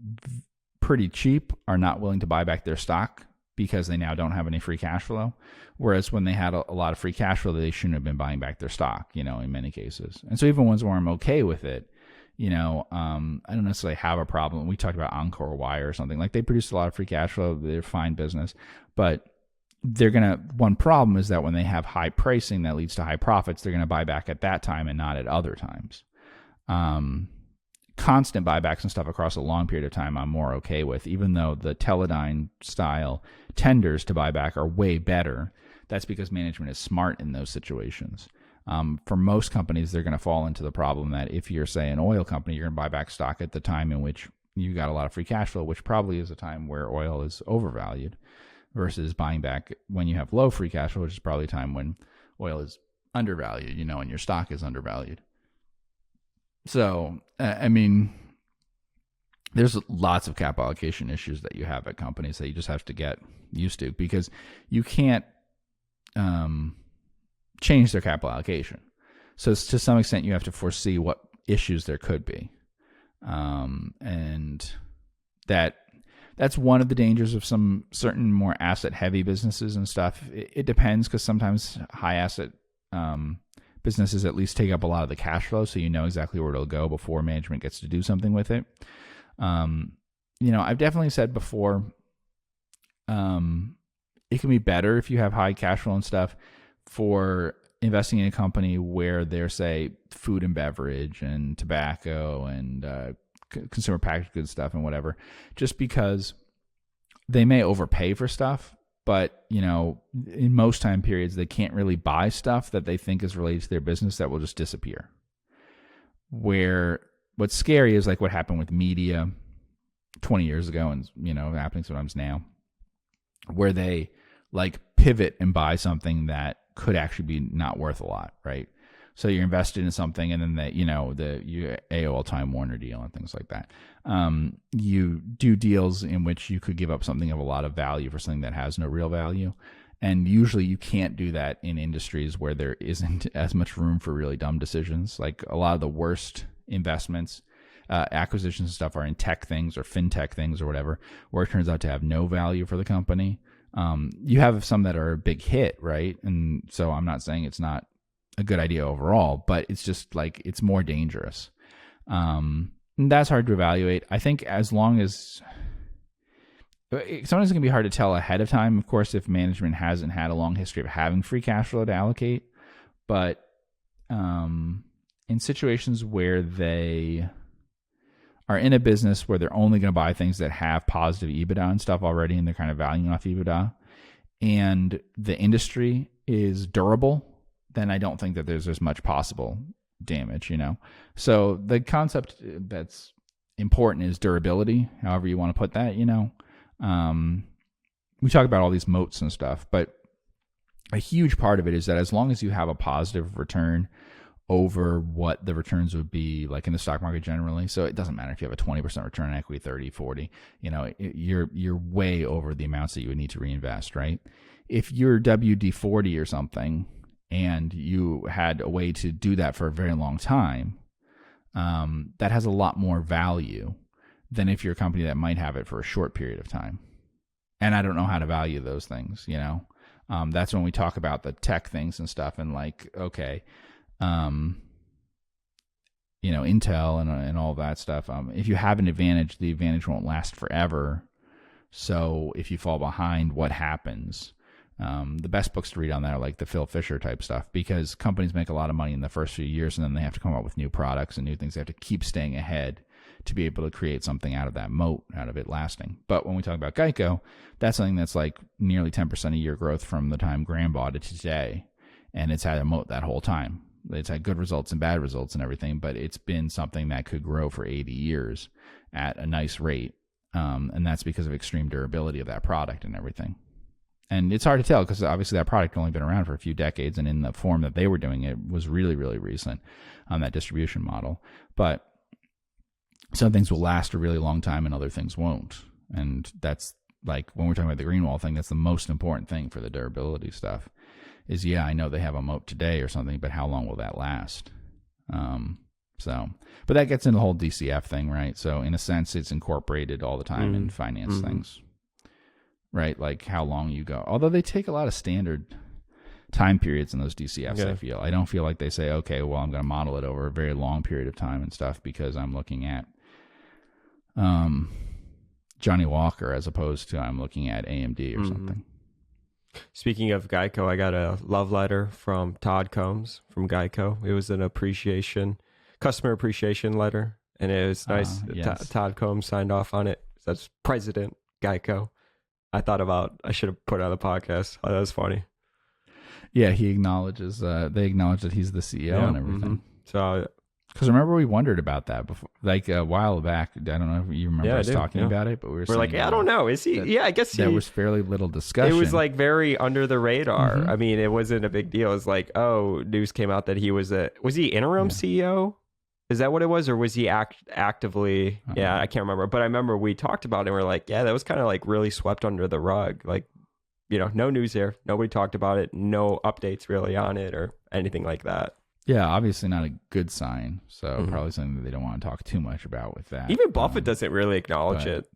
pretty cheap are not willing to buy back their stock because they now don't have any free cash flow. Whereas when they had a lot of free cash flow, they shouldn't have been buying back their stock, in many cases. And so even ones where I'm okay with it, I don't necessarily have a problem. We talked about Encore Wire or something. Like, they produce a lot of free cash flow. They're fine business. But one problem is that when they have high pricing that leads to high profits, they're going to buy back at that time and not at other times. Constant buybacks and stuff across a long period of time I'm more okay with, even though the Teledyne style tenders to buy back are way better. That's because management is smart in those situations. For most companies, they're going to fall into the problem that if you're, say, an oil company, you're going to buy back stock at the time in which you got a lot of free cash flow, which probably is a time where oil is overvalued, versus buying back when you have low free cash flow, which is probably a time when oil is undervalued, and your stock is undervalued. So, there's lots of capital allocation issues that you have at companies that you just have to get used to, because you can't change their capital allocation. So to some extent, you have to foresee what issues there could be. And that's one of the dangers of some certain more asset-heavy businesses and stuff. It depends, because sometimes high asset businesses at least take up a lot of the cash flow, so you know exactly where it'll go before management gets to do something with it. I've definitely said before, it can be better if you have high cash flow and stuff for investing in a company where there's, say, food and beverage and tobacco and consumer packaged goods stuff and whatever, just because they may overpay for stuff, but, in most time periods, they can't really buy stuff that they think is related to their business that will just disappear. Where what's scary is like what happened with media 20 years ago and, happening sometimes now, where they like pivot and buy something that could actually be not worth a lot, right? So you're invested in something, and then the AOL Time Warner deal and things like that. You do deals in which you could give up something of a lot of value for something that has no real value. And usually you can't do that in industries where there isn't as much room for really dumb decisions. Like, a lot of the worst investments, acquisitions and stuff are in tech things or fintech things or whatever, where it turns out to have no value for the company. You have some that are a big hit, right? And so I'm not saying it's not a good idea overall, but it's just like, it's more dangerous. And that's hard to evaluate. I think as long as, sometimes it can be hard to tell ahead of time, of course, if management hasn't had a long history of having free cash flow to allocate. But in situations where they are in a business where they're only going to buy things that have positive EBITDA and stuff already, and they're kind of valuing off EBITDA, and the industry is durable, then I don't think that there's as much possible damage, So the concept that's important is durability, however you want to put that, We talk about all these moats and stuff, but a huge part of it is that as long as you have a positive return over what the returns would be like in the stock market generally. So it doesn't matter if you have a 20% return on equity, 30, 40, you're way over the amounts that you would need to reinvest, right? If you're WD-40 or something and you had a way to do that for a very long time, that has a lot more value than if you're a company that might have it for a short period of time. And I don't know how to value those things, That's when we talk about the tech things and stuff, and like, okay, Intel and all that stuff. If you have an advantage, the advantage won't last forever. So if you fall behind, what happens? The best books to read on that are like the Phil Fisher type stuff, because companies make a lot of money in the first few years, and then they have to come up with new products and new things. They have to keep staying ahead to be able to create something out of that moat, out of it lasting. But when we talk about Geico, that's something that's like nearly 10% a year growth from the time Graham bought it to today. And it's had a moat that whole time. It's had good results and bad results and everything, but it's been something that could grow for 80 years at a nice rate. And that's because of extreme durability of that product and everything. And it's hard to tell because obviously that product had only been around for a few decades, and in the form that they were doing it was really, really recent on that distribution model. But some things will last a really long time and other things won't. And that's like when we're talking about the Greenwald thing, that's the most important thing for the durability stuff is, I know they have a moat today or something, but how long will that last? But that gets into the whole DCF thing, right? So in a sense, it's incorporated all the time in finance things. right? Like how long you go. Although they take a lot of standard time periods in those DCFs, I don't feel like they say, okay, well, I'm going to model it over a very long period of time and stuff because I'm looking at Johnny Walker as opposed to I'm looking at AMD or something. Speaking of Geico, I got a love letter from Todd Combs from Geico. It was an customer appreciation letter, and it was nice. Yes. Todd Combs signed off on it. That's President Geico. I should have put it on the podcast. Oh, that was funny. Yeah, he acknowledges, they acknowledge that he's the CEO and everything. So, because remember we wondered about that before, like a while back. I don't know if you remember us talking about it, but we were saying, like, I don't know. Is he? Yeah, I guess there was fairly little discussion. It was like very under the radar. I mean, it wasn't a big deal. It was like, oh, news came out that he was he interim CEO? Is that what it was? Or was he actively? Yeah, I can't remember. But I remember we talked about it and we're like, yeah, that was kind of like really swept under the rug. Like, no news there. Nobody talked about it. No updates really on it or anything like that. Yeah, obviously not a good sign. So probably something that they don't want to talk too much about with that. Even Buffett doesn't really acknowledge it.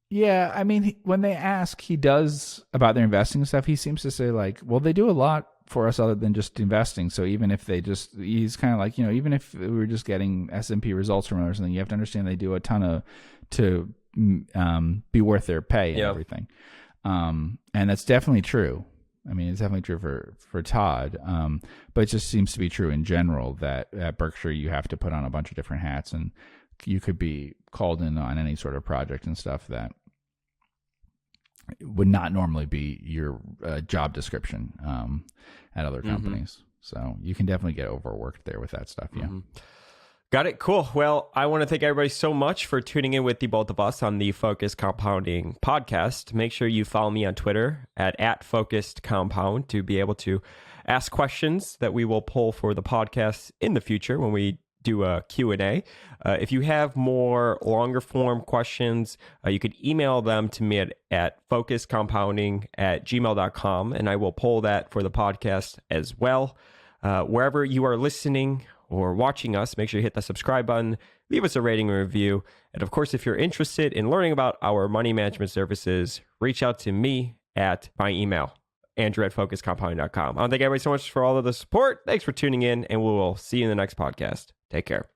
Yeah, I mean, when they ask, he does about their investing stuff. He seems to say like, well, they do a lot for us other than just investing. So even if he's kind of like, even if we were just getting S&P results from or something, you have to understand they do a ton to be worth their pay and everything. And that's definitely true. I mean, it's definitely true for Todd, but it just seems to be true in general that at Berkshire you have to put on a bunch of different hats, and you could be called in on any sort of project and stuff that would not normally be your job description at other companies. So you can definitely get overworked there with that stuff. Yeah. Got it. Cool. Well, I want to thank everybody so much for tuning in with the both of us on the Focused Compounding podcast. Make sure you follow me on Twitter at Focused Compound to be able to ask questions that we will pull for the podcast in the future when we do a Q&A. If you have more longer form questions, you could email them to me at focusedcompounding@gmail.com, and I will pull that for the podcast as well. Wherever you are listening or watching us, make sure you hit the subscribe button, leave us a rating and review. And of course, if you're interested in learning about our money management services, reach out to me at my email, andrew@focusedcompounding.com. I want to thank everybody so much for all of the support. Thanks for tuning in, and we will see you in the next podcast. Take care.